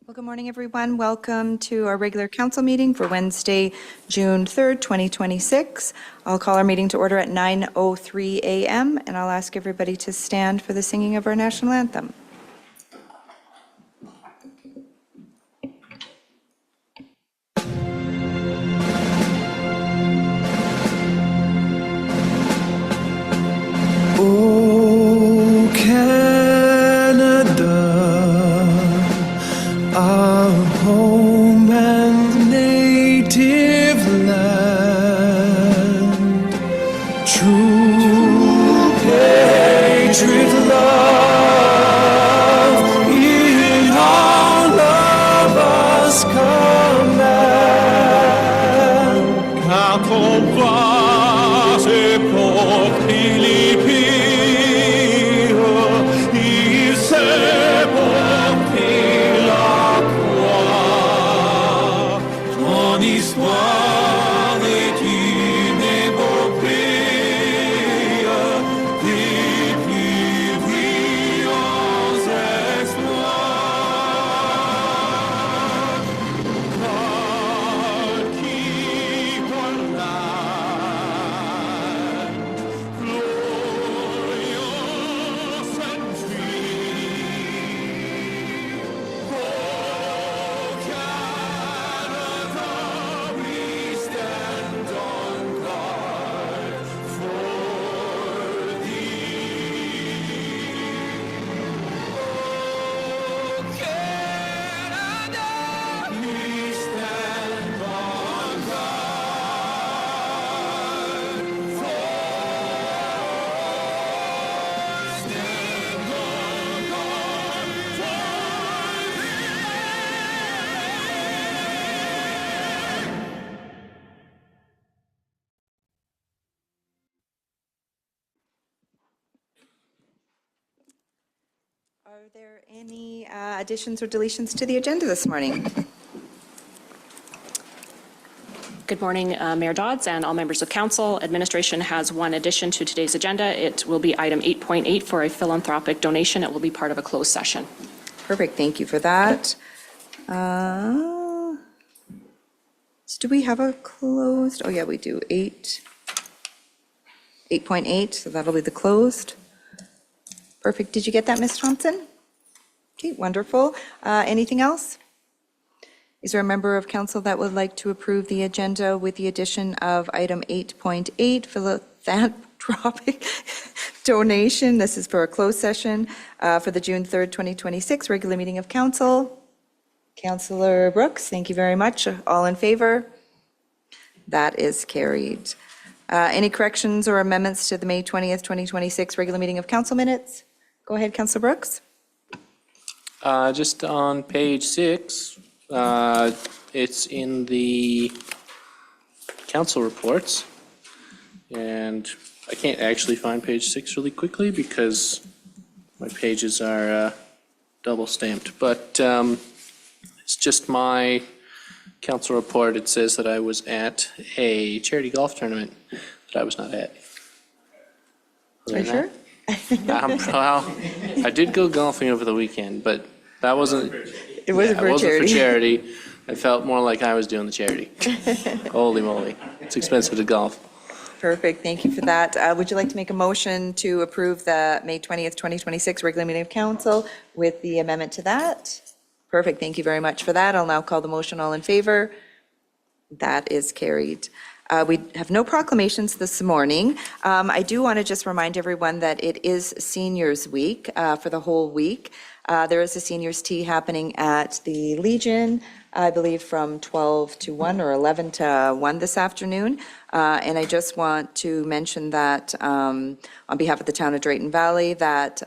Well, good morning, everyone. Welcome to our regular council meeting for Wednesday, June 3rd, 2026. I'll call our meeting to order at 9:03 a.m., and I'll ask everybody to stand for the singing of our national anthem. Oh, Canada, our home and native land, true patriot love in all of us command. Quand voit époque Philippines, il s'est porté la croix. Ton histoire est une épopée des plus brillants exploits. Car qui voilà glorious and free. Oh, Canada, we stand on guard for thee. Oh, Canada, we stand on guard for Are there any additions or deletions to the agenda this morning? Good morning, Mayor Dodds and all members of council. Administration has one addition to today's agenda. It will be item 8.8 for a philanthropic donation. It will be part of a closed session. Perfect, thank you for that. So do we have a closed? Oh, yeah, we do. 8.8, so that'll be the closed. Perfect. Did you get that, Ms. Thompson? Okay, wonderful. Anything else? Is there a member of council that would like to approve the agenda with the addition of item 8.8, philanthropic donation? This is for a closed session for the June 3rd, 2026 regular meeting of council. Councillor Brooks, thank you very much. All in favor? That is carried. Any corrections or amendments to the May 20th, 2026 regular meeting of council minutes? Go ahead, Councillor Brooks. Just on page 6, it's in the council reports, and I can't actually find page 6 really quickly because my pages are double stamped, but it's just my council report. It says that I was at a charity golf tournament that I was not at. Are you sure? Well, I did go golfing over the weekend, but that wasn't. It wasn't for charity. I felt more like I was doing the charity. Holy moly, it's expensive to golf. Perfect, thank you for that. Would you like to make a motion to approve the May 20th, 2026 regular meeting of council with the amendment to that? Perfect, thank you very much for that. I'll now call the motion. All in favor? That is carried. We have no proclamations this morning. I do want to just remind everyone that it is Seniors Week for the whole week. There is a seniors tea happening at the Legion, I believe from 12 to 1 or 11 to 1 this afternoon. And I just want to mention that on behalf of the town of Drayton Valley, that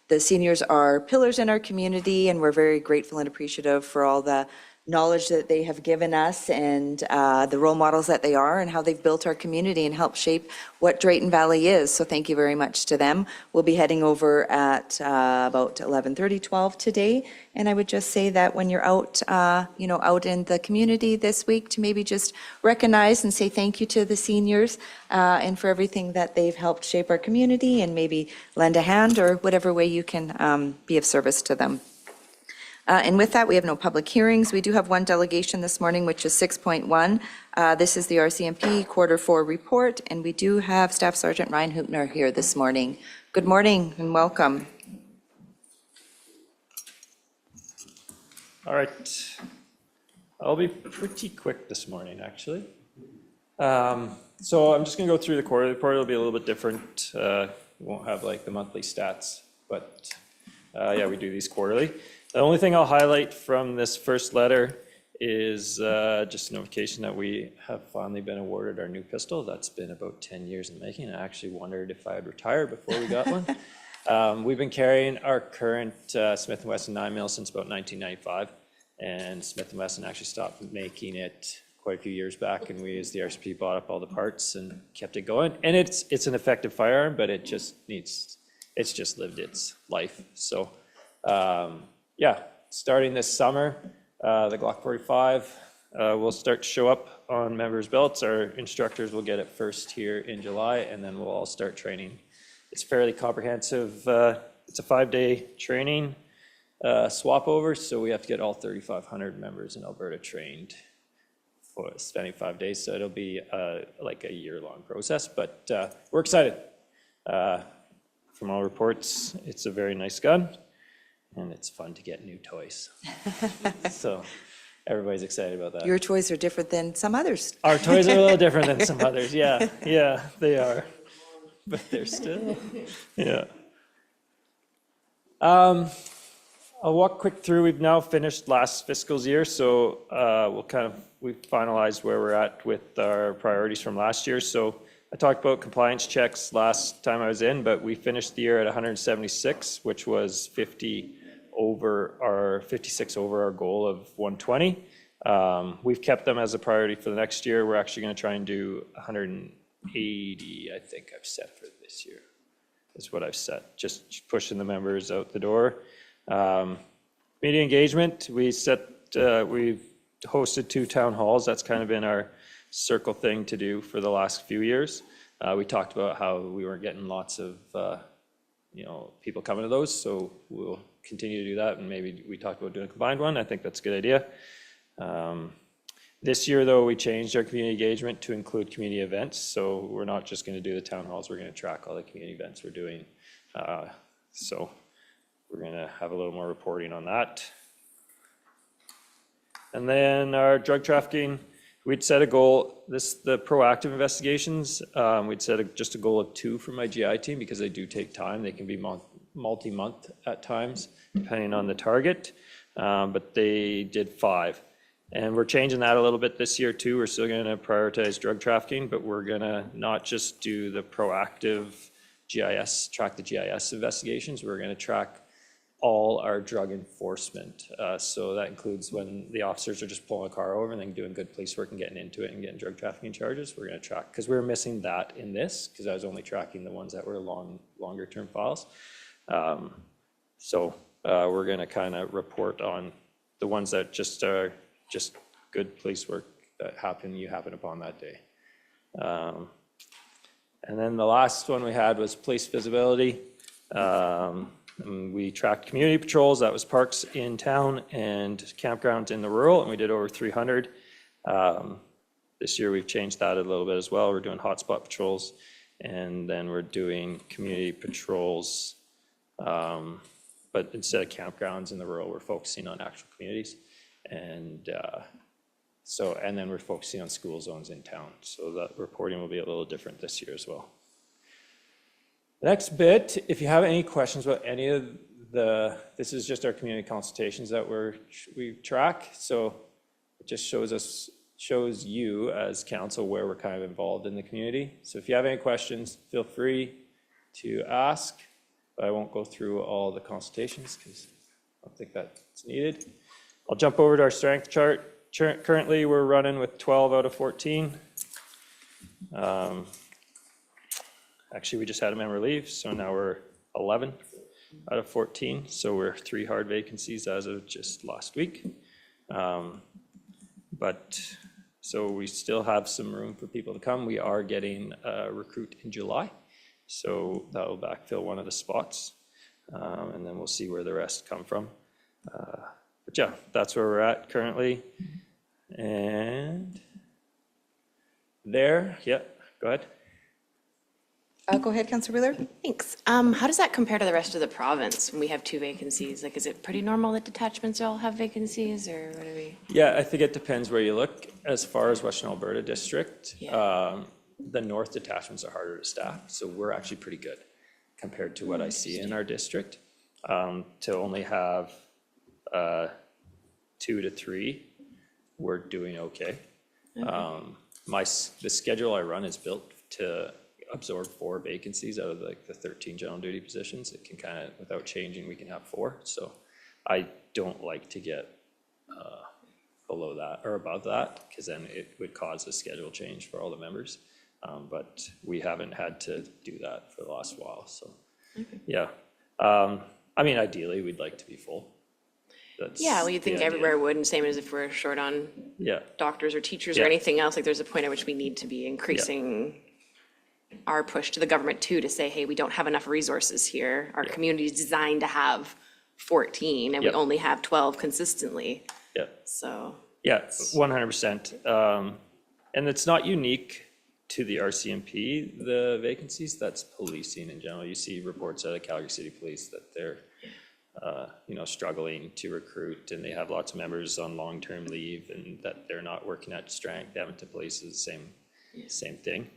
the seniors are pillars in our community, and we're very grateful and appreciative for all the knowledge that they have given us and the role models that they are and how they've built our community and helped shape what Drayton Valley is. So thank you very much to them. We'll be heading over at about 11:30, 12 today. And I would just say that when you're out, out in the community this week, to maybe just recognize and say thank you to the seniors and for everything that they've helped shape our community, and maybe lend a hand or whatever way you can be of service to them. And with that, we have no public hearings. We do have one delegation this morning, which is 6.1. This is the RCMP Quarter 4 report, and we do have Staff Sergeant Ryan Hoopner here this morning. Good morning and welcome. All right. I'll be pretty quick this morning, actually. So I'm just going to go through the quarterly report. It'll be a little bit different. We won't have like the monthly stats, but yeah, we do these quarterly. The only thing I'll highlight from this first letter is just a notification that we have finally been awarded our new pistol. That's been about 10 years in the making. I actually wondered if I'd retire before we got one. We've been carrying our current Smith & Wesson 9mm since about 1995, and Smith & Wesson actually stopped making it quite a few years back, and we, as the RCP, bought up all the parts and kept it going. And it's an effective firearm, but it just needs, it's just lived its life. So yeah, starting this summer, the Glock 45 will start to show up on members' belts. Our instructors will get it first here in July, and then we'll all start training. It's fairly comprehensive. It's a 5-day training swap over, so we have to get all 3,500 members in Alberta trained for spending 5 days. So it'll be like a year-long process, but we're excited. From all reports, it's a very nice gun, and it's fun to get new toys. So everybody's excited about that. Your toys are different than some others. Our toys are a little different than some others. Yeah, they are. But they're still, yeah. I'll walk quick through. We've now finished last fiscal year, so we've finalized where we're at with our priorities from last year. So I talked about compliance checks last time I was in, but we finished the year at 176, which was 56 over our goal of 120. We've kept them as a priority for the next year. We're actually going to try and do 180, I think I've set for this year. That's what I've set, just pushing the members out the door. Media engagement, we've hosted 2 town halls. That's kind of been our circle thing to do for the last few years. We talked about how we weren't getting lots of people coming to those, so we'll continue to do that, and maybe we talked about doing a combined one. I think that's a good idea. This year, though, we changed our community engagement to include community events, so we're not just going to do the town halls, we're going to track all the community events we're doing. So we're going to have a little more reporting on that. And then our drug trafficking, we'd set a goal, the proactive investigations, we'd set just a goal of 2 for my GI team because they do take time. They can be multi-month at times, depending on the target, but they did 5. And we're changing that a little bit this year too. We're still going to prioritize drug trafficking, but we're going to not just do the proactive GIS, track the GIS investigations. We're going to track all our drug enforcement. So that includes when the officers are just pulling a car over and then doing good police work and getting into it and getting drug trafficking charges. We're going to track, because we were missing that in this, because I was only tracking the ones that were longer term files. So we're going to kind of report on the ones that just are just good police work that you happen upon that day. And then the last one we had was police visibility. And we tracked community patrols, that was parks in town and campgrounds in the rural, and we did over 300. This year we've changed that a little bit as well. We're doing hotspot patrols, and then we're doing community patrols, but instead of campgrounds in the rural, we're focusing on actual communities. And and then we're focusing on school zones in town. So the reporting will be a little different this year as well. The next bit, if you have any questions about any of this is just our community consultations that we track. So it just shows you as council where we're kind of involved in the community. So if you have any questions, feel free to ask, but I won't go through all the consultations because I don't think that's needed. I'll jump over to our strength chart. Currently, we're running with 12 out of 14. Actually, we just had a member leave, so now we're 11 out of 14. So we're 3 hard vacancies as of just last week. But so we still have some room for people to come. We are getting a recruit in July, so that will backfill one of the spots, and then we'll see where the rest come from. But yeah, that's where we're at currently. And there, yeah, go ahead. Go ahead, Councillor Wheeler. Thanks. How does that compare to the rest of the province when we have 2 vacancies? Like, is it pretty normal that detachments all have vacancies, or what do we? Yeah, I think it depends where you look. As far as Western Alberta District, Yeah. the north detachments are harder to staff, so we're actually pretty good compared to what I see in our district. To only have 2 to 3, we're doing okay. The schedule I run is built to absorb 4 vacancies out of like the 13 general duty positions. It can kind of, without changing, we can have 4. So I don't like to get below that or above that, because then it would cause a schedule change for all the members. But we haven't had to do that for the last while, so, yeah. I mean, ideally, we'd like to be full. That's Yeah, well, you'd the think idea. everywhere would, and same as if we're short on Yeah, doctors or teachers or Yeah. anything else. Like, there's a point at which we need to be increasing our push to the government too, to say, hey, we don't have enough resources here. Our community is designed to have 14, and we Yep. only have 12 consistently, yeah. so. Yeah, 100%. And it's not unique to the RCMP, the vacancies, that's policing in general. You see reports out of Calgary City Police that they're, struggling to recruit, and they have lots of members on long-term leave, and that they're not working at strength. Edmonton Police is the same thing.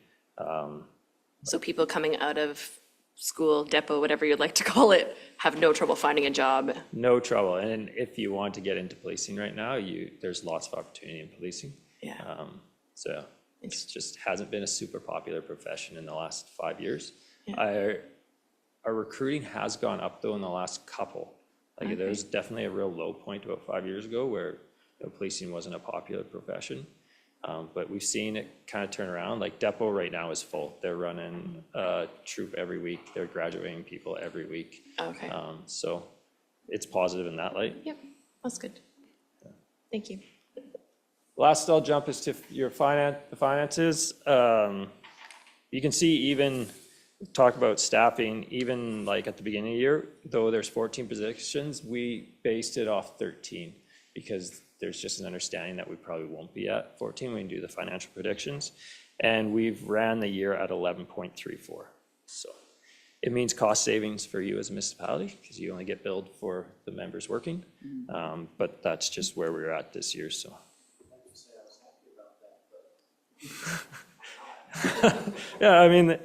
So people coming out of school, depot, whatever you'd like to call it, have no trouble finding a job. No trouble. And if you want to get into policing right now, there's lots of opportunity in policing. Yeah. So it just hasn't been a super popular profession in the last 5 years. Yeah. Our recruiting has gone up though in the last couple. Like there was definitely a real low point about 5 years ago where policing wasn't a popular profession. But we've seen it kind of turn around. Like Depot right now is full. They're running a troop every week. They're graduating people every week. Okay. So it's positive in that light. Yep, that's good. Thank you. Last I'll jump is to your the finances. You can see even, talk about staffing, even like at the beginning of the year, though there's 14 positions, we based it off 13 because there's just an understanding that we probably won't be at 14 when we do the financial predictions. And we've ran the year at 11.34. So it means cost savings for you as a municipality because you only get billed for the members working. But that's just where we're at this year, so. Yeah, I mean,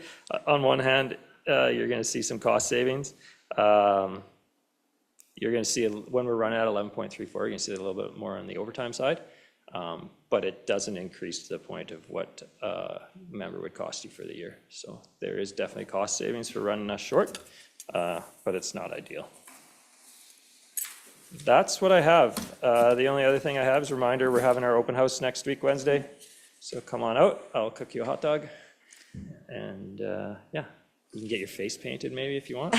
on one hand, you're gonna see some cost savings. You're gonna see, when we're running at 11.34, you're gonna see a little bit more on the overtime side. But it doesn't increase to the point of what a member would cost you for the year. So there is definitely cost savings for running us short, but it's not ideal. That's what I have. The only other thing I have is a reminder, we're having our open house next week, Wednesday. So come on out, I'll cook you a hot dog. And yeah, you can get your face painted maybe if you want.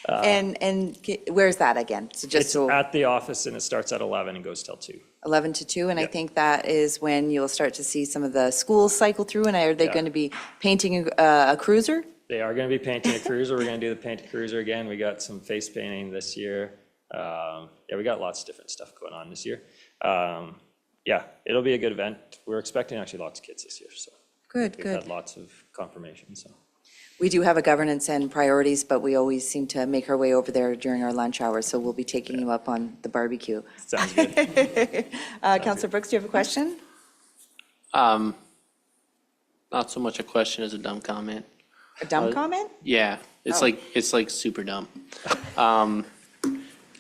And where's that again? So just It's so at the office and it starts at 11 and goes till 2. 11 to 2, and I Yep. think that is when you'll start to see some of the schools cycle through, and are they Yeah. going to be painting a cruiser? They are gonna be painting a cruiser. We're gonna do the painted cruiser again. We got some face painting this year. Yeah, we got lots of different stuff going on this year. Yeah, it'll be a good event. We're expecting actually lots of kids this year, so. Good, We've good. had lots of confirmation, so. We do have a governance and priorities, but we always seem to make our way over there during our lunch hour, so we'll be taking you up on the barbecue. Sounds good. Councillor Brooks, do you have a question? Not so much a question as a dumb comment. A dumb comment? Yeah, Oh. it's like super dumb.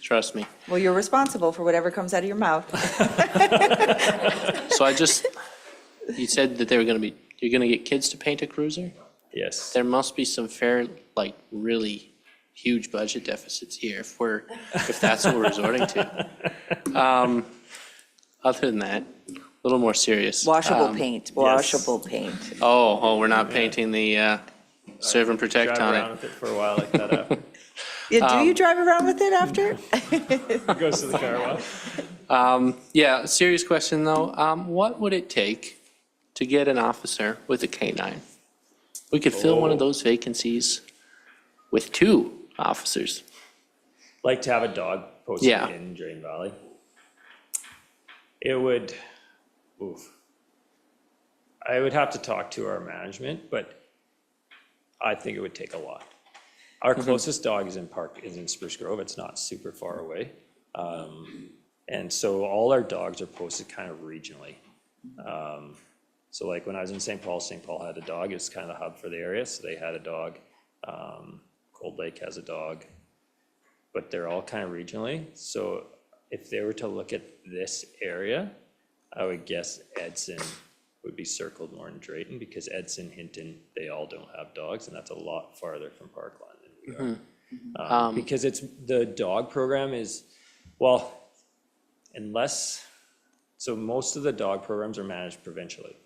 Trust me. Well, you're responsible for whatever comes out of your mouth. So you said that you're gonna get kids to paint a cruiser? Yes. There must be some like really huge budget deficits here if that's what we're resorting to. Other than that, a little more serious. Washable paint, washable paint. Oh, we're not painting the serve and protect Drive on around it. with it for a while like that after. Yeah, do you drive around with it after? Goes to the car wash. Yeah, serious question though. What would it take to get an officer with a K-9? We could fill one of those vacancies with 2 officers. Like to have a dog posted Yeah. in Drain Valley. It would, I would have to talk to our management, but I think it would take a lot. Our closest dog is in Spruce Grove. It's not super far away. And so all our dogs are posted kind of regionally. So like when I was in St. Paul had a dog. It's kind of the hub for the area, so they had a dog. Cold Lake has a dog, but they're all kind of regionally. So if they were to look at this area, I would guess Edson would be circled more in Drayton, because Edson, Hinton, they all don't have dogs, and that's a lot farther from Parkland than we are. Because the dog program is, well, so most of the dog programs are managed provincially,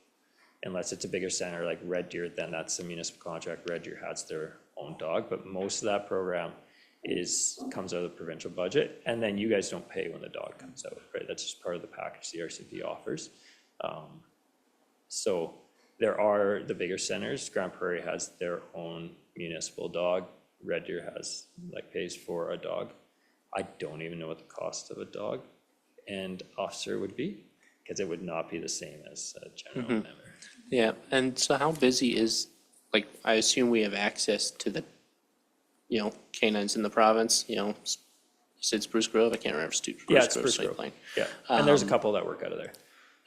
unless it's a bigger center like Red Deer, then that's a municipal contract. Red Deer has their own dog, but most of that program comes out of the provincial budget, and then you guys don't pay when the dog comes out, right? That's just part of the package the RCP offers. So there are the bigger centers. Grand Prairie has their own municipal dog. Red Deer pays for a dog. I don't even know what the cost of a dog and officer would be, because it would not be the same as a general member. Yeah, and so how busy is, like, I assume we have access to the, canines in the province, you said Spruce Grove, I can't remember Spruce Yeah, it's Grove Spruce Site Grove. Plan. Yeah, and there's a couple that work out of there.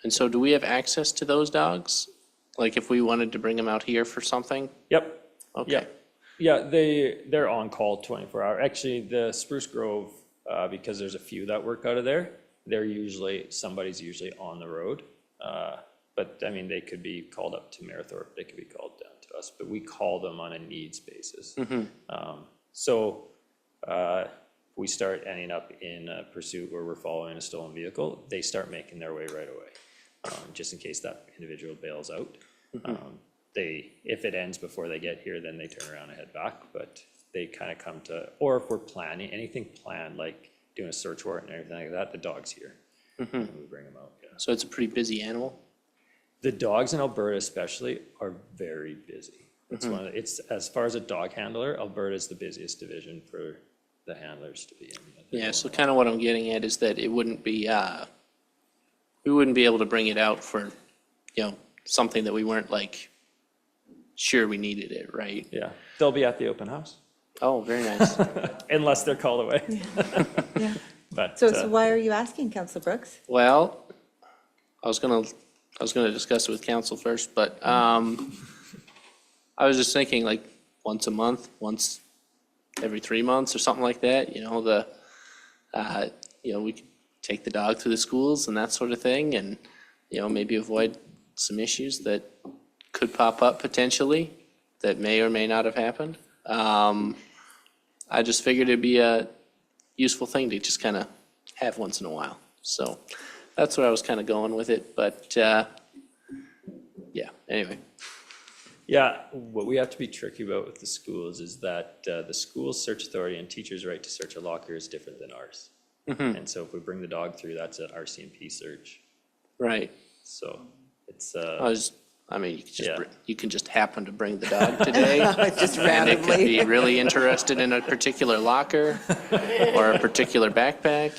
And so do we have access to those dogs? Like if we wanted to bring them out here for something? Yep. Okay. Yeah, they're on call 24 hour. Actually, the Spruce Grove, because there's a few that work out of there, somebody's usually on the road. But I mean, they could be called up to Marathorpe, they could be called down to us, but we call them on a needs basis. So we start ending up in a pursuit where we're following a stolen vehicle, they start making their way right away, just in case that individual bails out. If it ends before they get here, then they turn around and head back, but they kind of come to, or if we're planning, anything planned, like doing a search warrant and everything like that, the dog's here. And we bring them out, yeah. So it's a pretty busy animal? The dogs in Alberta especially are very busy. It's as far as a dog handler, Alberta is the busiest division for the handlers to be in. Yeah, so kind of what I'm getting at is that it wouldn't be, we wouldn't be able to bring it out for, something that we weren't like sure we needed it, right? Yeah, they'll be at the open house, Oh, very nice. unless they're called away. Yeah. But, So why are you asking, Councillor Brooks? Well, I was gonna discuss it with council first, but, I was just thinking like once a month, once every 3 months or something like that, we could take the dog through the schools and that sort of thing, and, maybe avoid some issues that could pop up potentially that may or may not have happened. I just figured it'd be a useful thing to just kind of have once in a while. So that's where I was kind of going with it, but, anyway. yeah, what we have to be tricky about with the schools is that the school's search authority and teachers' right to search a locker is different than ours. And so if we bring the dog through, that's an RCMP search. Right. So it's, You can just happen to bring the dog today. Just And it could randomly. be really interested in a particular locker or a particular backpack.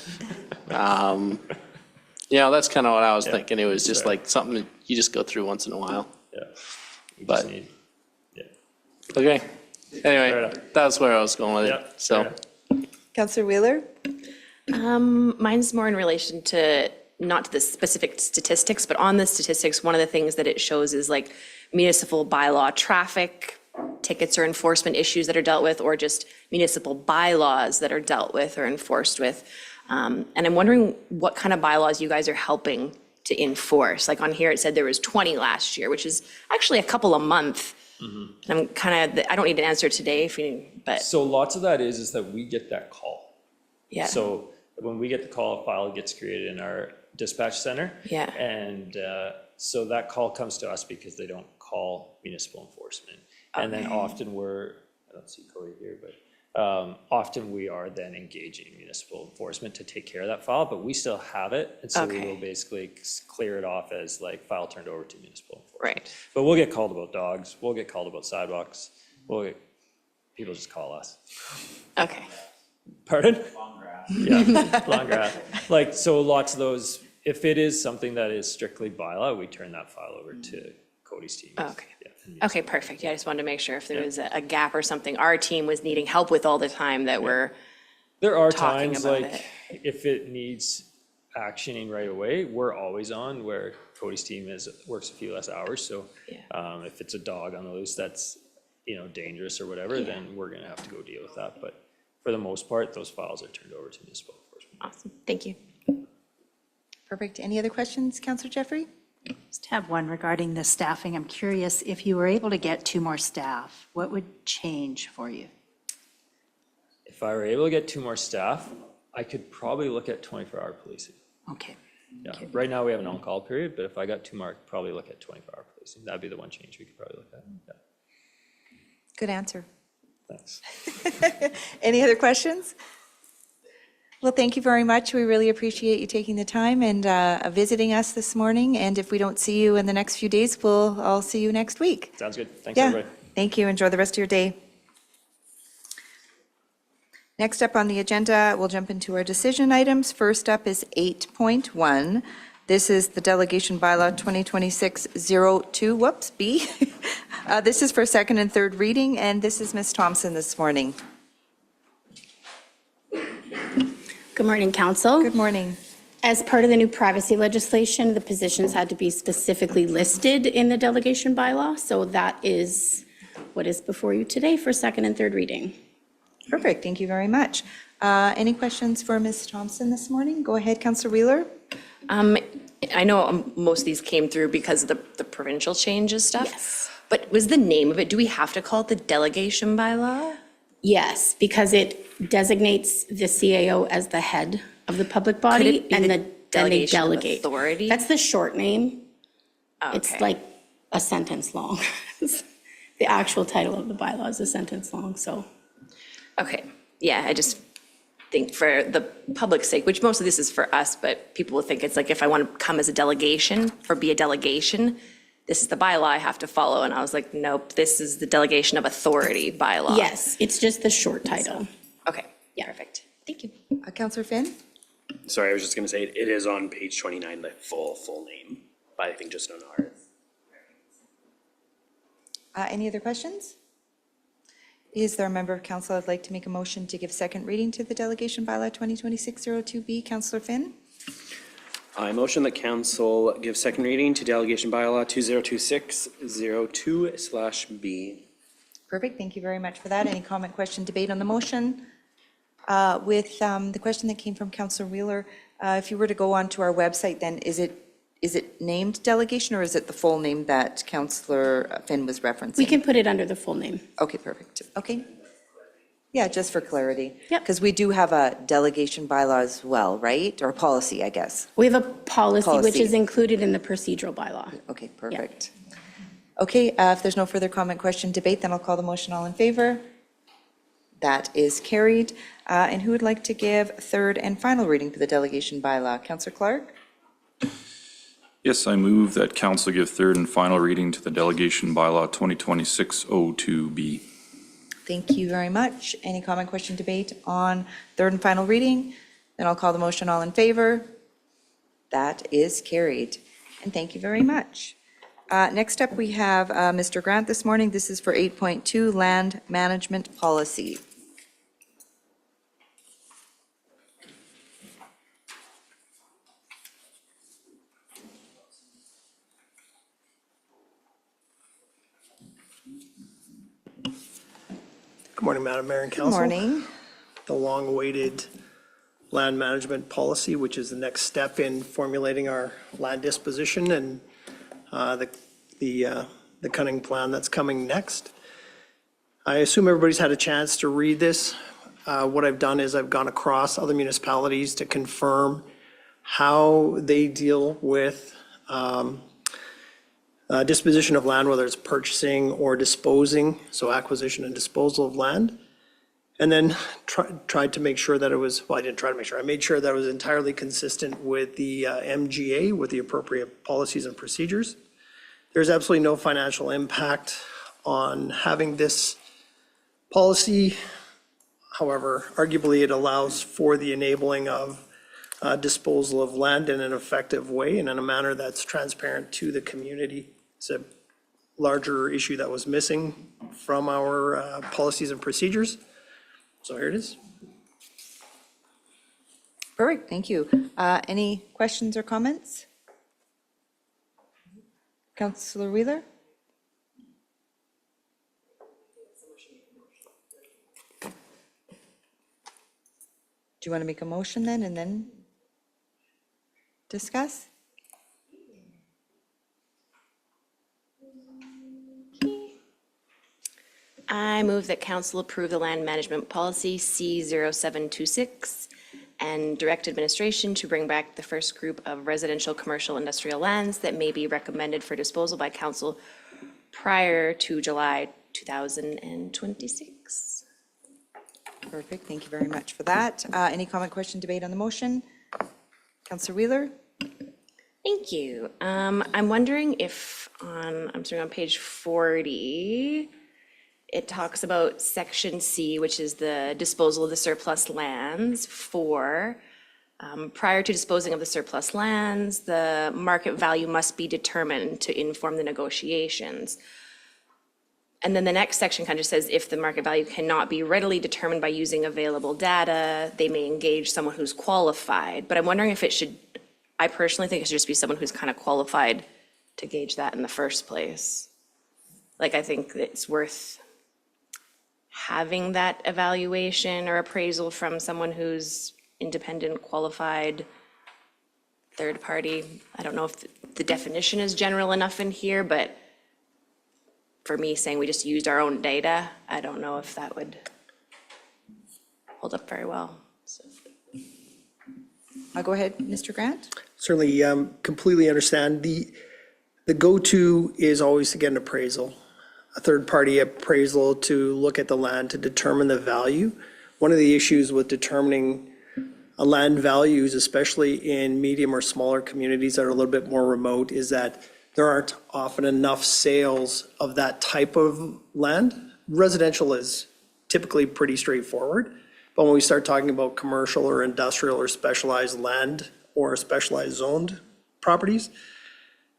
That's kind of what I was thinking. It was just Sure. like something that you just go through once in a while. yeah. We But- just need, yeah. Okay. Fair Anyway, enough. that's where I was going with Yeah, it. fair So, enough. Councillor Wheeler? Mine's more in relation to, not to the specific statistics, but on the statistics, one of the things that it shows is like municipal bylaw traffic tickets or enforcement issues that are dealt with, or just municipal bylaws that are dealt with or enforced with. And I'm wondering what kind of bylaws you guys are helping to enforce. Like on here, it said there was 20 last year, which is actually a couple a month. And I'm kind of, I don't need an answer today if you, but So lots of that is that we get that call. yeah. So when we get the call, a file gets created in our dispatch center. Yeah. And so that call comes to us because they don't call municipal enforcement. And then often I don't see Cody here, but often we are then engaging municipal enforcement to take care of that file, but we still have it. And so we Okay. will basically clear it off as like file turned over to municipal enforcement. Right. But we'll get called about dogs, we'll get called about sidewalks, people just call us. Okay. Pardon? Yeah, long graph. Like, so lots of those, if it is something that is strictly bylaw, we turn that file over to Cody's team. Okay. Yeah, and Okay, perfect. Yeah, I just wanted to make sure if there was a gap or something our team was needing help with all the time that we're, There are talking times about like, if it needs actioning right away, we're always on, where Cody's team works a few less hours, so Yeah. if it's a dog on the loose that's, dangerous or whatever, then we're gonna have to go deal with that, but for the most part, those files are turned over to municipal enforcement. awesome. Thank you. Perfect. Any other questions, Councillor Jeffrey? Just have one regarding the staffing. I'm curious, if you were able to get 2 more staff, what would change for you? If I were able to get 2 more staff, I could probably look at 24-hour policing. Okay. Yeah, right now we have an on-call period, but if I got 2 more, I could probably look at 24-hour policing. That'd be the one change we could probably look at. Yeah, Good answer. thanks. Any other questions? Well, thank you very much. We really appreciate you taking the time and visiting us this morning. And if we don't see you in the next few days, I'll see you next week. Sounds good. Thanks, Yeah, everybody. thank you. Enjoy the rest of your day. Next up on the agenda, we'll jump into our decision items. First up is 8.1. This is the delegation bylaw 2026-02, whoops, B. This is for second and third reading, and this is Ms. Thompson this morning. Good morning, Council. Good morning. As part of the new privacy legislation, the positions had to be specifically listed in the delegation bylaw, so that is what is before you today for second and third reading. Perfect, thank you very much. Any questions for Ms. Thompson this morning? Go ahead, Councillor Wheeler. I know most of these came through because of the provincial changes stuff. Yes. But was the name of it, do we have to call it the delegation bylaw? Yes, because it designates the CAO as the head of the public Could body, it be and the then they delegation of delegate. authority? That's the short name. It's Okay. like a sentence long. The actual title of the bylaw is a sentence long, so. Okay, yeah, I just think for the public's sake, which most of this is for us, but people will think it's like if I want to come as a delegation or be a delegation, this is the bylaw I have to follow. And I was like, nope, this is the delegation of authority bylaw. Yes, it's just the short title. Okay, yeah, perfect. Thank you. Councillor Finn? Sorry, I was just gonna say, it is on page 29, the full name, but I think just on ours. Any other questions? Is there a member of council that'd like to make a motion to give second reading to the delegation bylaw 2026-02B? Councillor Finn? I motion that council give second reading to delegation bylaw 2026-02/B. Perfect, thank you very much for that. Any comment, question, debate on the motion? With the question that came from Councillor Wheeler, if you were to go onto our website, then is it named delegation, or is it the full name that Councillor Finn was referencing? We can put it under the full name. Okay, perfect. Okay. Yeah, just for clarity. Yep. Because we do have a delegation bylaw as well, right? Or policy, I guess. We have a policy which Policy. is included in the procedural bylaw. Okay, perfect. Okay, if there's no further comment, question, debate, then I'll call the motion. All in favor? That is carried. And who would like to give third and final reading for the delegation bylaw? Councillor Clark? Yes, I move that council give third and final reading to the delegation bylaw 2026-02B. Thank you very much. Any comment, question, debate on third and final reading? Then I'll call the motion. All in favor? That is carried. And thank you very much. Next up, we have Mr. Grant this morning. This is for 8.2, Land Management Policy. Good morning, Madam Mayor and Good Council. morning. The long-awaited land management policy, which is the next step in formulating our land disposition and the cunning plan that's coming next. I assume everybody's had a chance to read this. What I've done is I've gone across other municipalities to confirm how they deal with disposition of land, whether it's purchasing or disposing, so acquisition and disposal of land. And then tried to make sure that it was, well, I didn't try to make sure, I made sure that it was entirely consistent with the MGA, with the appropriate policies and procedures. There's absolutely no financial impact on having this policy However, arguably, it allows for the enabling of disposal of land in an effective way and in a manner that's transparent to the community. It's a larger issue that was missing from our policies and procedures. So here it is. Perfect, thank you. Any questions or comments? Councillor Wheeler? Do you want to make a motion then and then discuss? I move that council approve the land management policy C0726 and direct administration to bring back the first group of residential, commercial, industrial lands that may be recommended for disposal by council prior to July 2026. Perfect, thank you very much for that. Any comment, question, debate on the motion? Councillor Wheeler? Thank you. I'm wondering if I'm sorry, on page 40, it talks about section C, which is the disposal of the surplus lands for, prior to disposing of the surplus lands, the market value must be determined to inform the negotiations. And then the next section kind of says, if the market value cannot be readily determined by using available data, they may engage someone who's qualified. But I'm wondering if it should, I personally think it should just be someone who's kind of qualified to gauge that in the first place. Like, I think it's worth having that evaluation or appraisal from someone who's independent, qualified, third party. I don't know if the definition is general enough in here, but for me, saying we just used our own data, I don't know if that would hold up very well. So. I'll go ahead, Mr. Grant. Certainly completely understand. The go-to is always to get an appraisal, a third-party appraisal to look at the land to determine the value. One of the issues with determining land values, especially in medium or smaller communities that are a little bit more remote, is that there aren't often enough sales of that type of land. Residential is typically pretty straightforward, but when we start talking about commercial or industrial or specialized land or specialized zoned properties,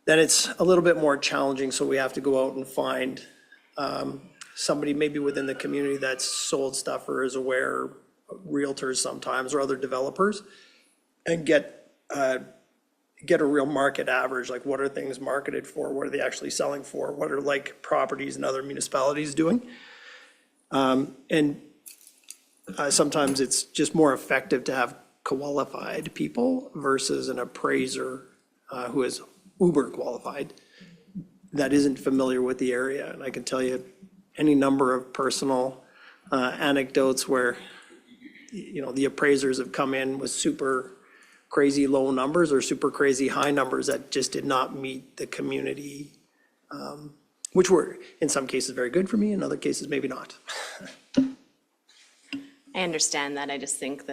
then it's a little bit more challenging. So we have to go out and find somebody maybe within the community that's sold stuff or is aware, realtors sometimes or other developers, and get a real market average, like what are things marketed for, what are they actually selling for, what are like properties and other municipalities doing. Sometimes it's just more effective to have qualified people versus an appraiser who is uber qualified that isn't familiar with the area. And I can tell you any number of personal anecdotes where, you know, the appraisers have come in with super crazy low numbers or super crazy high numbers that just did not meet the community, which were in some cases very good for me, in other cases maybe not. I understand that. I just think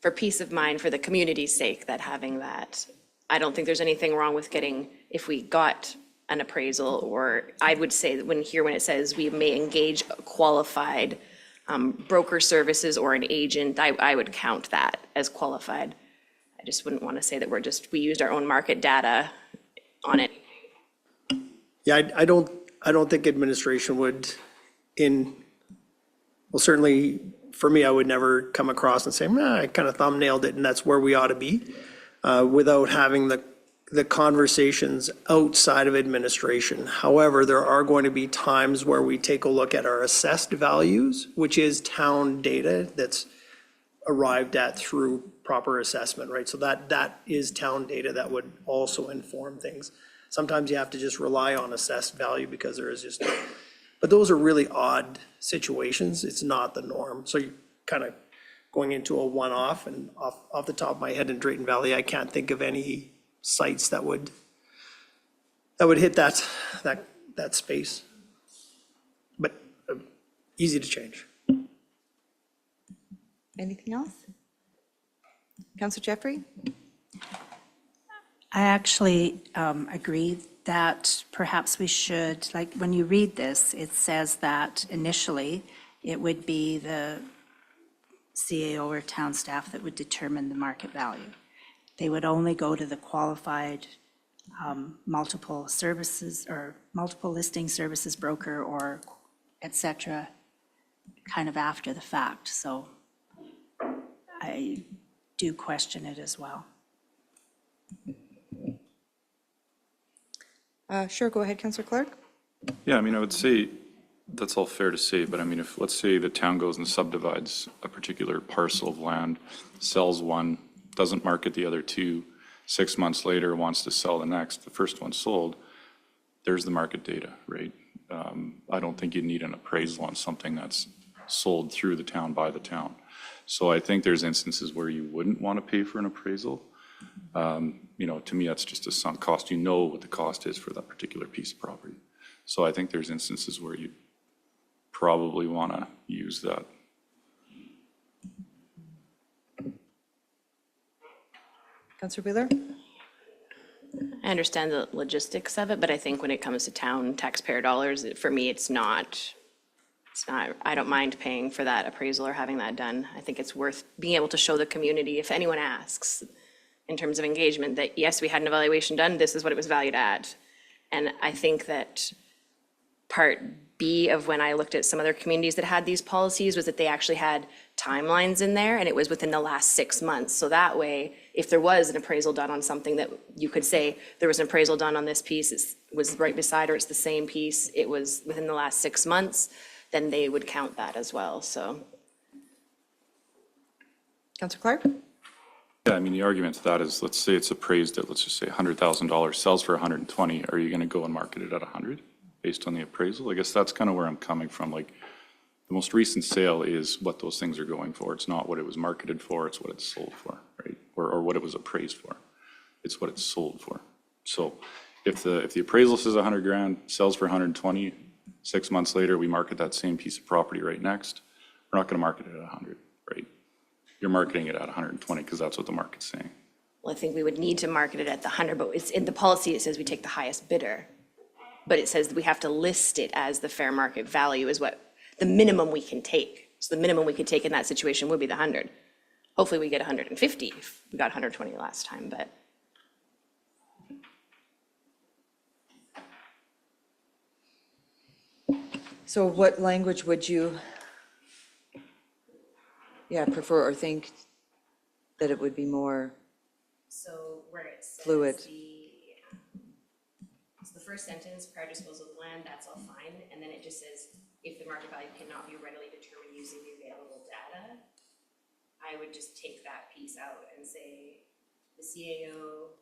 for peace of mind, for the community's sake, that having that, I don't think there's anything wrong with getting, if we got an appraisal, or I would say that when it says we may engage a qualified broker services or an agent, I would count that as qualified. I just wouldn't want to say that we used our own market data on it. Yeah, I don't think administration would well, certainly for me, I would never come across and say, I kind of thumbnailed it and that's where we ought to be, without having the conversations outside of administration. However, there are going to be times where we take a look at our assessed values, which is town data that's arrived at through proper assessment, right? So that is town data that would also inform things. Sometimes you have to just rely on assessed value because there is just, but those are really odd situations. It's not the norm. So you're kind of going into a one-off, and off the top of my head in Drayton Valley, I can't think of any sites that would hit that space. But easy to change. Anything else? Councillor Jeffrey? I actually agree that perhaps we should, like, when you read this, it says that initially it would be the CAO or town staff that would determine the market value. They would only go to the qualified multiple services or multiple listing services broker or et cetera, kind of after the fact. So I do question it as well. Sure, go ahead, Councillor Clark. Yeah, I mean, I would say that's all fair to say, but I mean, if, let's say the town goes and subdivides a particular parcel of land, sells one, doesn't market the other two, 6 months later wants to sell the next, the first one sold, there's the market data, right? I don't think you need an appraisal on something that's sold through the town by the town. So I think there's instances where you wouldn't want to pay for an appraisal. You know, to me, that's just a sunk cost. You know what the cost is for that particular piece of property. So I think there's instances where you probably want to use that. Councillor Wheeler? I understand the logistics of it, but I think when it comes to town taxpayer dollars, for me, it's not, I don't mind paying for that appraisal or having that done. I think it's worth being able to show the community, if anyone asks, in terms of engagement, that yes, we had an evaluation done, this is what it was valued at. And I think that part B of when I looked at some other communities that had these policies was that they actually had timelines in there, and it was within the last 6 months. So that way, if there was an appraisal done on something, that you could say, there was an appraisal done on this piece, it was right beside, or it's the same piece, it was within the last 6 months, then they would count that as well, so. Councillor Clark? Yeah, I mean, the argument to that is, let's say it's appraised at, let's just say $100,000, sells for 120. Are you going to go and market it at 100 based on the appraisal? I guess that's kind of where I'm coming from. Like, the most recent sale is what those things are going for. It's not what it was marketed for, it's what it's sold for, right? Or what it was appraised for. It's what it's sold for. So if the appraisal says 100 grand, sells for 120, 6 months later, we market that same piece of property right next, we're not going to market it at 100, right? You're marketing it at 120 because that's what the market's saying. Well, I think we would need to market it at the 100, but it's in the policy, it says we take the highest bidder. But it says we have to list it as the fair market value is what, the minimum we can take. So the minimum we could take in that situation would be the 100. Hopefully we get 150 if we got 120 last time, but. So what language would you, prefer or think that it would be more So where it says fluid? So the first sentence, prior disposal of land, that's all fine, and then it just says, if the market value cannot be readily determined using the available data, I would just take that piece out and say, the CAO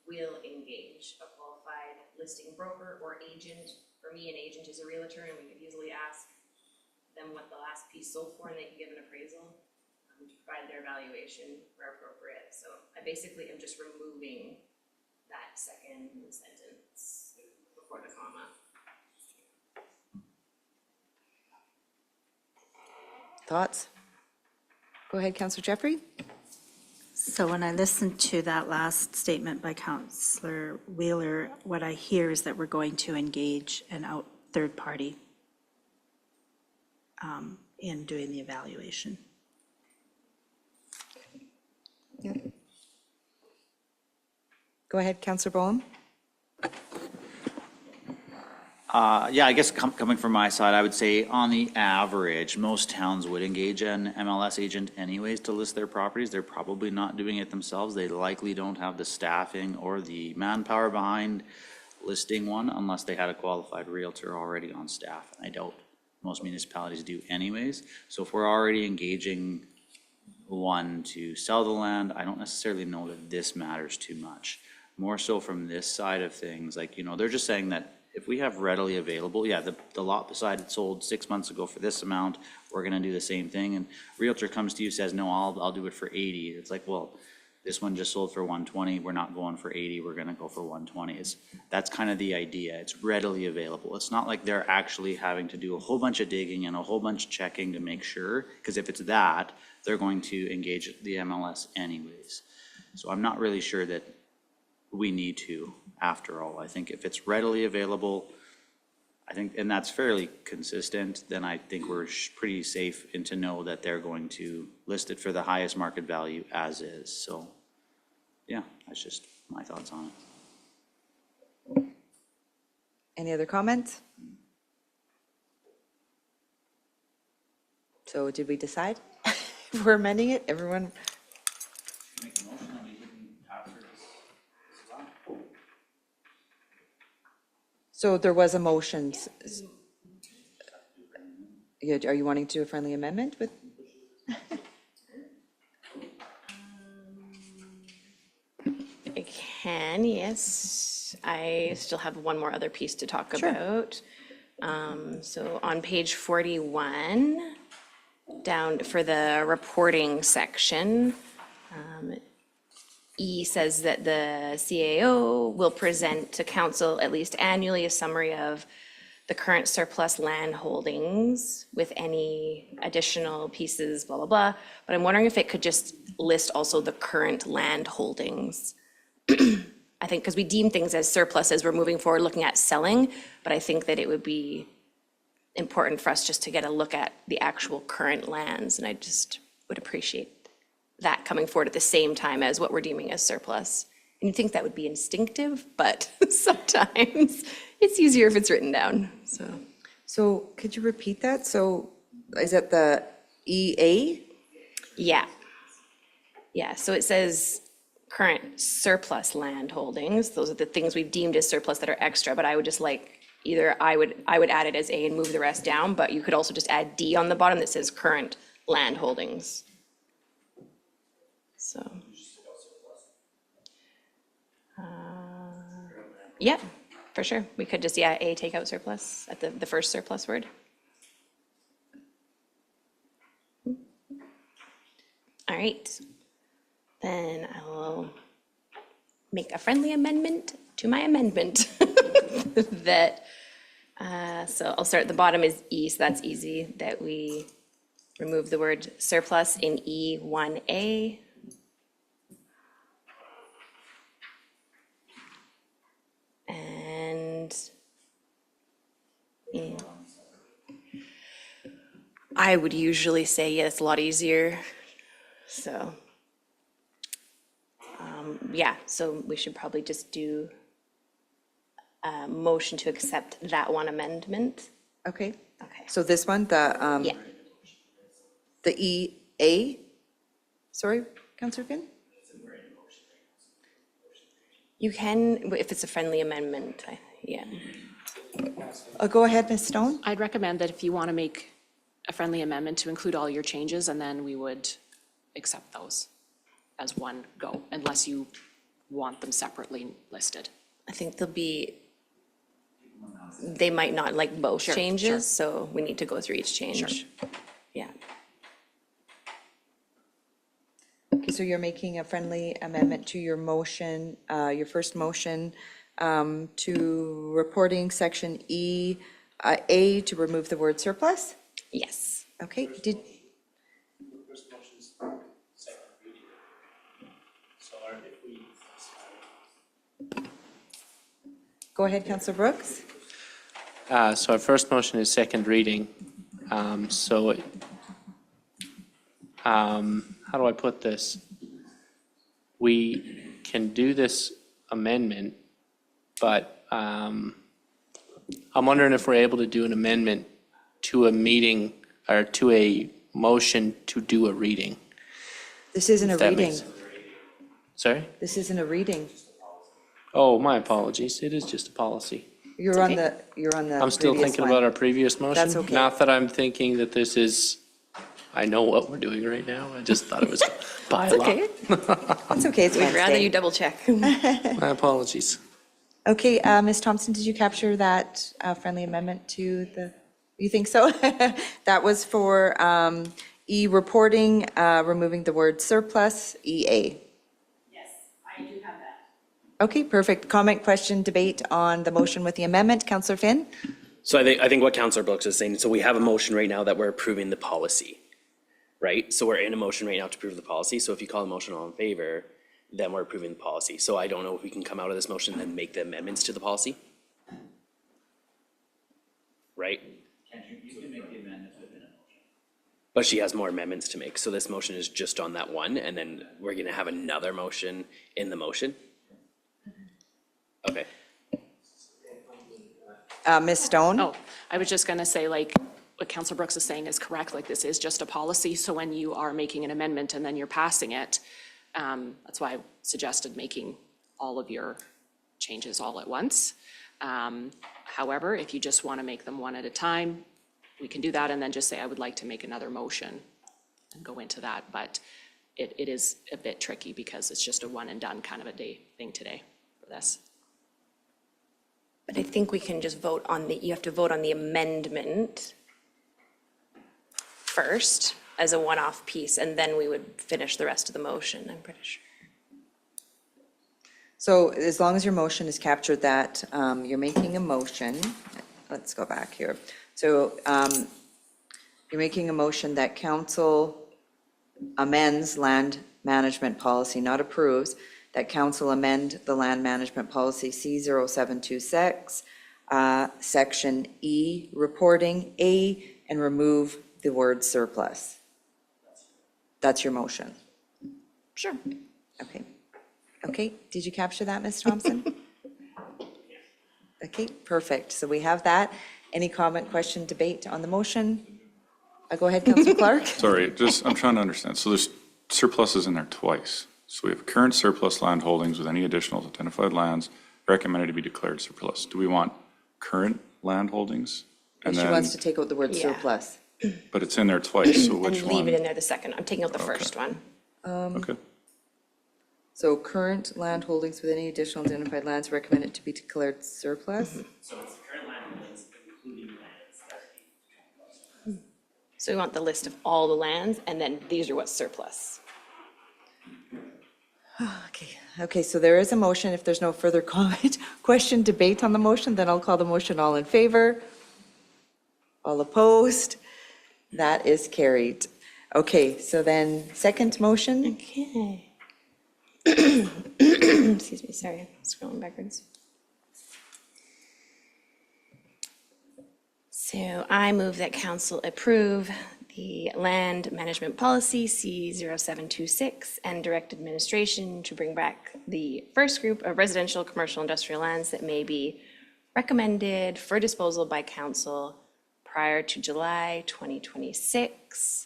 will engage a qualified listing broker or agent. For me, an agent is a realtor, and we could easily ask them what the last piece sold for, and they can give an appraisal to provide their valuation where appropriate. So I basically am just removing that second sentence before the comma. Thoughts? Go ahead, Councillor Jeffrey. So when I listened to that last statement by Councillor Wheeler, what I hear is that we're going to engage an third party in doing the evaluation. Yeah. Go ahead, Councillor Bowen. Yeah, I guess coming from my side, I would say on the average, most towns would engage an MLS agent anyways to list their properties. They're probably not doing it themselves. They likely don't have the staffing or the manpower behind listing one unless they had a qualified realtor already on staff. I doubt most municipalities do anyways. So if we're already engaging one to sell the land, I don't necessarily know that this matters too much. More so from this side of things, like, you know, they're just saying that if we have readily available, yeah, the lot beside it sold 6 months ago for this amount, we're gonna do the same thing, and realtor comes to you, says, no, I'll do it for 80. It's like, well, this one just sold for 120, we're not going for 80, we're gonna go for 120. That's kind of the idea, it's readily available. It's not like they're actually having to do a whole bunch of digging and a whole bunch of checking to make sure, because if it's that, they're going to engage the MLS anyways. So I'm not really sure that we need to, after all. I think if it's readily available, I think, and that's fairly consistent, then I think we're pretty safe and to know that they're going to list it for the highest market value as is. So, yeah, that's just my thoughts on it. Any other comments? So did we decide? If we're amending it, everyone? So there was a motion. Yeah, are you wanting to do a friendly amendment with? I can, yes. I still have one more other piece to talk about. So on page 41, down for the reporting section, E says that the CAO will present to council at least annually a summary of the current surplus land holdings with any additional pieces, blah, blah, blah. But I'm wondering if it could just list also the current land holdings. I think, because we deem things as surplus as we're moving forward, looking at selling, but I think that it would be important for us just to get a look at the actual current lands, and I just would appreciate that coming forward at the same time as what we're deeming as surplus. And you'd think that would be instinctive, but sometimes it's easier if it's written down, so. So could you repeat that? So is that the EA? Yeah. Yeah, so it says current surplus land holdings. Those are the things we've deemed as surplus that are extra, but I would just like, either I would add it as A and move the rest down, but you could also just add D on the bottom that says current land holdings. So. Yeah, for sure. We could just, yeah, A, take out surplus at the first surplus word. All right. Then I will make a friendly amendment to my amendment that, so I'll start at the bottom is E, so that's easy, that we remove the word surplus in E1A. And I would usually say, yeah, it's a lot easier, so. Yeah, so we should probably just do a motion to accept that one amendment. Okay, Okay. so this one, Yeah, the EA? Sorry, Councillor Finn? you can, if it's a friendly amendment, yeah. Go ahead, Ms. Stone. I'd recommend that if you want to make a friendly amendment to include all your changes, and then we would accept those as one go, unless you want them separately listed. I think they might not like both Sure, sure. changes, so we need to go through each change. Yeah. Okay, so you're making a friendly amendment to your motion, your first motion, to reporting section E, A, to remove the word surplus? Yes. Okay, go ahead, Councillor Brooks. So our first motion is second reading. How do I put this? We can do this amendment, but I'm wondering if we're able to do an amendment to a meeting or to a motion to do a reading. This isn't a If that reading. makes- Sorry? This isn't a reading. Oh, my apologies. It is just a policy. You're on the I'm still previous thinking one. about our previous motion. That's okay. Not that I'm thinking that this is, I know what we're doing right now. I just thought it was bylaw. Okay. It's okay, it's We'd rather Wednesday. you double check. My apologies. Okay, Ms. Thompson, did you capture that friendly amendment to the, you think so? That was for E, reporting, removing the word surplus, EA. Yes, I do have that. Okay, perfect. Comment, question, debate on the motion with the amendment. Councillor Finn? So I think what Councillor Brooks is saying, so we have a motion right now that we're approving the policy, right? So we're in a motion right now to approve the policy. So if you call a motion all in favor, then we're approving the policy. So I don't know if we can come out of this motion and make the amendments to the policy. right? But she has more amendments to make, so this motion is just on that one, and then we're gonna have another motion in the motion? Okay. Ms. Stone? Oh, I was just going to say, like, what Councilor Brooks is saying is correct, like, this is just a policy, so when you are making an amendment and then you're passing it, that's why I suggested making all of your changes all at once. However, if you just want to make them one at a time, we can do that, and then just say, I would like to make another motion and go into that, but it is a bit tricky because it's just a one and done kind of a day thing today for this. But I think we can just vote on you have to vote on the amendment first as a one-off piece, and then we would finish the rest of the motion, I'm pretty sure. So as long as your motion is captured that you're making a motion, let's go back here. So you're making a motion that council amends land management policy, not approves, that council amend the land management policy C0726, section E, reporting, A, and remove the word surplus. That's your motion. Sure. Okay. Okay, did you capture that, Ms. Thompson? Okay, perfect. So we have that. Any comment, question, debate on the motion? Go ahead, Councilor Clark. Sorry, just, I'm trying to understand. So there's surpluses in there twice. So we have current surplus land holdings with any additional identified lands recommended to be declared surplus. Do we want current land holdings? And She then, wants to take out the word Yeah. surplus. but it's in there twice, so And which leave it in one? there the second. I'm taking out the first one. Okay, So current land holdings with any additional identified lands recommended to be declared surplus? So it's current land holdings, including lands. So we want the list of all the lands, and then these are what's surplus. Okay, so there is a motion. If there's no further comment, question, debate on the motion, then I'll call the motion. All in favor? All opposed? That is carried. Okay, so then second motion? Okay. Excuse me, sorry, scrolling backwards. So I move that council approve the land management policy C0726 and direct administration to bring back the first group of residential, commercial, industrial lands that may be recommended for disposal by council prior to July 2026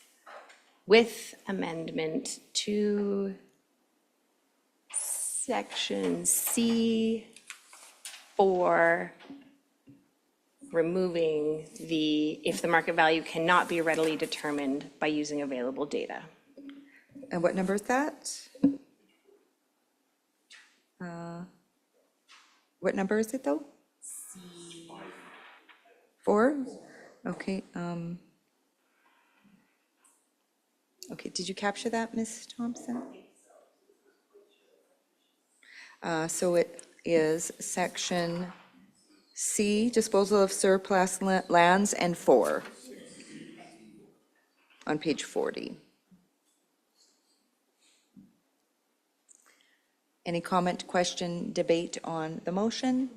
with amendment to section C for removing if the market value cannot be readily determined by using available data. And what number is that? What number is it, though? 4? Okay. Okay, did you capture that, Ms. Thompson? So it is section C, disposal of surplus lands, and 4 on page 40. Any comment, question, debate on the motion?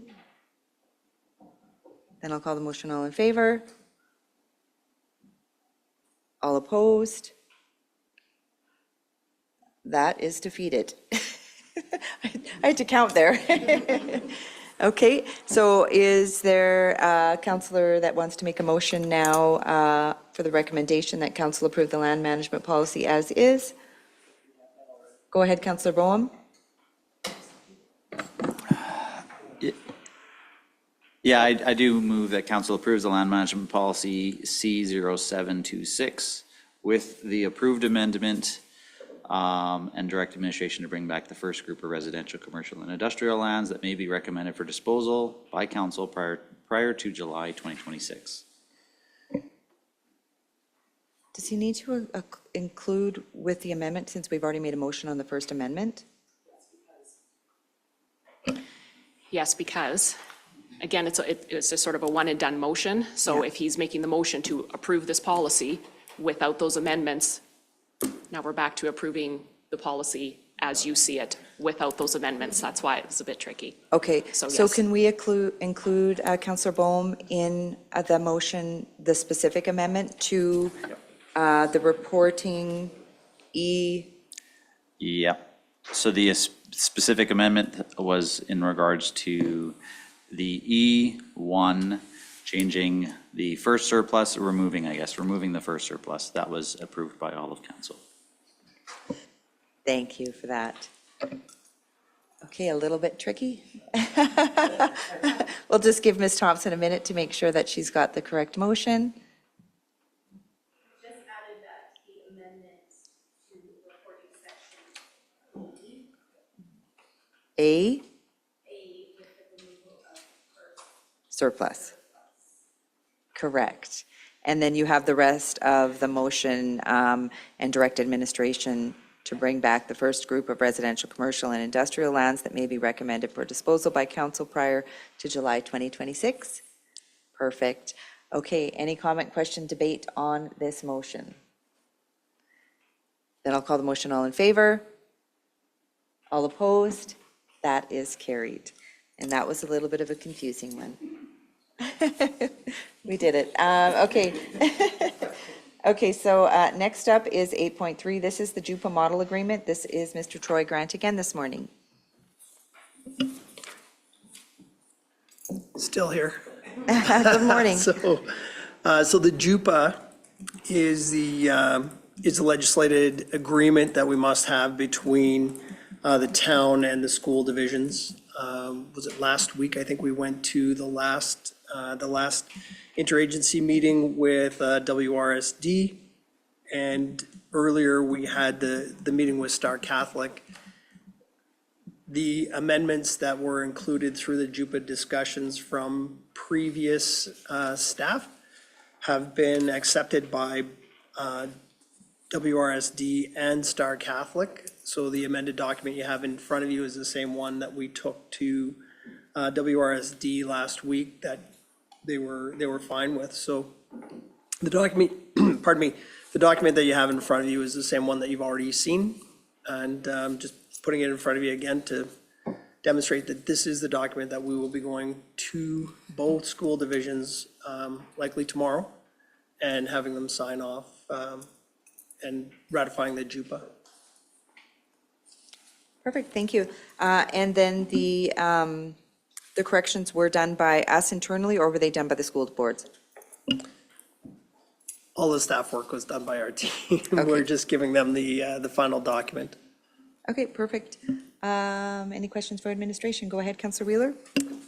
Then I'll call the motion. All in favor? All opposed? That is defeated. I had to count there. Okay, so is there a counselor that wants to make a motion now for the recommendation that council approve the land management policy as is? Go ahead, Counselor Boehm. Yeah, I do move that council approves the land management policy C0726 with the approved amendment and direct administration to bring back the first group of residential, commercial, and industrial lands that may be recommended for disposal by council prior to July 2026. Does he need to include with the amendment, since we've already made a motion on the first amendment? Yes, because, again, it's a sort of a one-and-done motion, so if he's making the motion to approve this policy without those amendments, now we're back to approving the policy as you see it without those amendments. That's why it was a bit tricky. Okay, So, so yes. can we include Counselor Bohm in the motion, the specific amendment to the reporting Yep. So the specific amendment was in regards to the E1, changing the first surplus, removing the first surplus. That was approved by all of council. Thank you for that. Okay, a little bit tricky. We'll just give Ms. Thompson a minute to make sure that she's got the correct motion. Just added that the amendment to reporting section A, with the removal of surplus. Correct. And then you have the rest of the motion and direct administration to bring back the first group of residential, commercial, and industrial lands that may be recommended for disposal by council prior to July 2026. Perfect. Okay, any comment, question, debate on this motion? Then I'll call the motion. All in favor? All opposed? That is carried. And that was a little bit of a confusing one. We did it. Okay. Okay, so next up is 8.3. This is the JUPA model agreement. This is Mr. Troy Grant again this morning. Still here. Good morning. So the JUPA is the legislated agreement that we must have between the town and the school divisions. Was it last week? I think we went to the last interagency meeting with WRSD. And earlier we had the meeting with Star Catholic. The amendments that were included through the JUPA discussions from previous staff have been accepted by WRSD and Star Catholic. So the amended document you have in front of you is the same one that we took to WRSD last week that they were fine with. So the document, pardon me, the document that you have in front of you is the same one that you've already seen. And just putting it in front of you again to demonstrate that this is the document that we will be going to both school divisions likely tomorrow and having them sign off and ratifying the JUPA. Perfect, thank you. And then the corrections were done by us internally, or were they done by the school boards? All the staff work was done by our team. We're just giving them the final document. Okay, perfect. Any questions for administration? Go ahead, Councilor Wheeler.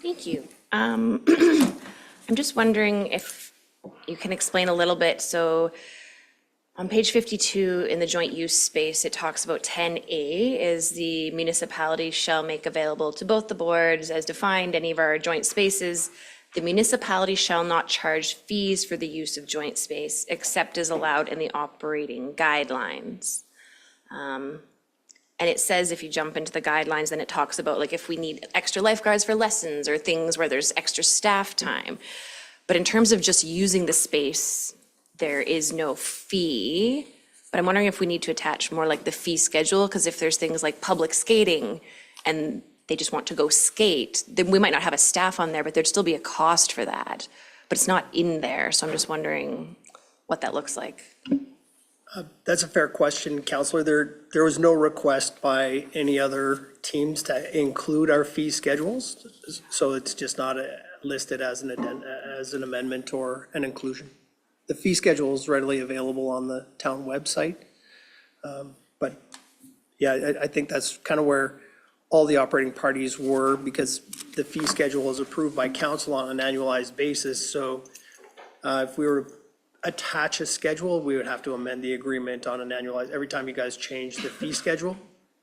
Thank you. I'm just wondering if you can explain a little bit. So on page 52 in the joint use space, it talks about 10A is the municipality shall make available to both the boards as defined any of our joint spaces. The municipality shall not charge fees for the use of joint space except as allowed in the operating guidelines. And it says if you jump into the guidelines, then it talks about like if we need extra lifeguards for lessons or things where there's extra staff time. But in terms of just using the space, there is no fee. But I'm wondering if we need to attach more like the fee schedule, because if there's things like public skating and they just want to go skate, then we might not have a staff on there, but there'd still be a cost for that. But it's not in there, so I'm just wondering what that looks like. That's a fair question, Counselor. There was no request by any other teams to include our fee schedules, so it's just not listed as an amendment or an inclusion. The fee schedule is readily available on the town website. But yeah, I think that's kind of where all the operating parties were, because the fee schedule is approved by council on an annualized basis. So if we were to attach a schedule, we would have to amend the agreement on an annualized. Every time you guys change the fee schedule,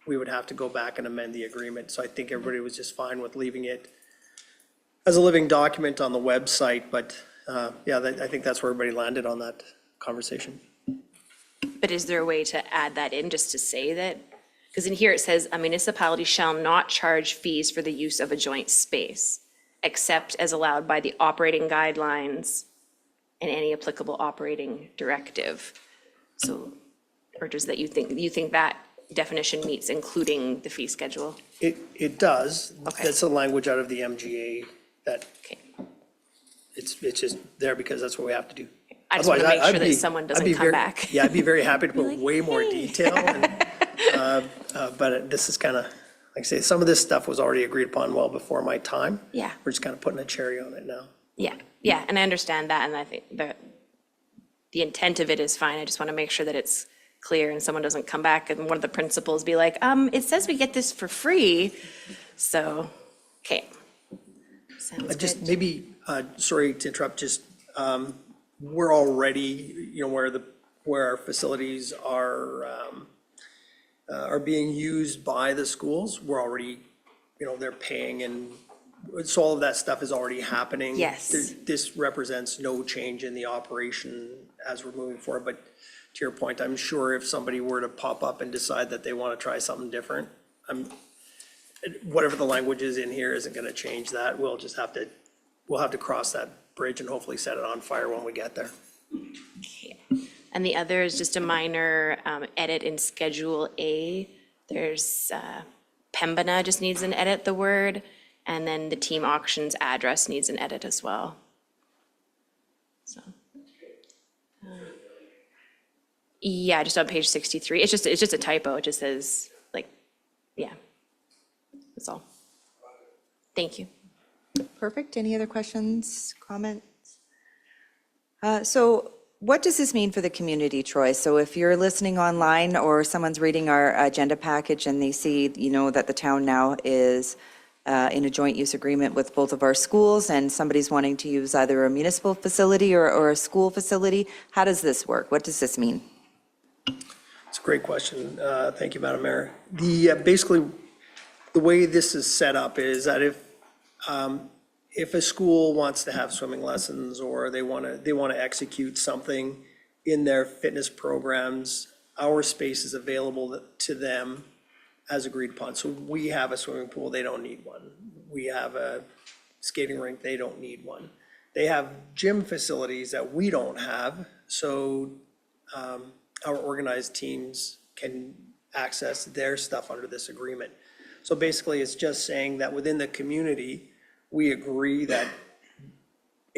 we would have to go back and amend the agreement. So I think everybody was just fine with leaving it as a living document on the website. But yeah, I think that's where everybody landed on that conversation. But is there a way to add that in, just to say that? Because in here it says, a municipality shall not charge fees for the use of a joint space, except as allowed by the operating guidelines and any applicable operating directive. So, or does that, you think that definition meets including the fee schedule? It does. Okay. That's the language out of the MGA that Okay. it's just there because that's what we have to do. I just want to Otherwise, make I'd sure that be- someone I'd doesn't be come very- back. Yeah, I'd be very happy to put way more detail. But this is kind of, like I say, some of this stuff was already agreed upon well before my time. Yeah. We're just kind of putting a cherry on it now. Yeah, and I understand that, and I think the intent of it is fine. I just want to make sure that it's clear and someone doesn't come back and one of the principals be like, it says we get this for free. So, okay. Sounds Just good. maybe, sorry to interrupt, just, we're already, where our facilities are being used by the schools, we're already, they're paying, and so all of that stuff is already happening. Yes. This represents no change in the operation as we're moving forward, but to your point, I'm sure if somebody were to pop up and decide that they want to try something different, whatever the language is in here isn't gonna change that. We'll have to cross that bridge and hopefully set it on fire when we get there. And the other is just a minor edit in Schedule A. There's, Pembina just needs an edit, the word, and then the team auctions address needs an edit as well. So. Yeah, just on page 63. It's just a typo. It just says, yeah. That's all. Thank you. Perfect. Any other questions, comments? So what does this mean for the community, Troy? So if you're listening online or someone's reading our agenda package and they see, that the town now is in a joint use agreement with both of our schools and somebody's wanting to use either a municipal facility or a school facility, how does this work? What does this mean? It's a great question. Thank you, Madam Mayor. Basically, the way this is set up is that if a school wants to have swimming lessons or they want to execute something in their fitness programs, our space is available to them as agreed upon. So we have a swimming pool, they don't need one. We have a skating rink, they don't need one. They have gym facilities that we don't have, so our organized teams can access their stuff under this agreement. So basically, it's just saying that within the community, we agree that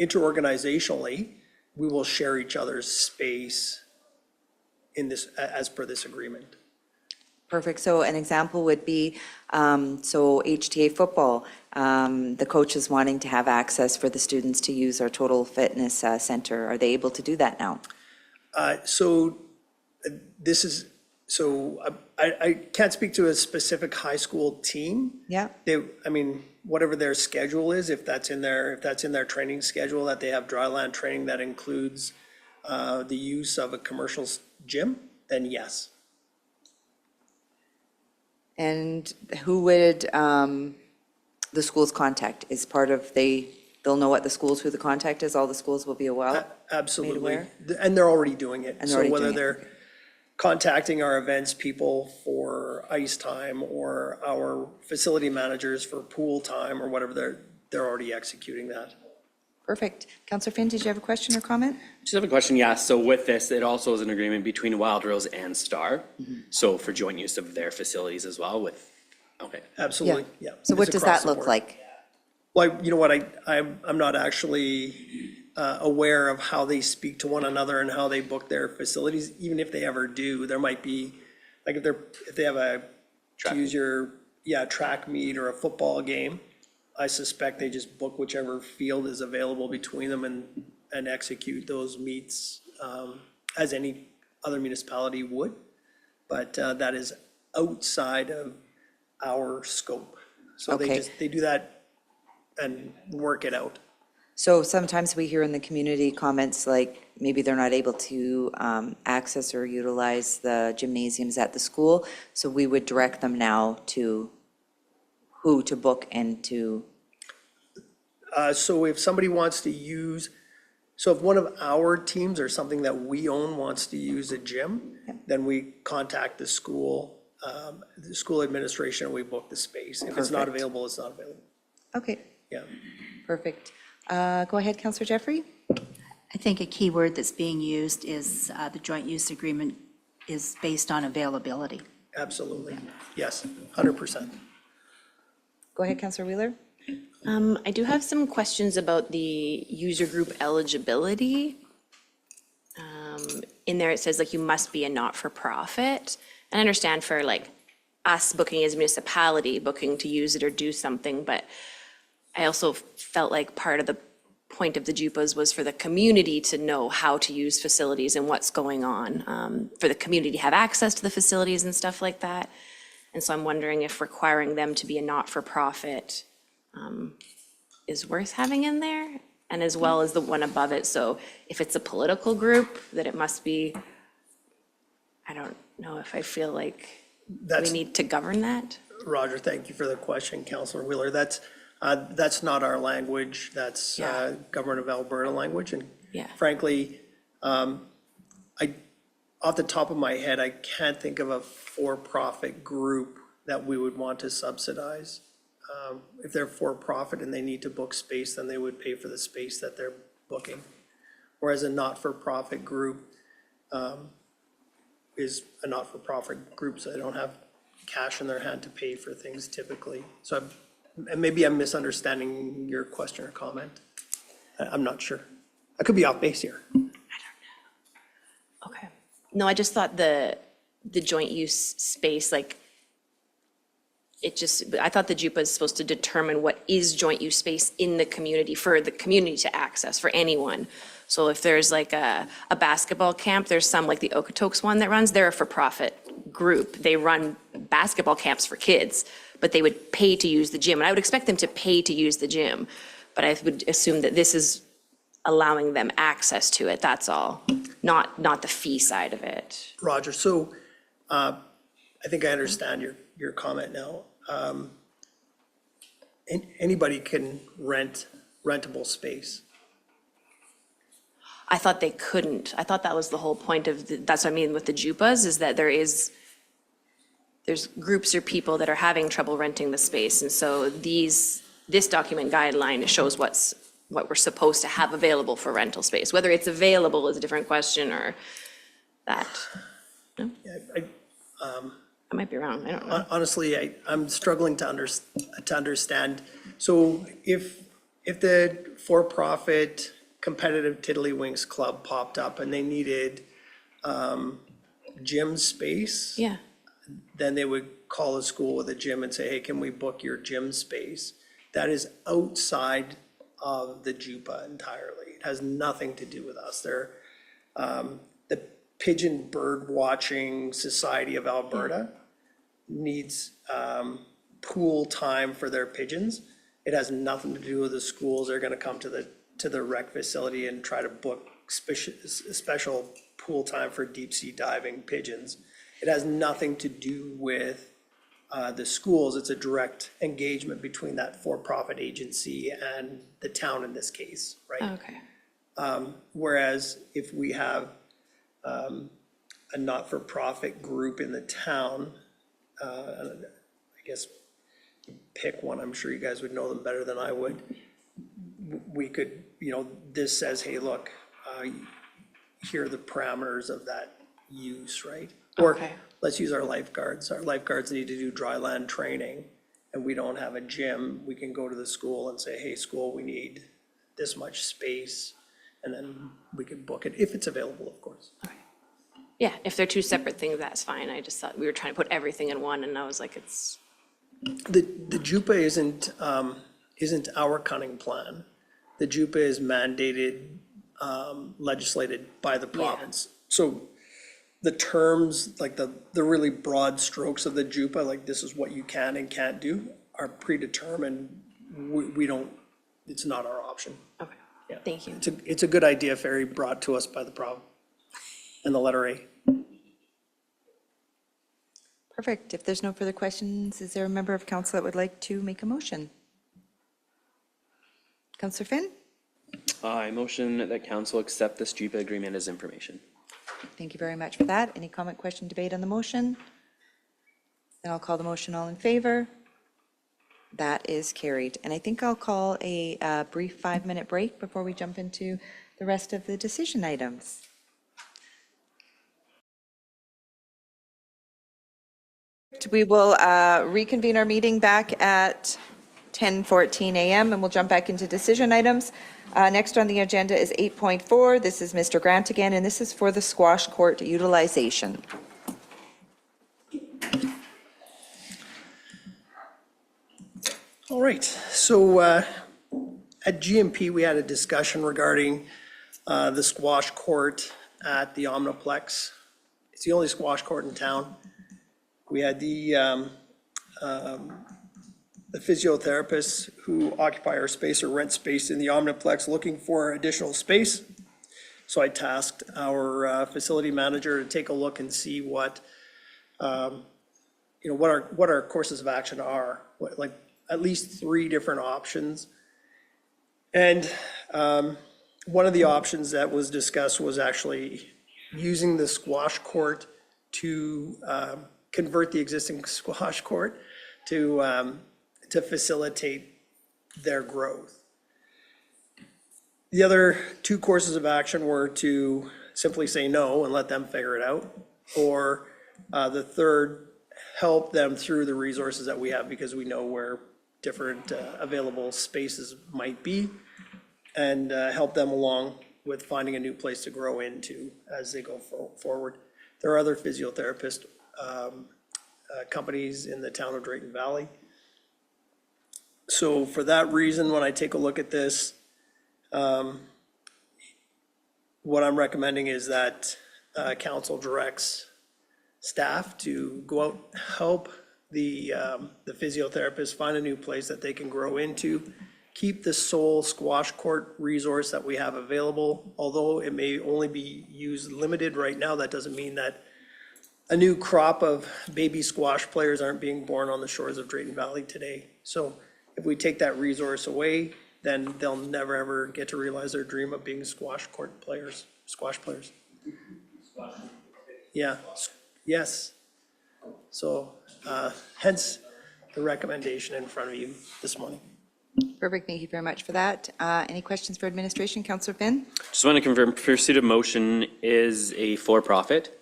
interorganizationally, we will share each other's space in this, as per this agreement. Perfect. So an example would be, so HTA football, the coaches wanting to have access for the students to use our Total Fitness Center. Are they able to do that now? I can't speak to a specific high school team. Yeah. Whatever their schedule is, if that's in their training schedule, that they have dryland training that includes the use of a commercial gym, then yes. And who would the schools contact? Is part of they'll know what the schools, who the contact is, all the schools will be aware? Absolutely. aware? And they're already doing it. And they're already So whether doing it. they're contacting our events people for ice time or our facility managers for pool time or whatever, they're already executing that. Perfect. Counselor Finn, did you have a question or comment? Just have a question, yeah. So with this, it also is an agreement between Wild Rose and Star. So for joint use of their facilities as well okay. Absolutely, yeah. So what It's does across that the look board. like? Well, you know what, I'm not actually aware of how they speak to one another and how they book their facilities, even if they ever do. There might be, like if they have to use your, track meet or a football game, I suspect they just book whichever field is available between them and execute those meets as any other municipality would. But that is outside of our scope. So Okay. they do that and work it out. So sometimes we hear in the community comments like maybe they're not able to access or utilize the gymnasiums at the school. So we would direct them now to who to book and to, So if somebody wants to use, so if one of our teams or something that we own wants to use a gym, then we contact the school administration, and we book the space. If it's not Perfect. available, it's not available. okay, Yeah. perfect. Go ahead, Counselor Jeffrey. I think a key word that's being used is the joint use agreement is based on availability. Absolutely. Yes, 100%. Go ahead, Councillor Wheeler. I do have some questions about the user group eligibility. In there, it says like you must be a not-for-profit. And I understand for like us booking as a municipality, booking to use it or do something, but I also felt like part of the point of the JUPAs was for the community to know how to use facilities and what's going on, for the community to have access to the facilities and stuff like that. And so I'm wondering if requiring them to be a not-for-profit is worth having in there, and as well as the one above it. So if it's a political group, that it must be, I don't know if I feel like we That's, need to govern that. Roger, thank you for the question, Councillor Wheeler. That's not our language. That's Yeah. Government of Alberta language. And Yeah. frankly, off the top of my head, I can't think of a for-profit group that we would want to subsidize. If they're for-profit and they need to book space, then they would pay for the space that they're booking. Whereas a not-for-profit group is a not-for-profit group, so they don't have cash in their hand to pay for things typically. So and maybe I'm misunderstanding your question or comment. I'm not sure. I could be off base here. Okay. No, I just thought the joint use space, like, I thought the JUPA is supposed to determine what is joint use space in the community, for the community to access, for anyone. So if there's like a basketball camp, there's some, like the Okotoks one that runs, they're a for-profit group. They run basketball camps for kids, but they would pay to use the gym. And I would expect them to pay to use the gym, but I would assume that this is allowing them access to it, that's all, not the fee side of it. Roger, so I think I understand your comment now. Anybody can rent rentable space. I thought they couldn't. I thought that was the whole point of, that's what I mean with the JUPAs, is that there's groups or people that are having trouble renting the space. And so this document guideline shows what we're supposed to have available for rental space. Whether it's available is a different question, or that. No? Yeah, I might be wrong, I don't know. honestly, I'm struggling to understand. So if the for-profit competitive Tiddlywinks Club popped up and they needed gym space, Yeah, then they would call a school with a gym and say, hey, can we book your gym space? That is outside of the JUPA entirely. It has nothing to do with us. They're the Pigeon Bird Watching Society of Alberta needs pool time for their pigeons. It has nothing to do with the schools. They're gonna come to the rec facility and try to book special pool time for deep sea diving pigeons. It has nothing to do with the schools. It's a direct engagement between that for-profit agency and the town in this case, right? okay. Whereas if we have a not-for-profit group in the town, I guess pick one, I'm sure you guys would know them better than I would. We could, this says, hey, look, here are the parameters of that use, right? Or Okay. let's use our lifeguards. Our lifeguards need to do dry land training and we don't have a gym. We can go to the school and say, hey, school, we need this much space. And then we can book it, if it's available, of course. Yeah, if they're two separate things, that's fine. I just thought we were trying to put everything in one, and I was like, it's, The JUPA isn't our cunning plan. The JUPA is mandated, legislated by the province. So the terms, like the really broad strokes of the JUPA, like this is what you can and can't do, are predetermined. We don't, it's not our option. okay, Yeah. thank you. It's a good idea, Ferry, brought to us by the province and the letter A. Perfect. If there's no further questions, is there a member of council that would like to make a motion? Councillor Finn? I motion that council accept this JUPA agreement as information. Thank you very much for that. Any comment, question, debate on the motion? Then I'll call the motion. All in favor? That is carried. And I think I'll call a brief 5-minute break before we jump into the rest of the decision items. We will reconvene our meeting back at 10:14 a.m. and we'll jump back into decision items. Next on the agenda is 8.4. This is Mr. Grant again, and this is for the squash court utilization. All right, so at GMP, we had a discussion regarding the squash court at the Omniplex. It's the only squash court in town. We had the physiotherapists who occupy our space or rent space in the Omniplex looking for additional space. So I tasked our facility manager to take a look and see what, what our courses of action are, like at least 3 different options. And one of the options that was discussed was actually using the squash court to convert the existing squash court to facilitate their growth. The other 2 courses of action were to simply say no and let them figure it out, or the third, help them through the resources that we have because we know where different available spaces might be, and help them along with finding a new place to grow into as they go forward. There are other physiotherapist companies in the town of Drayton Valley. So for that reason, when I take a look at this, what I'm recommending is that council directs staff to go out, help the physiotherapists find a new place that they can grow into, keep the sole squash court resource that we have available. Although it may only be used limited right now, that doesn't mean that a new crop of baby squash players aren't being born on the shores of Drayton Valley today. So if we take that resource away, then they'll never ever get to realize their dream of being squash players. Yeah, yes. So hence the recommendation in front of you this morning. Perfect, thank you very much for that. Any questions for administration? Councillor Finn? Just want to confirm, Pursuit of Motion is a for-profit,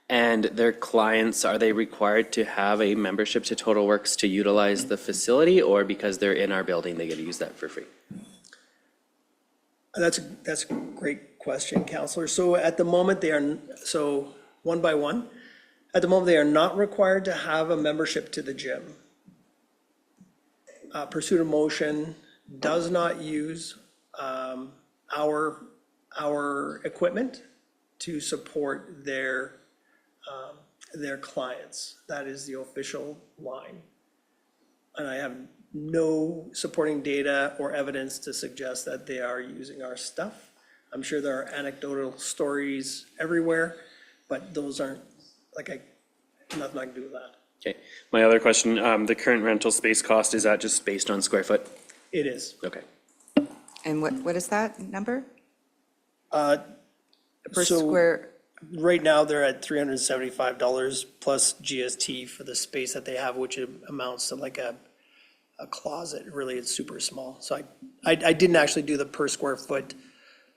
and their clients, are they required to have a membership to Total Works to utilize the facility, or because they're in our building, they get to use that for free? That's a great question, Councillor. So at the moment, so one by one, at the moment, they are not required to have a membership to the gym. Pursuit of Motion does not use our equipment to support their clients. That is the official line. And I have no supporting data or evidence to suggest that they are using our stuff. I'm sure there are anecdotal stories everywhere, but those aren't, nothing I can do with that. Okay, my other question, the current rental space cost, is that just based on square foot? It is. Okay. And what is that number? Per So- square, Right now, they're at $375 plus GST for the space that they have, which amounts to like a closet. Really, it's super small. So I didn't actually do the per square foot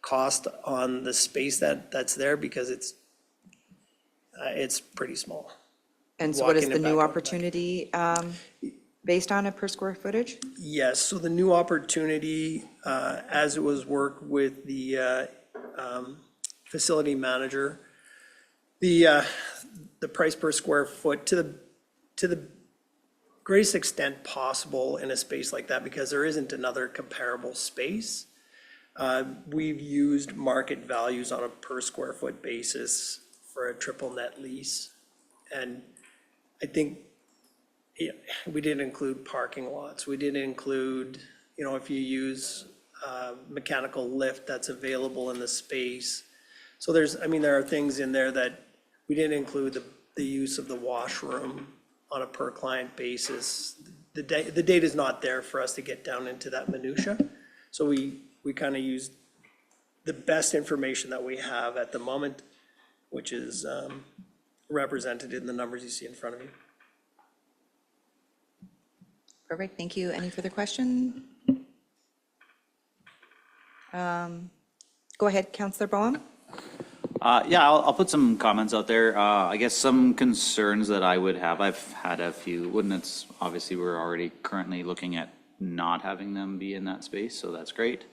cost on the space that's there because it's pretty small. and so what is walk in the and new back out. opportunity based on a per square footage? Yes, so the new opportunity, as it was worked with the facility manager, the price per square foot to the greatest extent possible in a space like that, because there isn't another comparable space. We've used market values on a per square foot basis for a triple net lease. And I think we didn't include parking lots. We didn't include, if you use mechanical lift that's available in the space. So there are things in there that we didn't include the use of the washroom on a per client basis. The data is not there for us to get down into that minutia. So we kind of used the best information that we have at the moment, which is represented in the numbers you see in front of you. Perfect, thank you. Any further question? Go ahead, Councillor Boehm. Yeah, I'll put some comments out there. I guess some concerns that I would have, I've had a few, obviously, we're already currently looking at not having them be in that space, so that's great.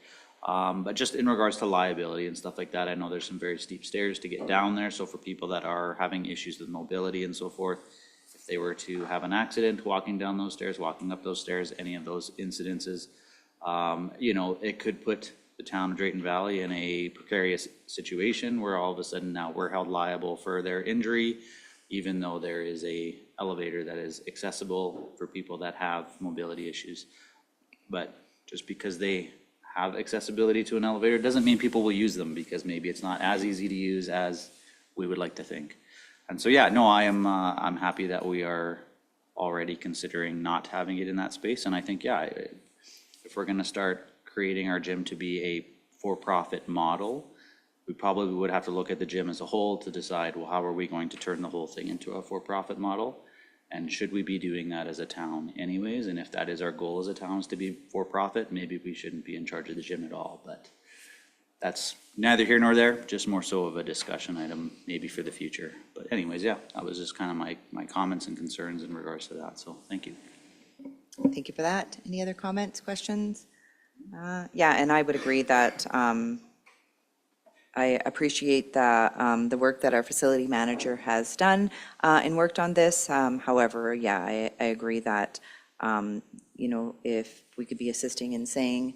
But just in regards to liability and stuff like that, I know there's some very steep stairs to get down there, so for people that are having issues with mobility and so forth, if they were to have an accident walking down those stairs, walking up those stairs, any of those incidences, it could put the town of Drayton Valley in a precarious situation where all of a sudden now we're held liable for their injury, even though there is a elevator that is accessible for people that have mobility issues. But just because they have accessibility to an elevator doesn't mean people will use them, because maybe it's not as easy to use as we would like to think. And so, yeah, no, I'm happy that we are already considering not having it in that space. And I think, yeah, if we're gonna start creating our gym to be a for-profit model, we probably would have to look at the gym as a whole to decide, well, how are we going to turn the whole thing into a for-profit model? And should we be doing that as a town anyways? And if that is our goal as a town, is to be for-profit, maybe we shouldn't be in charge of the gym at all. But that's neither here nor there, just more so of a discussion item maybe for the future. But anyways, yeah, that was just kind of my comments and concerns in regards to that. So thank you. Thank you for that. Any other comments, questions? Yeah, and I would agree that I appreciate the work that our facility manager has done and worked on this. However, yeah, I agree that, if we could be assisting in saying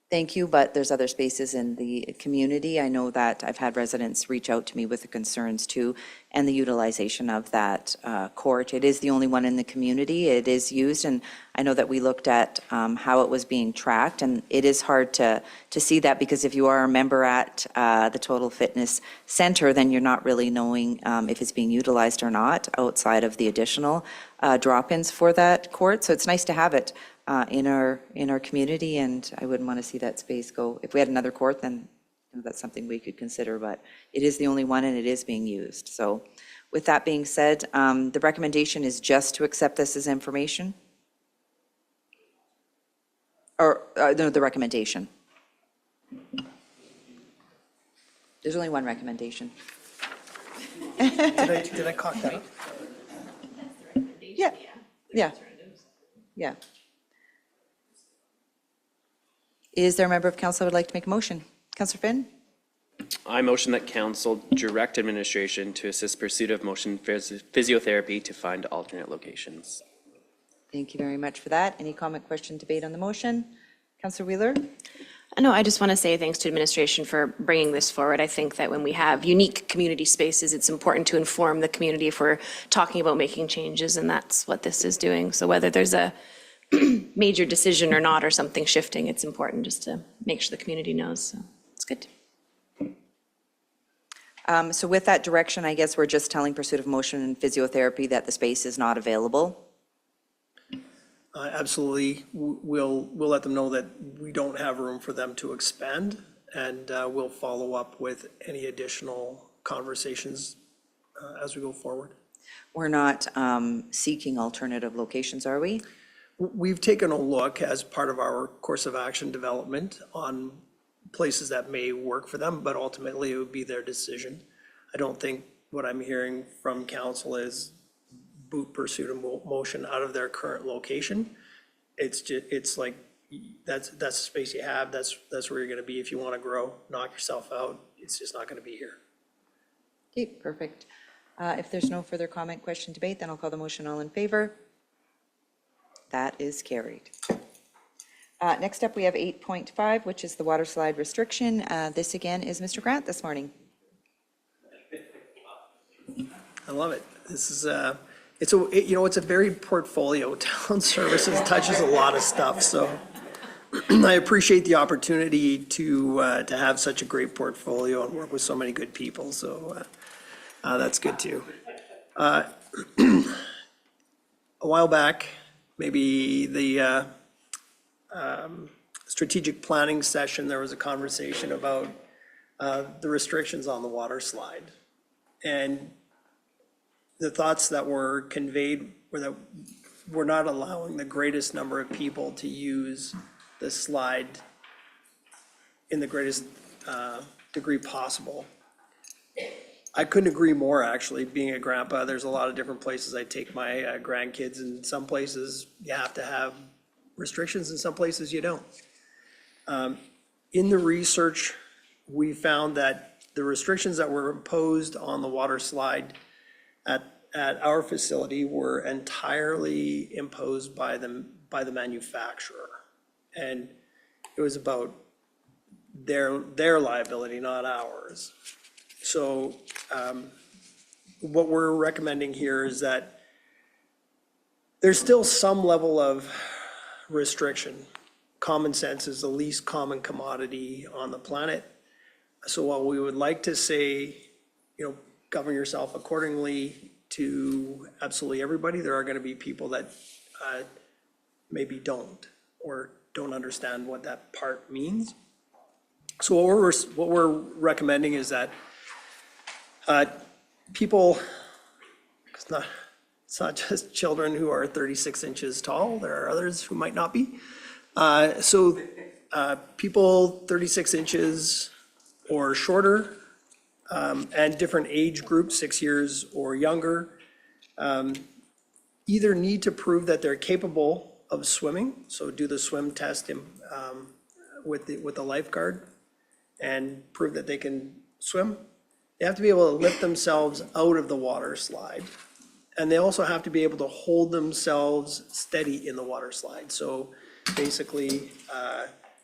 thank you, but there's other spaces in the community. I know that I've had residents reach out to me with the concerns too, and the utilization of that court. It is the only one in the community. It is used, and I know that we looked at how it was being tracked, and it is hard to see that, because if you are a member at the Total Fitness Center, then you're not really knowing if it's being utilized or not outside of the additional drop-ins for that court. So it's nice to have it in our community, and I wouldn't want to see that space go. If we had another court, then that's something we could consider, but it is the only one and it is being used. So with that being said, the recommendation is just to accept this as information? Or, no, the recommendation. There's only one recommendation. Did I cock that up? Yeah, yeah, yeah. Is there a member of council who would like to make a motion? Councillor Finn? I motion that council direct administration to assist pursuit of motion physiotherapy to find alternate locations. Thank you very much for that. Any comment, question, debate on the motion? Councillor Wheeler? No, I just want to say thanks to administration for bringing this forward. I think that when we have unique community spaces, it's important to inform the community if we're talking about making changes, and that's what this is doing. So whether there's a major decision or not, or something shifting, it's important just to make sure the community knows. So it's good. So with that direction, I guess we're just telling Pursuit of Motion and Physiotherapy that the space is not available? Absolutely. We'll let them know that we don't have room for them to expand, and we'll follow up with any additional conversations as we go forward. We're not seeking alternative locations, are we? We've taken a look as part of our course of action development on places that may work for them, but ultimately it would be their decision. I don't think what I'm hearing from council is boot Pursuit of Motion out of their current location. It's like, that's the space you have, that's where you're gonna be. If you wanna grow, knock yourself out, it's just not gonna be here. Okay, perfect. If there's no further comment, question, debate, then I'll call the motion. All in favor? That is carried. Next up, we have 8.5, which is the water slide restriction. This again is Mr. Grant this morning. I love it. This is, it's a very portfolio. Town Services touches a lot of stuff, so I appreciate the opportunity to have such a great portfolio and work with so many good people, so that's good too. A while back, maybe the strategic planning session, there was a conversation about the restrictions on the water slide. And the thoughts that were conveyed were that we're not allowing the greatest number of people to use the slide in the greatest degree possible. I couldn't agree more, actually. Being a grandpa, there's a lot of different places I take my grandkids, and some places you have to have restrictions, and some places you don't. In the research, we found that the restrictions that were imposed on the water slide at our facility were entirely imposed by the manufacturer. And it was about their liability, not ours. So what we're recommending here is that there's still some level of restriction. Common sense is the least common commodity on the planet. So while we would like to say, govern yourself accordingly to absolutely everybody, there are going to be people that maybe don't, or don't understand what that part means. So what we're recommending is that people, it's not just children who are 36 inches tall, there are others who might not be. So people 36 inches or shorter, and different age groups, 6 years or younger, either need to prove that they're capable of swimming, so do the swim test with the lifeguard and prove that they can swim. They have to be able to lift themselves out of the water slide. And they also have to be able to hold themselves steady in the water slide. So basically,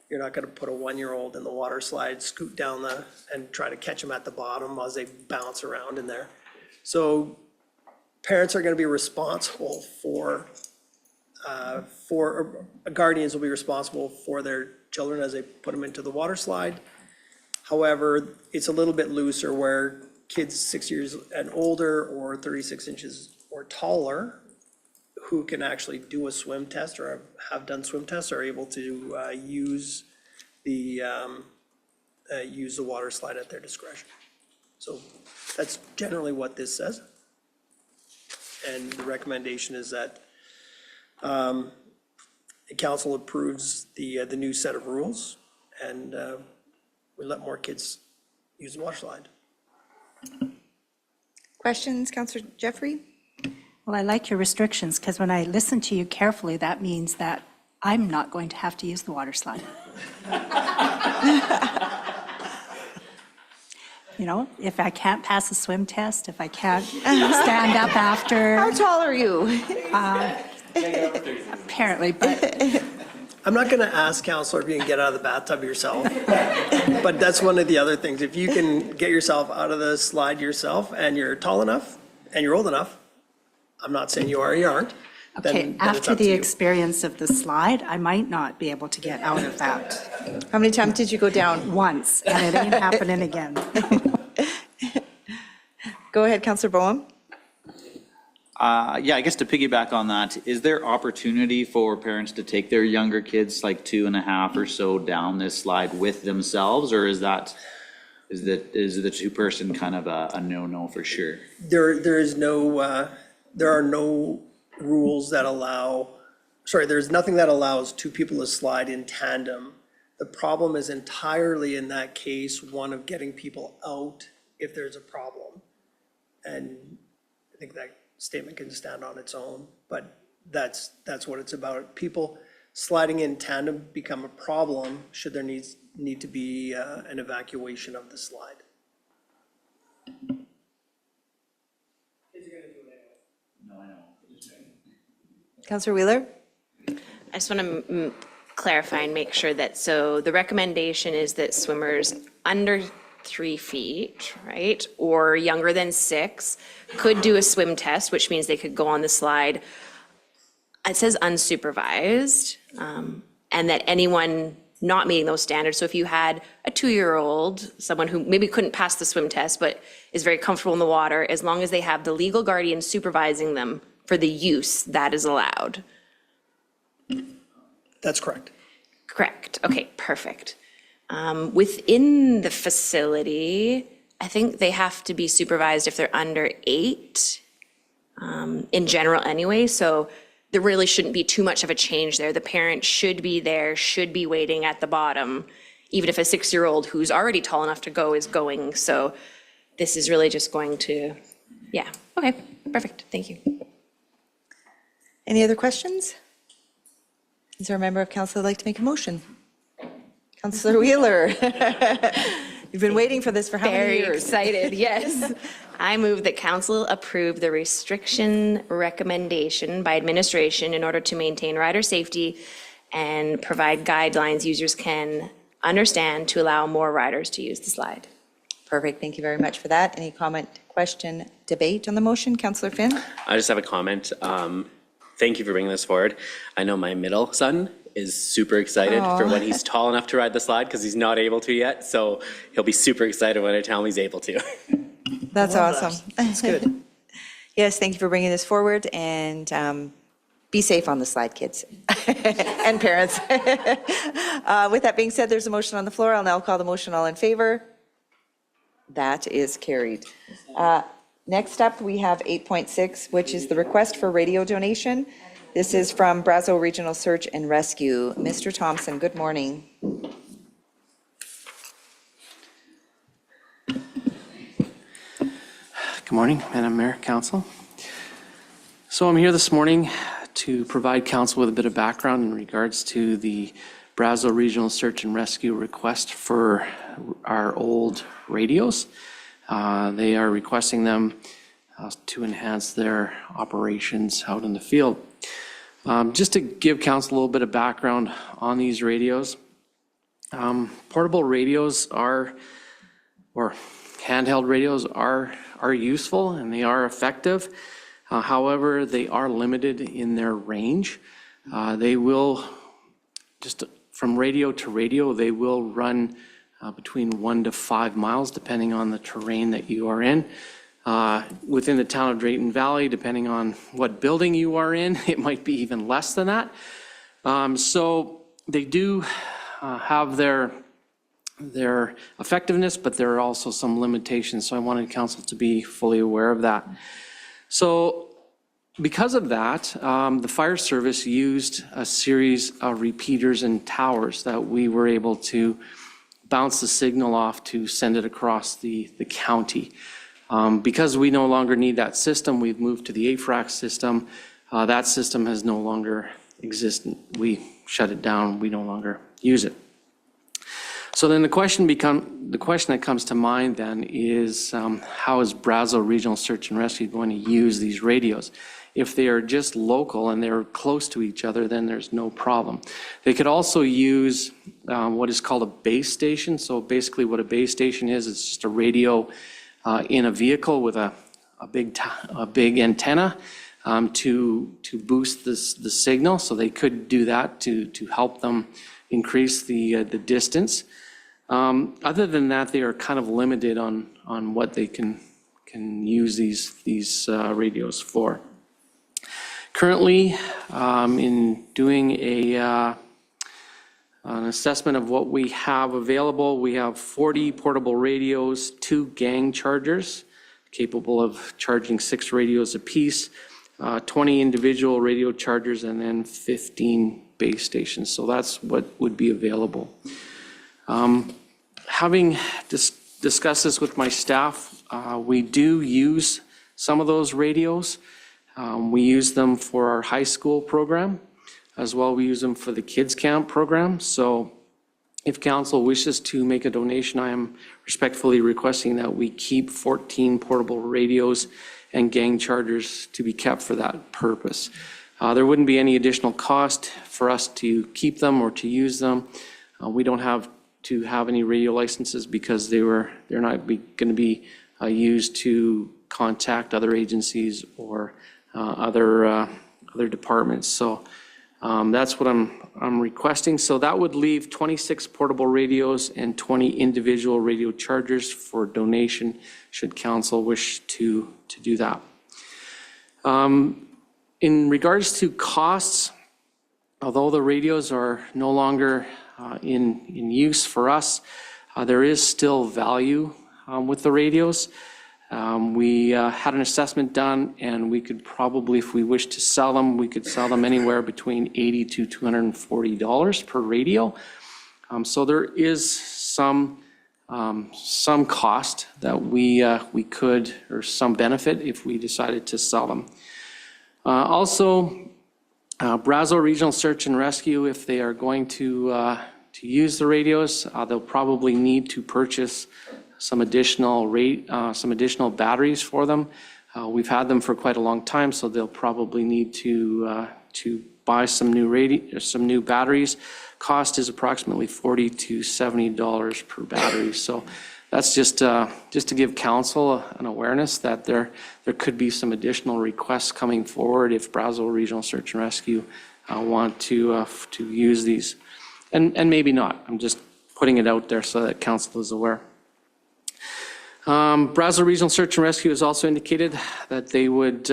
you're not going to put a 1-year-old in the water slide, scoot down and try to catch them at the bottom as they bounce around in there. So parents are going to be responsible guardians will be responsible for their children as they put them into the water slide. However, it's a little bit looser where kids 6 years and older or 36 inches or taller who can actually do a swim test or have done swim tests are able to use the water slide at their discretion. So that's generally what this says. And the recommendation is that the council approves the new set of rules, and we let more kids use the water slide. Questions, Councillor Jeffrey? Well, I like your restrictions, because when I listen to you carefully, that means that I'm not going to have to use the water slide. If I can't pass a swim test, if I can't stand up after. How tall are you? Apparently, but I'm not going to ask Counselor if you can get out of the bathtub yourself, but that's one of the other things. If you can get yourself out of the slide yourself and you're tall enough and you're old enough, I'm not saying you are or you aren't, then okay, it's after up to the you. experience of the slide, I might not be able to get out of that How many times did you go down? once, and it ain't happening again. Go ahead, Councillor Boehm. Yeah, I guess to piggyback on that, is there opportunity for parents to take their younger kids, like 2.5 or so, down this slide with themselves, or is the two-person kind of a no-no for sure? There are no rules that there's nothing that allows two people to slide in tandem. The problem is entirely in that case, one of getting people out if there's a problem. And I think that statement can stand on its own, but that's what it's about. People sliding in tandem become a problem should there need to be an evacuation of the slide. Councillor Wheeler? I just want to clarify and make sure that, so the recommendation is that swimmers under 3 feet, right, or younger than 6 could do a swim test, which means they could go on the slide. It says unsupervised, and that anyone not meeting those standards, so if you had a 2-year-old, someone who maybe couldn't pass the swim test but is very comfortable in the water, as long as they have the legal guardian supervising them for the use, that is allowed. That's correct. Correct. Okay, perfect. Within the facility, I think they have to be supervised if they're under 8, in general anyway, so there really shouldn't be too much of a change there. The parent should be there, should be waiting at the bottom, even if a 6-year-old who's already tall enough to go is going. So this is really just going to, yeah, okay, perfect, thank you. Any other questions? Is there a member of council who'd like to make a motion? Councillor Wheeler. You've been waiting for this for how many Very years? excited, yes. I move that council approve the restriction recommendation by administration in order to maintain rider safety and provide guidelines users can understand to allow more riders to use the slide. Perfect, thank you very much for that. Any comment, question, debate on the motion? Councillor Finn? I just have a comment. Thank you for bringing this forward. I know my middle son is super excited for when he's tall enough to ride the slide because he's not able to yet. So he'll be super excited when I tell him he's able to. That's awesome. That's good. Yes, thank you for bringing this forward, and be safe on the slide, kids and parents. With that being said, there's a motion on the floor. I'll now call the motion. All in favor? That is carried. Next up, we have 8.6, which is the request for radio donation. This is from Brazeau Regional Search and Rescue. Mr. Thompson, good morning. Good morning, Madam Mayor, Council. So I'm here this morning to provide Council with a bit of background in regards to the Brazeau Regional Search and Rescue request for our old radios. They are requesting them to enhance their operations out in the field. Just to give Council a little bit of background on these radios, portable radios or handheld radios are useful and they are effective. However, they are limited in their range. They will, just from radio to radio, they will run between 1 to 5 miles, depending on the terrain that you are in. Within the town of Drayton Valley, depending on what building you are in, it might be even less than that. So they do have their effectiveness, but there are also some limitations. So I wanted council to be fully aware of that. So because of that, the fire service used a series of repeaters and towers that we were able to bounce the signal off to send it across the county. Because we no longer need that system, we've moved to the AFRAC system. That system has no longer existed. We shut it down. We no longer use it. So then the question that comes to mind then is how is Brazeau Regional Search and Rescue going to use these radios? If they are just local and they're close to each other, then there's no problem. They could also use what is called a base station. So basically what a base station is, it's just a radio in a vehicle with a big antenna to boost the signal. So they could do that to help them increase the distance. Other than that, they are kind of limited on what they can use these radios for. Currently, in doing an assessment of what we have available, we have 40 portable radios, 2 gang chargers capable of charging 6 radios apiece, 20 individual radio chargers, and then 15 base stations. So that's what would be available. Having discussed this with my staff, we do use some of those radios. We use them for our high school program. As well, we use them for the kids camp program. So if council wishes to make a donation, I am respectfully requesting that we keep 14 portable radios and gang chargers to be kept for that purpose. There wouldn't be any additional cost for us to keep them or to use them. We don't have to have any radio licenses because they're not going to be used to contact other agencies or other departments. So that's what I'm requesting. So that would leave 26 portable radios and 20 individual radio chargers for donation, should council wish to do that. In regards to costs, although the radios are no longer in use for us, there is still value with the radios. We had an assessment done, and we could probably, if we wish to sell them, we could sell them anywhere between $80 to $240 per radio. So there is some some cost that we could, or some benefit if we decided to sell them. Also, Brazeau Regional Search and Rescue, if they are going to use the radios, they'll probably need to purchase some additional batteries for them. We've had them for quite a long time, so they'll probably need to buy some new batteries. Cost is approximately $40 to $70 per battery. So that's just to give council an awareness that there could be some additional requests coming forward if Brazeau Regional Search and Rescue want to use these. And maybe not. I'm just putting it out there so that council is aware. Brazeau Regional Search and Rescue has also indicated that they would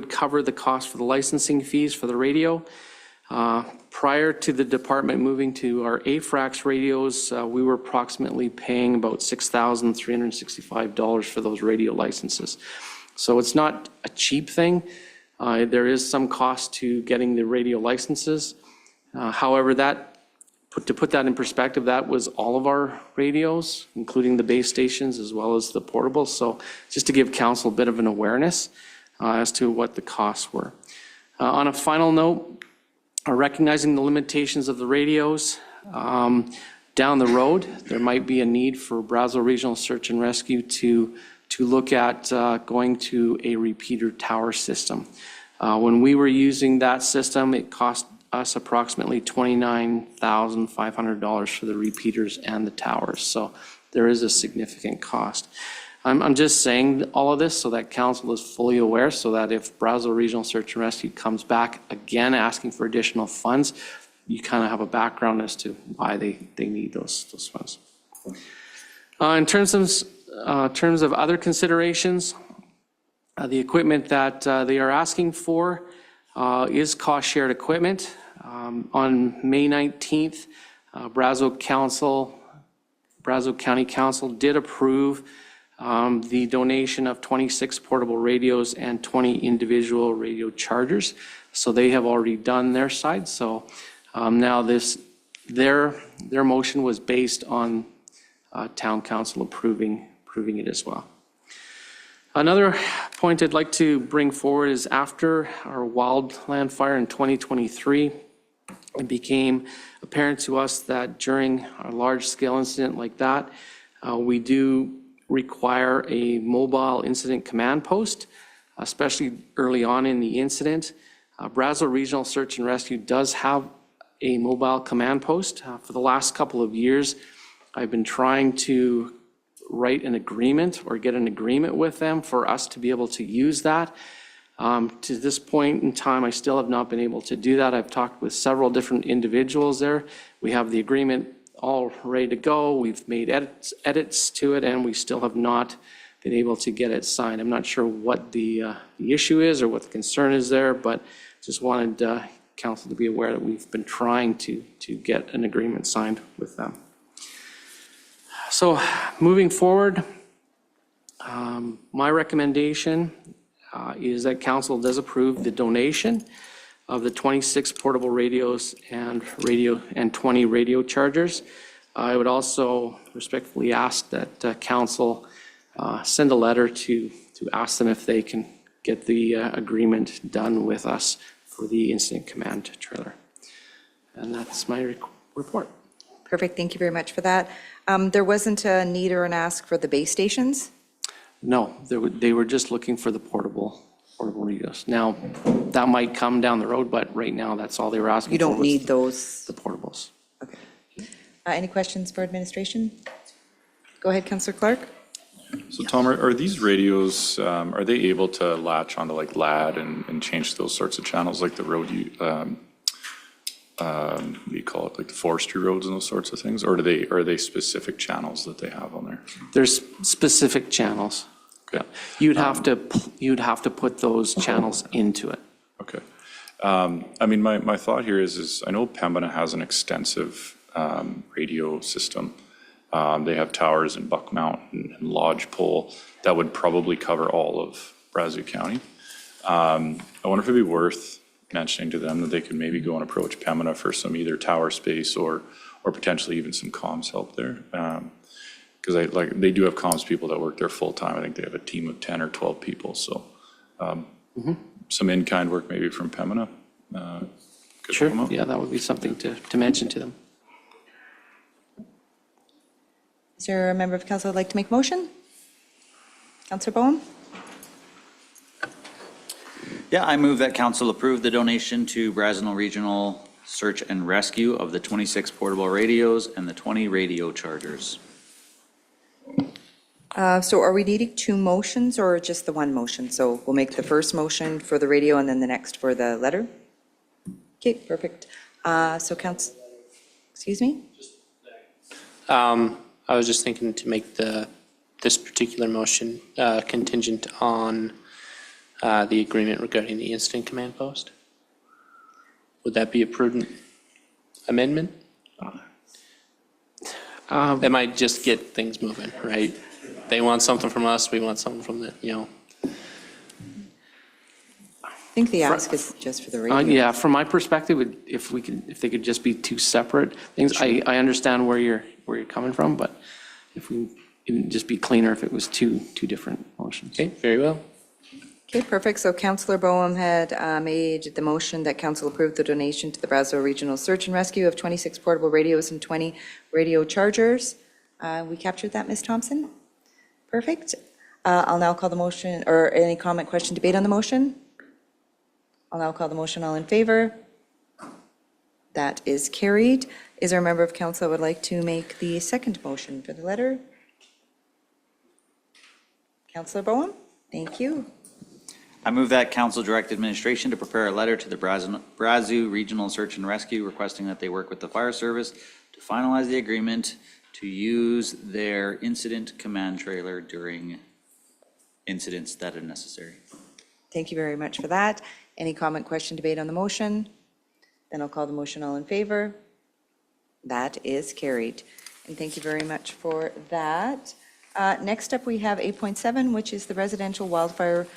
cover the cost for the licensing fees for the radio. Prior to the department moving to our AFRAX radios, we were approximately paying about $6,365 for those radio licenses. So it's not a cheap thing. There is some cost to getting the radio licenses. However, to put that in perspective, that was all of our radios, including the base stations as well as the portables. So just to give council a bit of an awareness as to what the costs were. On a final note, recognizing the limitations of the radios, down the road, there might be a need for Brazeau Regional Search and Rescue to look at going to a repeater tower system. When we were using that system, it cost us approximately $29,500 for the repeaters and the towers. So there is a significant cost. I'm just saying all of this so that council is fully aware, so that if Brazeau Regional Search and Rescue comes back again asking for additional funds, you kind of have a background as to why they need those funds. In terms of other considerations, the equipment that they are asking for is cost-shared equipment. On May 19th, Brazeau County Council did approve the donation of 26 portable radios and 20 individual radio chargers. So they have already done their side. So now their motion was based on town council approving it as well. Another point I'd like to bring forward is after our wildland fire in 2023, it became apparent to us that during a large-scale incident like that, we do require a mobile incident command post, especially early on in the incident. Brazeau Regional Search and Rescue does have a mobile command post. For the last couple of years, I've been trying to write an agreement or get an agreement with them for us to be able to use that. To this point in time, I still have not been able to do that. I've talked with several different individuals there. We have the agreement all ready to go. We've made edits to it, and we still have not been able to get it signed. I'm not sure what the issue is or what the concern is there, but just wanted council to be aware that we've been trying to get an agreement signed with them. So moving forward, my recommendation is that council does approve the donation of the 26 portable radios and 20 radio chargers. I would also respectfully ask that council send a letter to ask them if they can get the agreement done with us for the incident command trailer. And that's my report. Perfect, thank you very much for that. There wasn't a need or an ask for the base stations? No, they were just looking for the portable radios. Now, that might come down the road, but right now, that's all they were asking for. You don't was need those? the portables. Okay. Any questions for administration? Go ahead, Councillor Clark. So Tom, are these radios, are they able to latch onto like LAD and change those sorts of channels like the road, what do you call it, like the forestry roads and those sorts of things? Or are they specific channels that they have on there? There's specific channels. Okay. You'd have to put those channels into it. Okay. I mean, my thought here is I know Pembina has an extensive radio system. They have towers in Buckmount and Lodgepole that would probably cover all of Brazeau County. I wonder if it'd be worth mentioning to them that they could maybe go and approach Pembina for some either tower space or potentially even some comms help there. Because they do have comms people that work there full-time. I think they have a team of 10 or 12 people, so some in-kind work maybe from Pembina. Could Sure, come up. yeah, that would be something to mention to them. Is there a member of council who'd like to make a motion? Councillor Bowen? Yeah, I move that council approve the donation to Brazenal Regional Search and Rescue of the 26 portable radios and the 20 radio chargers. So are we needing two motions or just the one motion? So we'll make the first motion for the radio and then the next for the letter? Okay, perfect. So council, excuse me? I was just thinking to make this particular motion contingent on the agreement regarding the incident command post. Would that be a prudent amendment? That might just get things moving, right? They want something from us, we want something from the. I think the ask is just for the radio. Yeah, from my perspective, if they could just be two separate things, I understand where you're coming from, but if it would just be cleaner if it was two different motions. Okay, very well. Okay, perfect. So Councillor Bowen had made the motion that council approve the donation to the Brazeau Regional Search and Rescue of 26 portable radios and 20 radio chargers. We captured that, Ms. Thompson? Perfect. I'll now call the motion, or any comment, question, debate on the motion? I'll now call the motion. All in favor? That is carried. Is there a member of council who would like to make the second motion for the letter? Councillor Bowen? Thank you. I move that council direct administration to prepare a letter to the Brazeau Regional Search and Rescue requesting that they work with the fire service to finalize the agreement to use their incident command trailer during incidents that are necessary. Thank you very much for that. Any comment, question, debate on the motion? Then I'll call the motion. All in favor? That is carried. And thank you very much for that. Next up, we have 8.7, which is the Residential Wildfire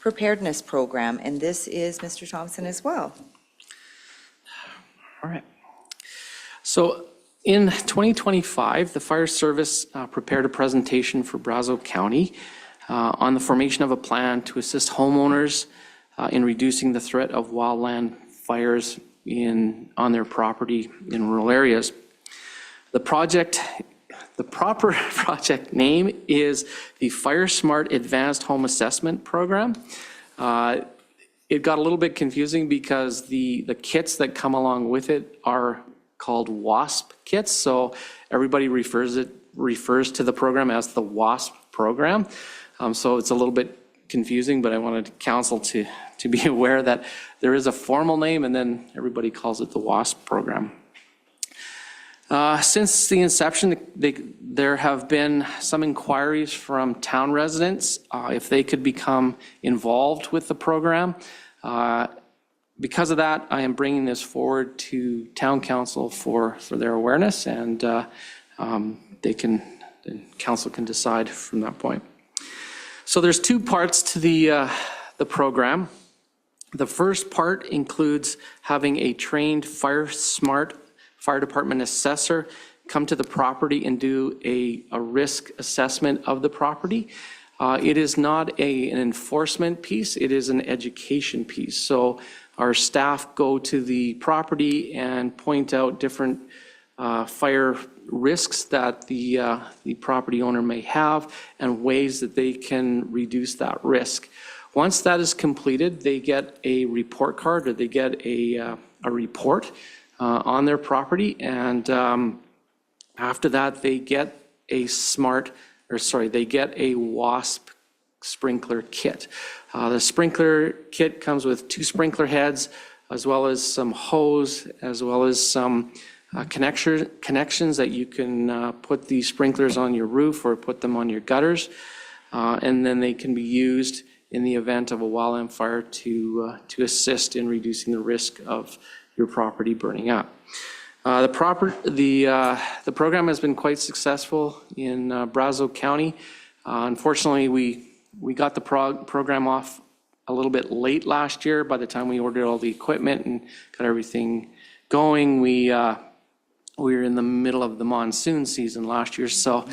Preparedness Program, and this is Mr. Thompson as well. All right. So in 2025, the fire service prepared a presentation for Brazeau County on the formation of a plan to assist homeowners in reducing the threat of wildland fires on their property in rural areas. The proper project name is the Fire Smart Advanced Home Assessment Program. It got a little bit confusing because the kits that come along with it are called WASP kits, so everybody refers to the program as the WASP program. So it's a little bit confusing, but I wanted council to be aware that there is a formal name and then everybody calls it the WASP program. Since the inception, there have been some inquiries from town residents if they could become involved with the program. Because of that, I am bringing this forward to town council for their awareness, and the council can decide from that point. So there's two parts to the program. The first part includes having a trained fire department assessor come to the property and do a risk assessment of the property. It is not an enforcement piece, it is an education piece. So our staff go to the property and point out different fire risks that the property owner may have and ways that they can reduce that risk. Once that is completed, they get a report card, or they get a report on their property, and after that, they get a WASP sprinkler kit. The sprinkler kit comes with 2 sprinkler heads, as well as some hose, as well as some connections that you can put these sprinklers on your roof or put them on your gutters, and then they can be used in the event of a wildland fire to assist in reducing the risk of your property burning up. The program has been quite successful in Brazeau County. Unfortunately, we got the program off a little bit late last year. By the time we ordered all the equipment and got everything going, we were in the middle of the monsoon season last year, so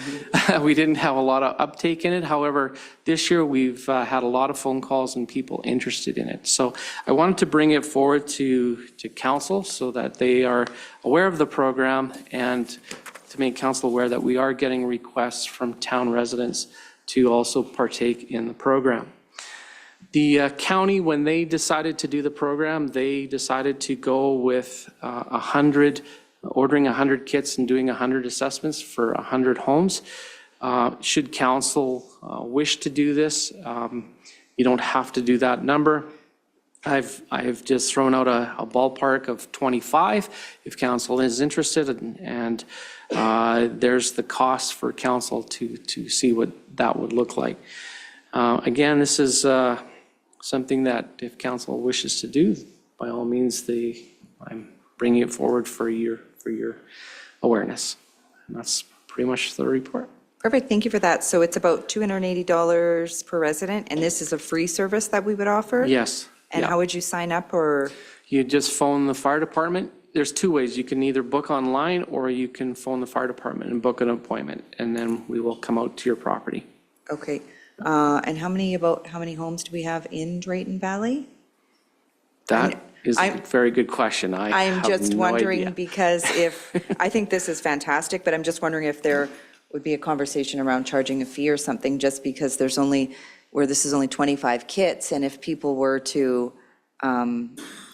we didn't have a lot of uptake in it. However, this year we've had a lot of phone calls and people interested in it. So I wanted to bring it forward to council so that they are aware of the program and to make council aware that we are getting requests from town residents to also partake in the program. The county, when they decided to do the program, they decided to go with ordering 100 kits and doing 100 assessments for 100 homes. Should council wish to do this, you don't have to do that number. I've just thrown out a ballpark of 25 if council is interested, and there's the cost for council to see what that would look like. Again, this is something that if council wishes to do, by all means, I'm bringing it forward for your awareness. And that's pretty much the report. Perfect, thank you for that. So it's about $280 per resident, and this is a free service that we would offer? Yes. And yeah. how would you sign up, or? You just phone the fire department. There's two ways. You can either book online or you can phone the fire department and book an appointment, and then we will come out to your property. Okay, and how many homes do we have in Drayton Valley? That is a I'm- very good question. I I'm have just no wondering, idea. because I think this is fantastic, but I'm just wondering if there would be a conversation around charging a fee or something, just because this is only 25 kits, and if people were to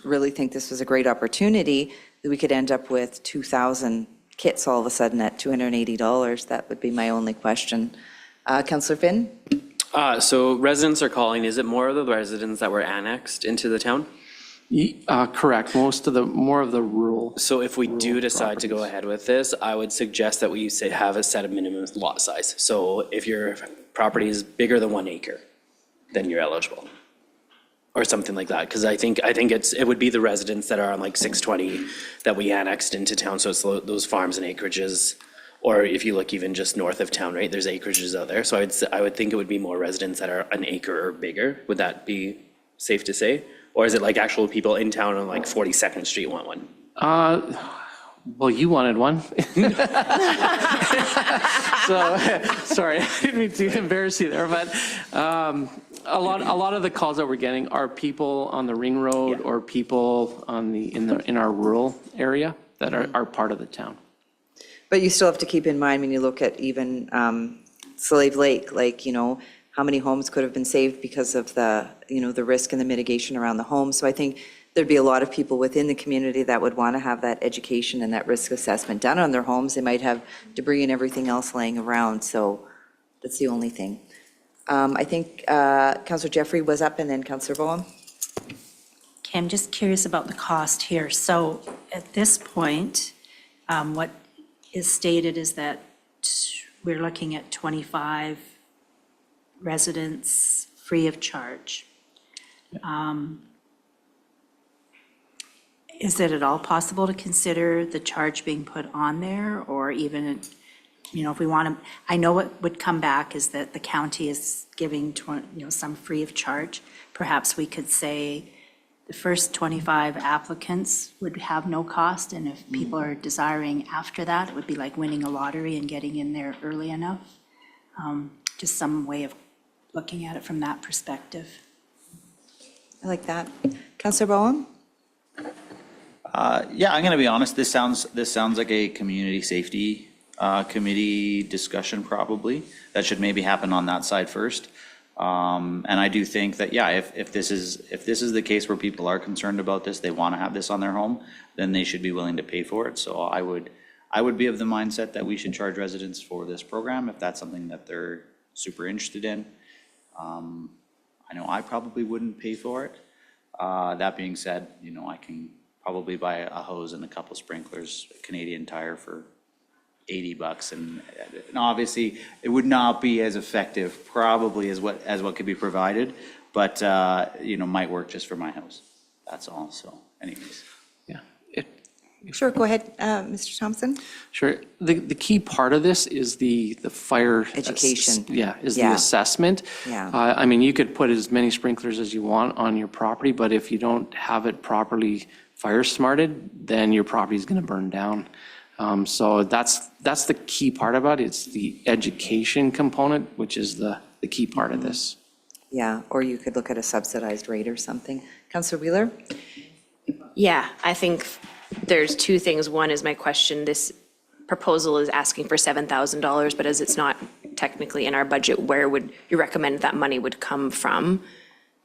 really think this was a great opportunity, we could end up with 2,000 kits all of a sudden at $280. That would be my only question. Councillor Finn? So residents are calling, is it more of the residents that were annexed into the town? Correct. More of the rural. So if we do decide to go ahead with this, I would suggest that we have a set of minimum lot size. So if your property is bigger than 1 acre, then you're eligible. Or something like that, because I think it would be the residents that are on like 620 that we annexed into town, so it's those farms and acreages. Or if you look even just north of town, right, there's acreages out there. So I would think it would be more residents that are an acre or bigger. Would that be safe to say? Or is it like actual people in town on like 42nd Street want one? Well, you wanted one. So, sorry, I didn't mean to embarrass you there, but a lot of the calls that we're getting are people on the ring road or people in our rural area that are part of the town. But you still have to keep in mind, when you look at even Slave Lake, like, how many homes could have been saved because of the risk and the mitigation around the home. So I think there'd be a lot of people within the community that would want to have that education and that risk assessment done on their homes. They might have debris and everything else laying around, so that's the only thing. I think Councillor Jeffrey was up, and then Councillor Bowen. Okay, I'm just curious about the cost here. So at this point, what is stated is that we're looking at 25 residents free of charge. Is it at all possible to consider the charge being put on there, or even, if we want to, I know what would come back is that the county is giving, some free of charge. Perhaps we could say the first 25 applicants would have no cost, and if people are desiring after that, it would be like winning a lottery and getting in there early enough. Just some way of looking at it from that perspective. I like that. Councillor Bowen? Yeah, I'm going to be honest, this sounds like a community safety committee discussion probably. That should maybe happen on that side first. And I do think that, yeah, if this is the case where people are concerned about this, they want to have this on their home, then they should be willing to pay for it. So I would be of the mindset that we should charge residents for this program if that's something that they're super interested in. I know I probably wouldn't pay for it. That being said, I can probably buy a hose and a couple sprinklers, Canadian Tire for $80, and obviously it would not be as effective probably as what could be provided, but might work just for my house. That's all. So anyways. Yeah. Sure, go ahead, Mr. Thompson. Sure. The key part of this is the fire. Education. Yeah, is the Yeah. assessment. Yeah. I mean, you could put as many sprinklers as you want on your property, but if you don't have it properly fire smarted, then your property is going to burn down. So that's the key part about it. It's the education component, which is the key part of this. Yeah, or you could look at a subsidized rate or something. Counselor Wheeler? Yeah, I think there's two things. One is my question, this proposal is asking for $7,000, but as it's not technically in our budget, where would you recommend that money would come from?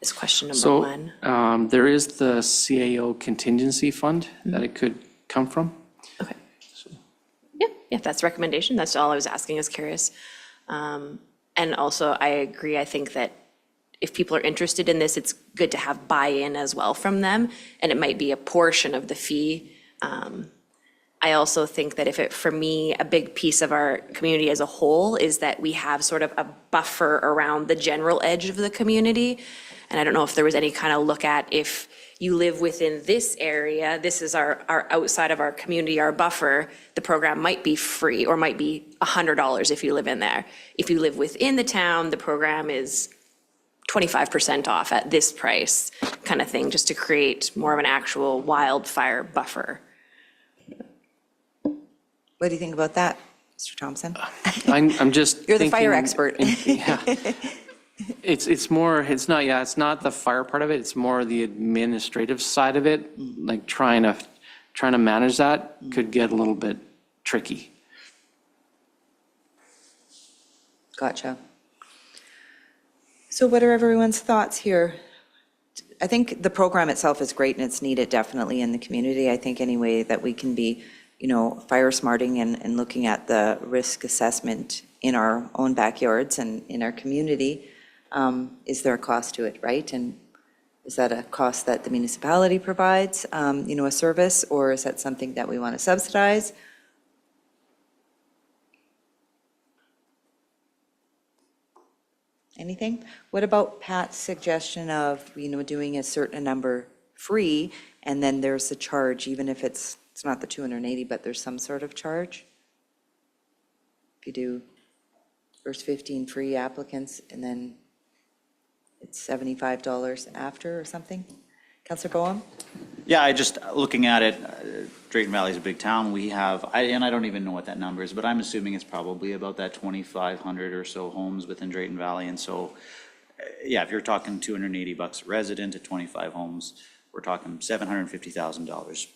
Is question number one. So there is the CAO contingency fund that it could come from. Okay. Yeah, if that's a recommendation, that's all I was asking, I was curious. And also, I agree, I think that if people are interested in this, it's good to have buy-in as well from them, and it might be a portion of the fee. I also think that for me, a big piece of our community as a whole is that we have sort of a buffer around the general edge of the community. And I don't know if there was any kind of look at if you live within this area, this is our outside of our community, our buffer, the program might be free or might be $100 if you live in there. If you live within the town, the program is 25% off at this price, kind of thing, just to create more of an actual wildfire buffer. What do you think about that, Mr. Thompson? I'm just. You're the fire thinking- expert. Yeah. It's more, it's not the fire part of it, it's more the administrative side of it, like trying to manage that could get a little bit tricky. Gotcha. So what are everyone's thoughts here? I think the program itself is great and it's needed definitely in the community. I think any way that we can be, fire smarting and looking at the risk assessment in our own backyards and in our community, is there a cost to it, right? And is that a cost that the municipality provides, a service, or is that something that we want to subsidize? Anything? What about Pat's suggestion of, doing a certain number free, and then there's a charge, even if it's not the 280, but there's some sort of charge? If you do first 15 free applicants, and then it's $75 after or something? Counselor Boehm? Yeah, looking at it, Drayton Valley's a big town. We have, and I don't even know what that number is, but I'm assuming it's probably about that 2,500 or so homes within Drayton Valley. And so, yeah, if you're talking $280 a resident at 25 homes, we're talking $750,000,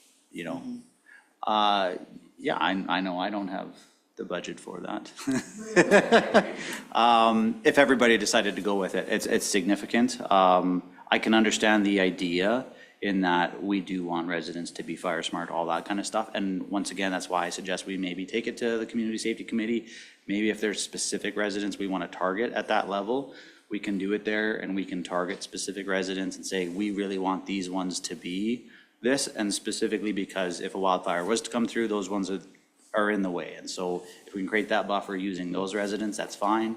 Yeah, I know I don't have the budget for that. If everybody decided to go with it, it's significant. I can understand the idea in that we do want residents to be fire smart, all that kind of stuff. And once again, that's why I suggest we maybe take it to the Community Safety Committee. Maybe if there's specific residents we want to target at that level, we can do it there and we can target specific residents and say, we really want these ones to be this, and specifically because if a wildfire was to come through, those ones are in the way. And so if we can create that buffer using those residents, that's fine.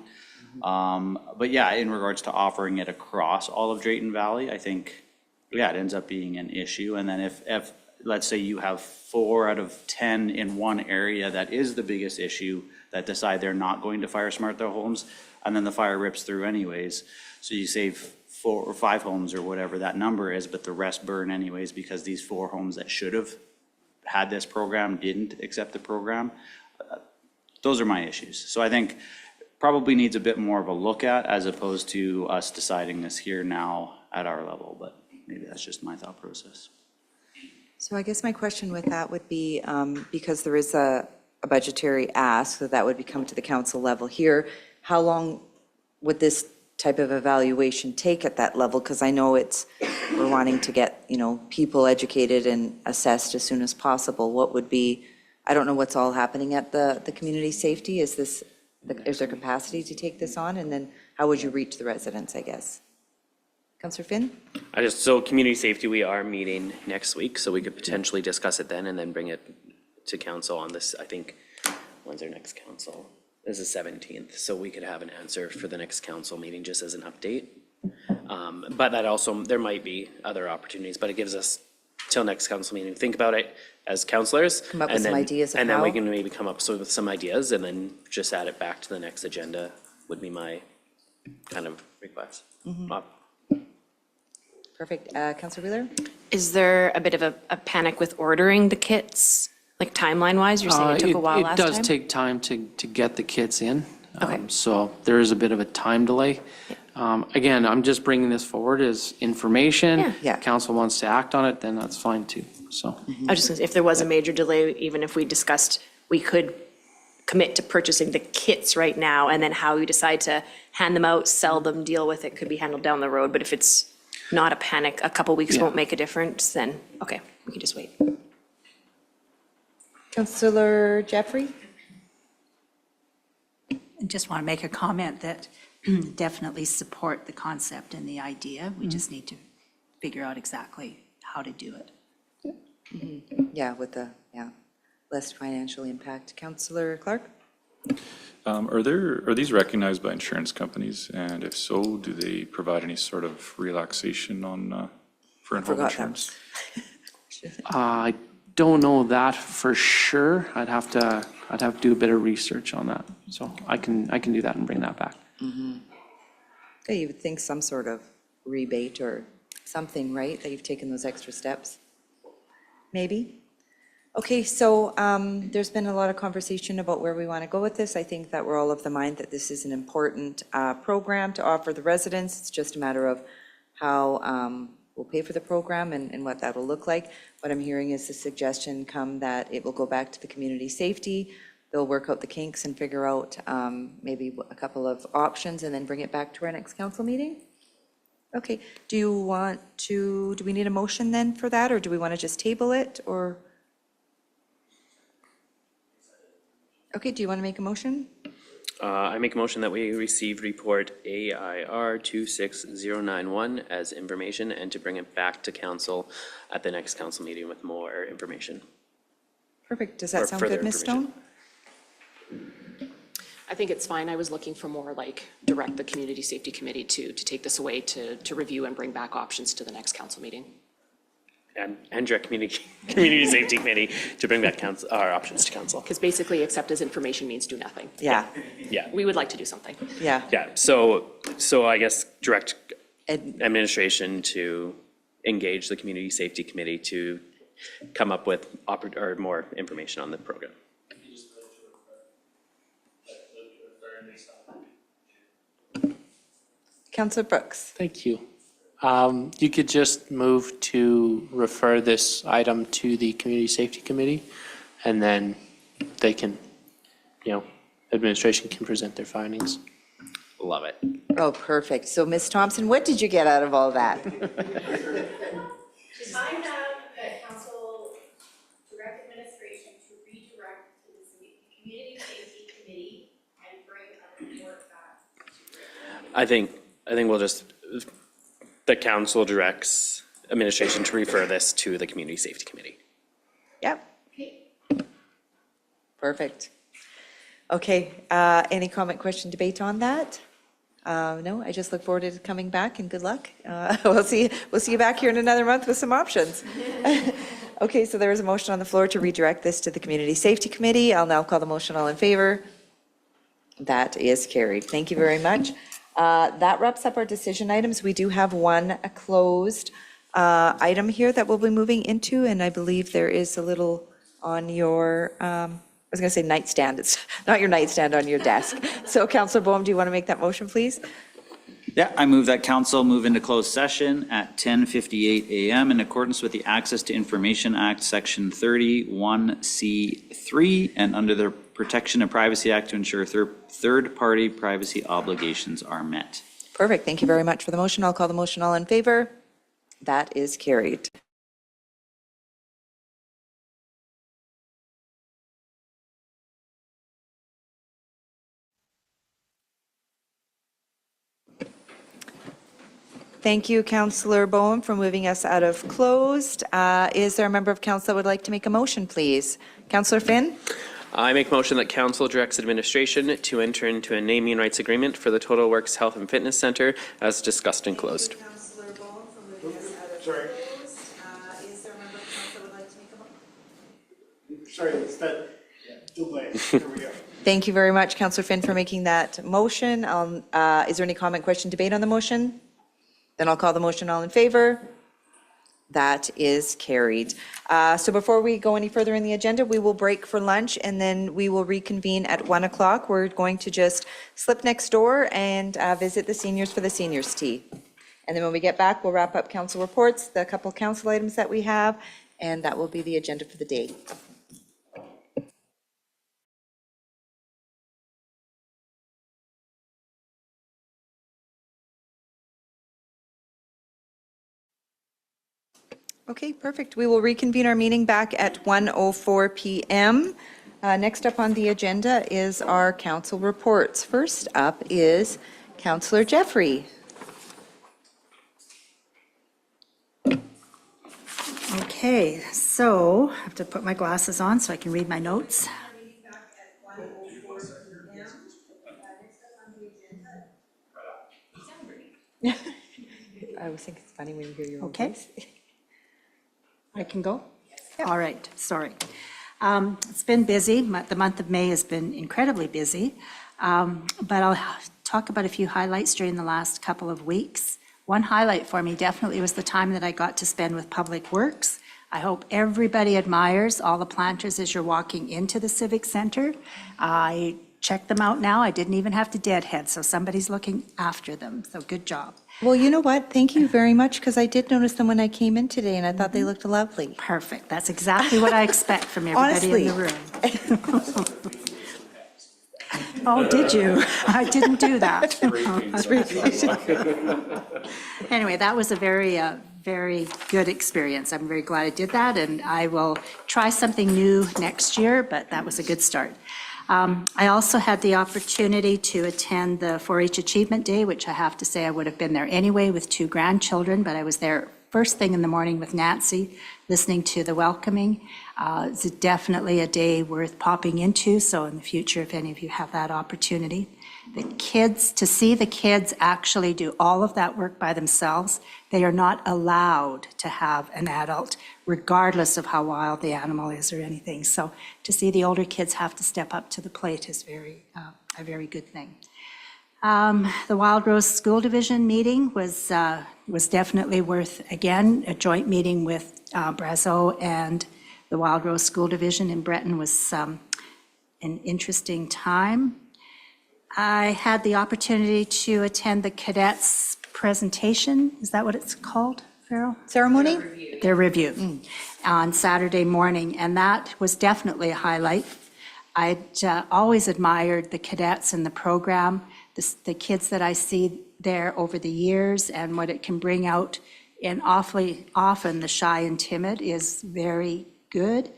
But yeah, in regards to offering it across all of Drayton Valley, I think, yeah, it ends up being an issue. And then if let's say you have 4 out of 10 in one area that is the biggest issue that decide they're not going to fire smart their homes, and then the fire rips through anyways. So you save 4 or 5 homes or whatever that number is, but the rest burn anyways because these 4 homes that should have had this program didn't accept the program. Those are my issues. So I think probably needs a bit more of a look at as opposed to us deciding this here now at our level, but maybe that's just my thought process. So I guess my question with that would be, because there is a budgetary ask, that would come to the council level here, how long would this type of evaluation take at that level? Because I know we're wanting to get, people educated and assessed as soon as possible. What would be, I don't know what's all happening at the community safety. Is there capacity to take this on? And then how would you reach the residents, I guess? Councillor Finn? So community safety, we are meeting next week, so we could potentially discuss it then and then bring it to council on this, I think, when's our next council? This is 17th, so we could have an answer for the next council meeting just as an update. But that also, there might be other opportunities, but it gives us till next council meeting, think about it as councilors. Come up with and some then- ideas of And then we how. can maybe come up with some ideas and then just add it back to the next agenda would be my kind of request. Perfect. Counselor Wheeler? Is there a bit of a panic with ordering the kits, like timeline-wise? You're saying it took a while last time? It does take time to get the kits in. Okay. So there is a bit of a time delay. Again, I'm just bringing this forward as information. Yeah. Yeah. Council wants to act on it, then that's fine too, so. I was just gonna say, if there was a major delay, even if we discussed, we could commit to purchasing the kits right now, and then how we decide to hand them out, sell them, deal with it, could be handled down the road. But if it's not a panic, a couple weeks Yeah. won't make a difference, then, okay, we can just wait. Counselor Jeffrey? I just want to make a comment that definitely support the concept and the idea. We just need to figure out exactly how to do it. Yeah, with the, less financial impact. Counselor Clark? Are these recognized by insurance companies? And if so, do they provide any sort of relaxation on, for in-home Forgot that. insurance? I don't know that for sure. I'd have to do a bit of research on that. So I can do that and bring that back. Okay, you would think some sort of rebate or something, right, that you've taken those extra steps? Maybe? Okay, so there's been a lot of conversation about where we want to go with this. I think that we're all of the mind that this is an important program to offer the residents. It's just a matter of how we'll pay for the program and what that'll look like. What I'm hearing is the suggestion come that it will go back to the community safety. They'll work out the kinks and figure out maybe a couple of options and then bring it back to our next council meeting? Okay, do we need a motion then for that, or do we want to just table it, or? Okay, do you want to make a motion? I make a motion that we receive report AIR 26091 as information and to bring it back to council at the next council meeting with more information. Perfect, does Or that sound further good, Ms. information. Stone? I think it's fine. I was looking for more like direct the Community Safety Committee to take this away to review and bring back options to the next council meeting. And direct community safety committee to bring back our options to council. Because basically accept as information means do nothing. Yeah, Yeah, We would like to do something. yeah. yeah. So I guess direct And administration to engage the community safety committee to come up with or more information on the program. Councillor Brooks? Thank you. You could just move to refer this item to the Community Safety Committee, and then they can, administration can present their findings. Love it. Oh, perfect. So Ms. Thompson, what did you get out of all that? I have that council direct administration to redirect to the community safety committee and bring a report back. I think we'll just, the council directs administration to refer this to the community safety committee. Yep, Okay. perfect. Okay, any comment, question, debate on that? No, I just look forward to it coming back, and good luck. We'll see you back here in another month with some options. Okay, so there is a motion on the floor to redirect this to the Community Safety Committee. I'll now call the motion. All in favor? That is carried. Thank you very much. That wraps up our decision items. We do have one closed item here that we'll be moving into, and I believe there is a little on your, I was going to say nightstand. It's not your nightstand, on your desk. So Councillor Boehm, do you want to make that motion, please? Yeah, I move that council move into closed session at 10:58 a.m. in accordance with the Access to Information Act, Section 31C3, and under the Protection of Privacy Act to ensure third-party privacy obligations are met. Perfect. Thank you very much for the motion. I'll call the motion. All in favor? That is carried. Thank you, Councillor Boehm, for moving us out of closed. Is there a member of council that would like to make a motion, please? Councillor Finn? I make motion that council directs administration to enter into a naming rights agreement for the Total Works Health and Fitness Center as discussed and closed. Councillor Boehm for moving us out of closed. Is there a member of sorry, it's that delay. Here we go. Thank you very much, Councillor Finn, for making that motion. Is there any comment, question, debate on the motion? Then I'll call the motion. All in favor? That is carried. So before we go any further in the agenda, we will break for lunch and then we will reconvene at 1 o'clock. We're going to just slip next door and visit the seniors for the seniors' tea. And then when we get back, we'll wrap up council reports, the couple council items that we have, and that will be the agenda for the day. Okay, perfect. We will reconvene our meeting back at 1:04 PM. Next up on the agenda is our council reports. First up is Councillor Jeffrey. Okay, so I have to put my glasses on so I can read my notes. I always think it's funny when you hear your own Okay. voice. I can go? All right, sorry. It's been busy. The month of May has been incredibly busy. But I'll talk about a few highlights during the last couple of weeks. One highlight for me definitely was the time that I got to spend with Public Works. I hope everybody admires all the planters as you're walking into the Civic Center. I checked them out now. I didn't even have to deadhead, so somebody's looking after them. So good job. Well, you know what? Thank you very much, because I did notice them when I came in today, and I thought they looked lovely. Perfect. That's exactly what I expect from everybody in the room. Oh, did you? I didn't do that. Anyway, that was a very good experience. I'm very glad I did that, and I will try something new next year, but that was a good start. I also had the opportunity to attend the 4-H Achievement Day, which I have to say I would have been there anyway with 2 grandchildren, but I was there first thing in the morning with Nancy, listening to the welcoming. It's definitely a day worth popping into, so in the future, if any of you have that opportunity. The kids, to see the kids actually do all of that work by themselves, they are not allowed to have an adult, regardless of how wild the animal is or anything. So to see the older kids have to step up to the plate is a very good thing. The Wild Rose School Division meeting was definitely worth, again, a joint meeting with Brazeau and the Wild Rose School Division in Breton was an interesting time. I had the opportunity to attend the cadets presentation. Is that what it's called, Farrell? Ceremony? Their review on Saturday morning, and that was definitely a highlight. I'd always admired the cadets and the program, the kids that I see there over the years, and what it can bring out. And awfully often, the shy and timid is very good.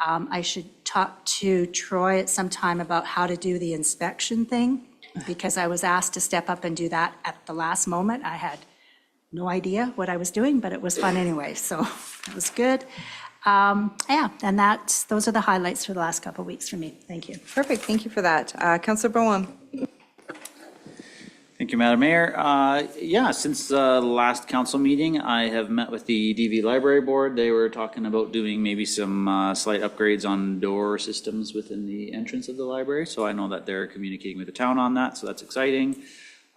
I should talk to Troy at some time about how to do the inspection thing, because I was asked to step up and do that at the last moment. I had no idea what I was doing, but it was fun anyway, so it was good. Yeah, and those are the highlights for the last couple of weeks for me. Thank you. Perfect, thank you for that. Councillor Bowen. Thank you, Madam Mayor. Yeah, since the last council meeting, I have met with the DV Library Board. They were talking about doing maybe some slight upgrades on door systems within the entrance of the library. So I know that they're communicating with the town on that, so that's exciting.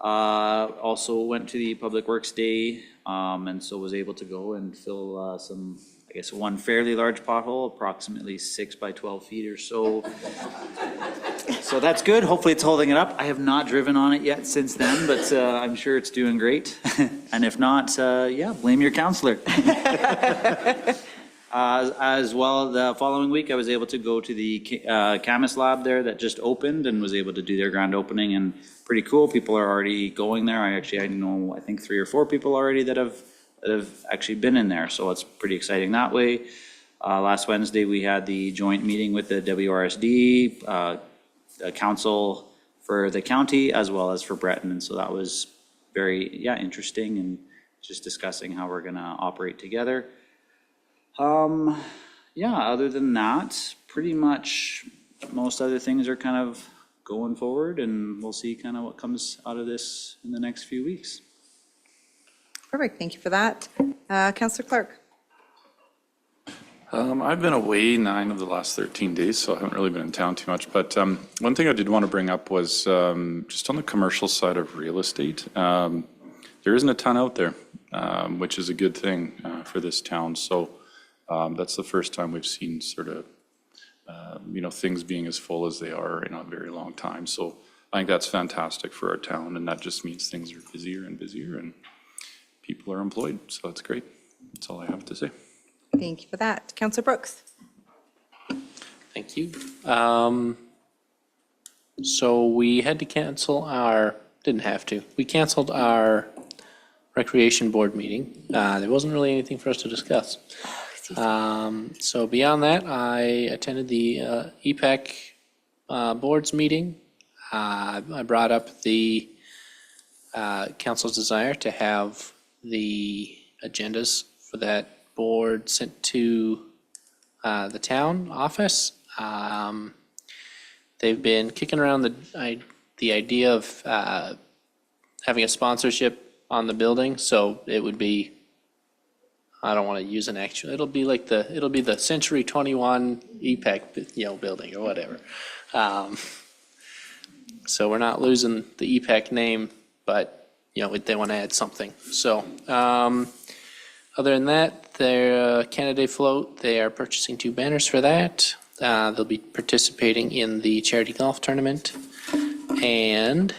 Also went to the Public Works Day, and so was able to go and fill some, I guess, one fairly large pothole, approximately 6 by 12 feet or so. So that's good. Hopefully it's holding it up. I have not driven on it yet since then, but I'm sure it's doing great. And if not, yeah, blame your counselor. As well, the following week, I was able to go to the Camas Lab there that just opened and was able to do their grand opening, and pretty cool. People are already going there. I know, I think 3 or 4 people already that have actually been in there. So it's pretty exciting that way. Last Wednesday, we had the joint meeting with the WRSD, the council for the county as well as for Breton. And so that was very, interesting, and just discussing how we're going to operate together. Other than that, pretty much most other things are kind of going forward, and we'll see kind of what comes out of this in the next few weeks. Perfect, thank you for that. Councillor Clark. I've been away 9 of the last 13 days, so I haven't really been in town too much. But one thing I did want to bring up was just on the commercial side of real estate. There isn't a ton out there, which is a good thing for this town. So that's the first time we've seen sort of, things being as full as they are in a very long time. So I think that's fantastic for our town, and that just means things are busier and busier, and people are employed. So that's great. That's all I have to say. Thank you for that. Councillor Brooks? Thank you. So we had to cancel didn't have to, we canceled our recreation board meeting. There wasn't really anything for us to discuss. So beyond that, I attended the EPAC board's meeting. I brought up the council's desire to have the agendas for that board sent to the town office. They've been kicking around the idea of having a sponsorship on the building, so it would be, I don't want to use an actual, it'll be the Century 21 EPAC, building or whatever. So we're not losing the EPAC name, but, they want to add something. So, other than that, their Canada Float, they are purchasing 2 banners for that. They'll be participating in the charity golf tournament. And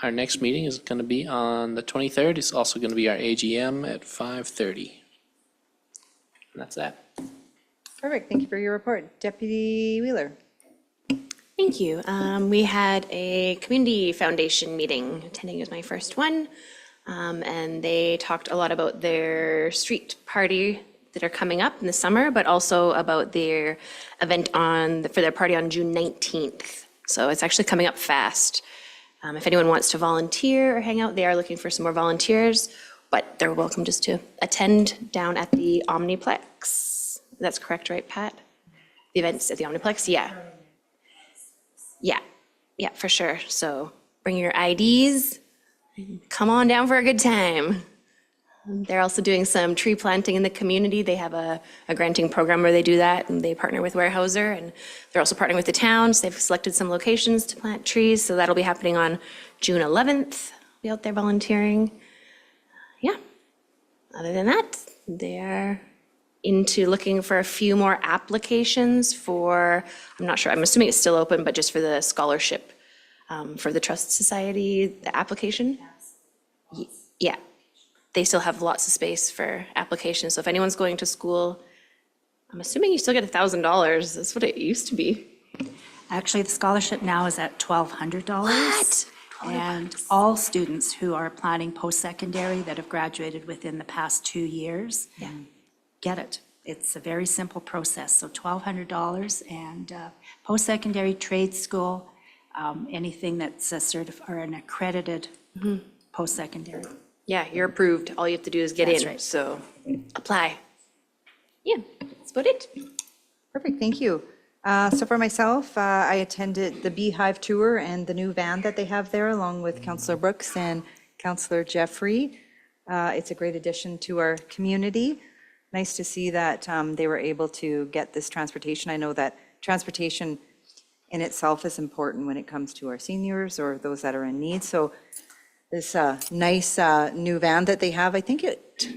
our next meeting is going to be on the 23rd. It's also going to be our AGM at 5:30. And that's that. Perfect. Thank you for your report. Deputy Wheeler? Thank you. We had a community foundation meeting. Attending was my first one. And they talked a lot about their street party that are coming up in the summer, but also about their event for their party on June 19th. So it's actually coming up fast. If anyone wants to volunteer or hang out, they are looking for some more volunteers, but they're welcome just to attend down at the Omniplex. That's correct, right, Pat? The event's at the Omniplex? Yeah. Yeah, for sure. So bring your IDs. Come on down for a good time. They're also doing some tree planting in the community. They have a granting program where they do that, and they partner with Weyerhaeuser, and they're also partnering with the towns. They've selected some locations to plant trees, so that'll be happening on June 11th. Be out there volunteering. Yeah. Other than that, they're into looking for a few more applications for, I'm not sure, I'm assuming it's still open, but just for the scholarship for the Trust Society, the application. Yeah. They still have lots of space for applications. So if anyone's going to school, I'm assuming you still get $1,000. That's what it used to be. Actually, the scholarship now is at $1,200. What? And all students who are planning post-secondary that have graduated within the past 2 years get it. It's a very simple process. So $1,200 and post-secondary trade school, anything that's or an accredited post-secondary. Yeah, you're approved. All you have to do is get That's in. right. So apply. Yeah, that's about it. Perfect, thank you. So for myself, I attended the Beehive Tour and the new van that they have there, along with Councillor Brooks and Councillor Jeffrey. It's a great addition to our community. Nice to see that they were able to get this transportation. I know that transportation in itself is important when it comes to our seniors or those that are in need. So this nice new van that they have, I think it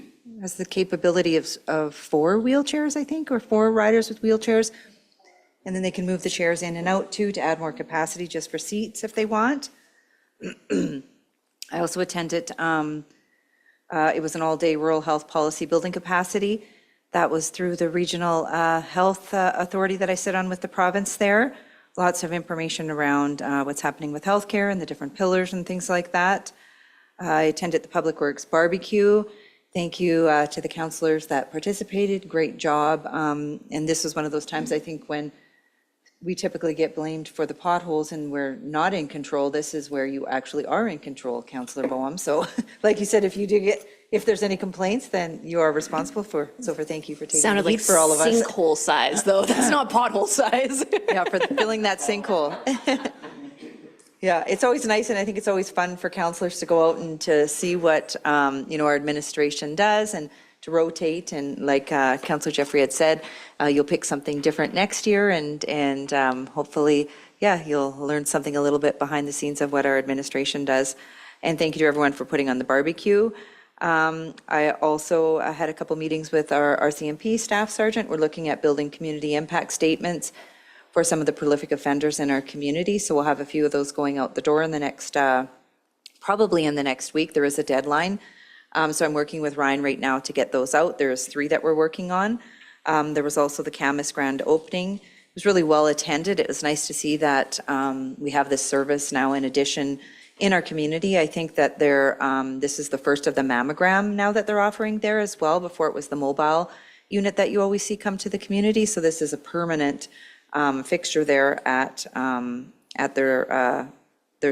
has the capability of 4 wheelchairs, I think, or 4 riders with wheelchairs. And then they can move the chairs in and out too, to add more capacity just for seats if they want. I also attended, it was an all-day rural health policy building capacity. That was through the regional health authority that I sit on with the province there. Lots of information around what's happening with healthcare and the different pillars and things like that. I attended the Public Works Barbecue. Thank you to the councillors that participated. Great job. And this was one of those times, I think, when we typically get blamed for the potholes and we're not in control. This is where you actually are in control, Councillor Boehm. So like you said, if there's any complaints, then you are responsible for. So thank you for taking the Sounded lead like for all of us. sinkhole size, though. That's not pothole size. Yeah, for filling that sinkhole. Yeah, it's always nice, and I think it's always fun for councillors to go out and to see what, our administration does and rotate, and like Councillor Jeffrey had said, you'll pick something different next year, and hopefully, yeah, you'll learn something a little bit behind the scenes of what our administration does. And thank you to everyone for putting on the barbecue. I also had a couple meetings with our RCMP staff sergeant. We're looking at building community impact statements for some of the prolific offenders in our community. So we'll have a few of those going out the door in the next, probably in the next week. There is a deadline. So I'm working with Ryan right now to get those out. There's 3 that we're working on. There was also the Camas grand opening. It was really well attended. It was nice to see that we have this service now in addition in our community. I think that this is the first of the mammogram now that they're offering there as well. Before it was the mobile unit that you always see come to the community. So this is a permanent fixture there at their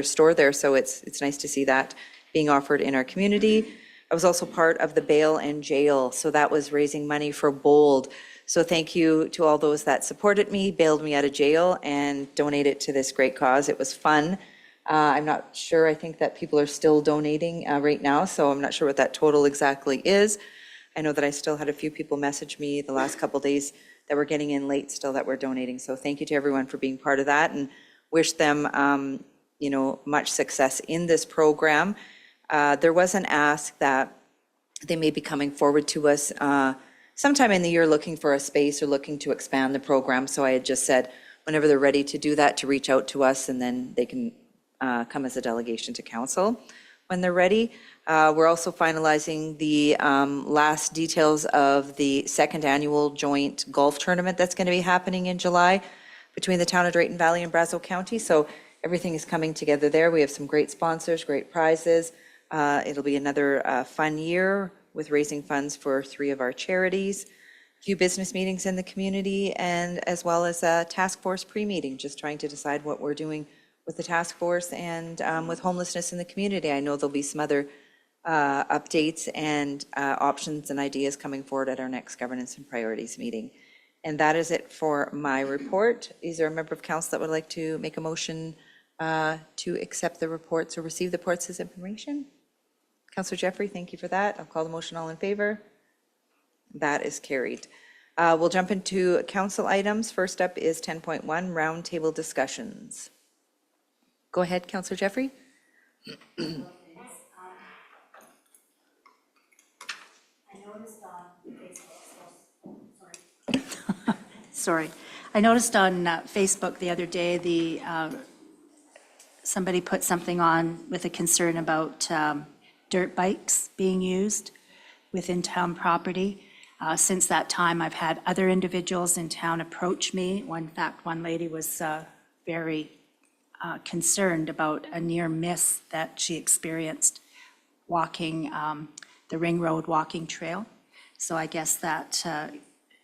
store there. So it's nice to see that being offered in our community. I was also part of the bail and jail. So that was raising money for BOLD. So thank you to all those that supported me, bailed me out of jail, and donated to this great cause. It was fun. I'm not sure, I think that people are still donating right now, so I'm not sure what that total exactly is. I know that I still had a few people message me the last couple days that were getting in late still that were donating. So thank you to everyone for being part of that, and wish them much success in this program. There was an ask that they may be coming forward to us sometime in the year looking for a space or looking to expand the program. So I had just said, whenever they're ready to do that, to reach out to us, and then they can come as a delegation to council when they're ready. We're also finalizing the last details of the second annual joint golf tournament that's going to be happening in July between the town of Drayton Valley and Brazeau County. So everything is coming together there. We have some great sponsors, great prizes. It'll be another fun year with raising funds for 3 of our charities, a few business meetings in the community, and as well as a task force pre-meeting, just trying to decide what we're doing with the task force and with homelessness in the community. I know there'll be some other updates and options and ideas coming forward at our next governance and priorities meeting. And that is it for my report. Is there a member of council that would like to make a motion to accept the reports or receive the reports as information? Councillor Jeffrey, thank you for that. I'll call the motion. All in favor? That is carried. We'll jump into council items. First up is 10.1, roundtable discussions. Go ahead, Councillor Jeffrey. Sorry. I noticed on Facebook the other day, somebody put something on with a concern about dirt bikes being used within town property. Since that time, I've had other individuals in town approach me. In fact, one lady was very concerned about a near miss that she experienced walking the Ring Road walking trail. So I guess that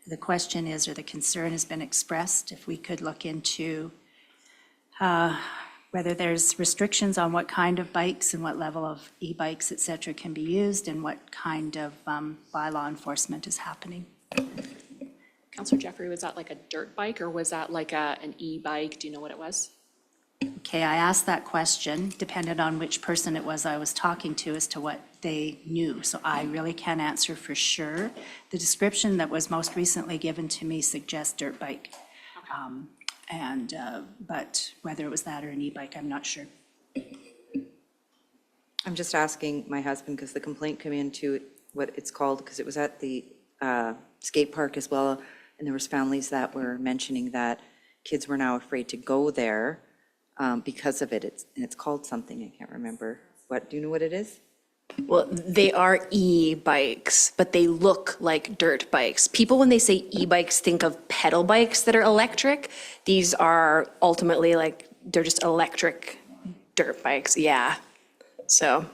the question is, or the concern has been expressed, if we could look into whether there's restrictions on what kind of bikes and what level of e-bikes, et cetera, can be used, and what kind of bylaw enforcement is happening. Councillor Jeffrey, was that like a dirt bike or was that like an e-bike? Do you know what it was? Okay, I asked that question, depended on which person it was I was talking to as to what they knew. So I really can't answer for sure. The description that was most recently given to me suggests dirt bike. But whether it was that or an e-bike, I'm not sure. I'm just asking my husband because the complaint came into what it's called, because it was at the skate park as well, and there was families that were mentioning that kids were now afraid to go there because of it. It's called something, I can't remember. What, do you know what it is? Well, they are e-bikes, but they look like dirt bikes. People, when they say e-bikes, think of pedal bikes that are electric. These are ultimately they're just electric dirt bikes, yeah. So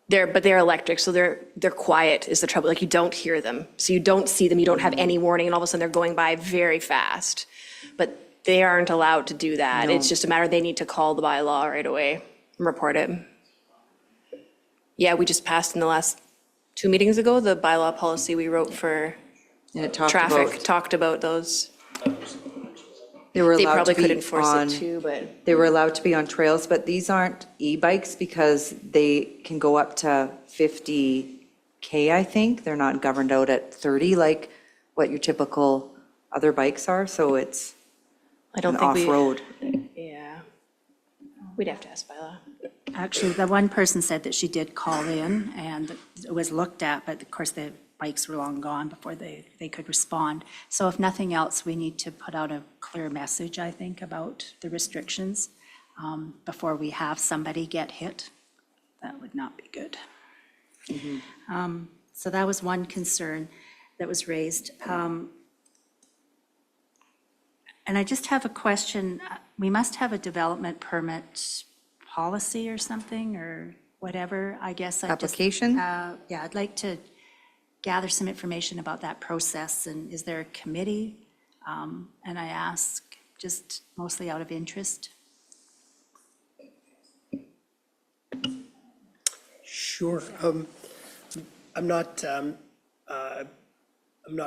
they're electric, so they're quiet is the trouble. You don't hear them, so you don't see them, you don't have any warning, and all of a sudden they're going by very fast. But they aren't allowed to do that. No. It's just a matter they need to call the bylaw right away and report it. Yeah, we just passed in the last 2 meetings ago, the bylaw policy we wrote for And it talked traffic, about, talked about those. they were They allowed probably to could be enforce on, it too, but they were allowed to be on trails, but these aren't e-bikes because they can go up to 50 K, I think. They're not governed out at 30 like what your typical other bikes are, so it's I don't an think we. off-road. Yeah. We'd have to ask Viola. Actually, the one person said that she did call in and it was looked at, but of course the bikes were long gone before they could respond. So if nothing else, we need to put out a clear message, I think, about the restrictions before we have somebody get hit. That would not be good. So that was one concern that was raised. And I just have a question. We must have a development permit policy or something, or whatever, I guess. Application? Yeah, I'd like to gather some information about that process, and is there a committee? And I ask just mostly out of interest. Sure. I'm not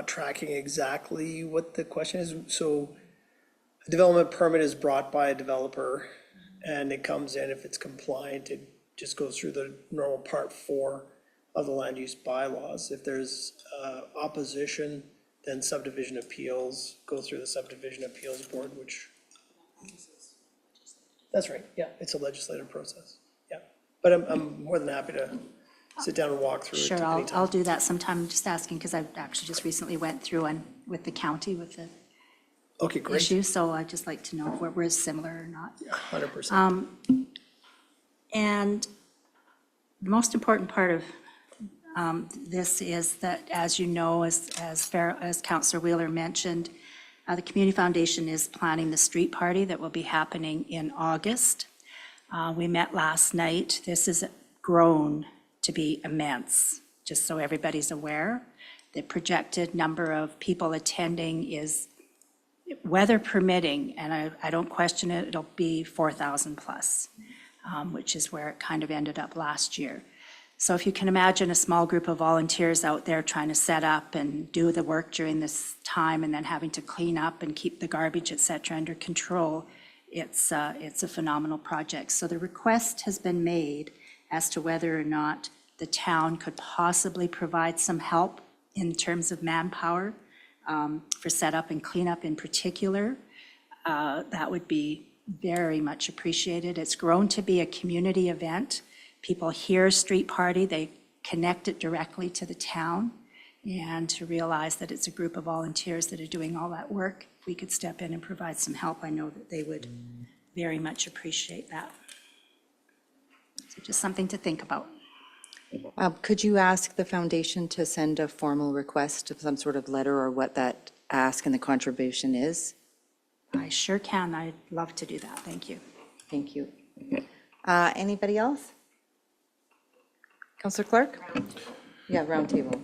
tracking exactly what the question is. So a development permit is brought by a developer and it comes in. If it's compliant, it just goes through the normal part 4 of the land use bylaws. If there's opposition, then subdivision appeals go through the subdivision appeals board, which, that's right, yeah, it's a legislative process, yeah. But I'm more than happy to sit down and walk through it Sure, anytime. I'll do that sometime. I'm just asking because I actually just recently went through and with the county with the Okay, great, issue, so I'd just like to know if we're similar or not. 100%. And the most important part of this is that, as you know, as Councillor Wheeler mentioned, the Community Foundation is planning the street party that will be happening in August. We met last night. This has grown to be immense, just so everybody's aware. The projected number of people attending is, weather permitting, and I don't question it, it'll be 4,000 plus, which is where it kind of ended up last year. So if you can imagine a small group of volunteers out there trying to set up and do the work during this time and then having to clean up and keep the garbage, et cetera, under control, it's a phenomenal project. So the request has been made as to whether or not the town could possibly provide some help in terms of manpower for setup and cleanup in particular. That would be very much appreciated. It's grown to be a community event. People hear street party, they connect it directly to the town, and to realize that it's a group of volunteers that are doing all that work. If we could step in and provide some help, I know that they would very much appreciate that. So just something to think about. Could you ask the foundation to send a formal request of some sort of letter or what that ask and the contribution is? I sure can. I'd love to do that. Thank you. Thank you. Anybody else? Councillor Clark? Yeah, round table.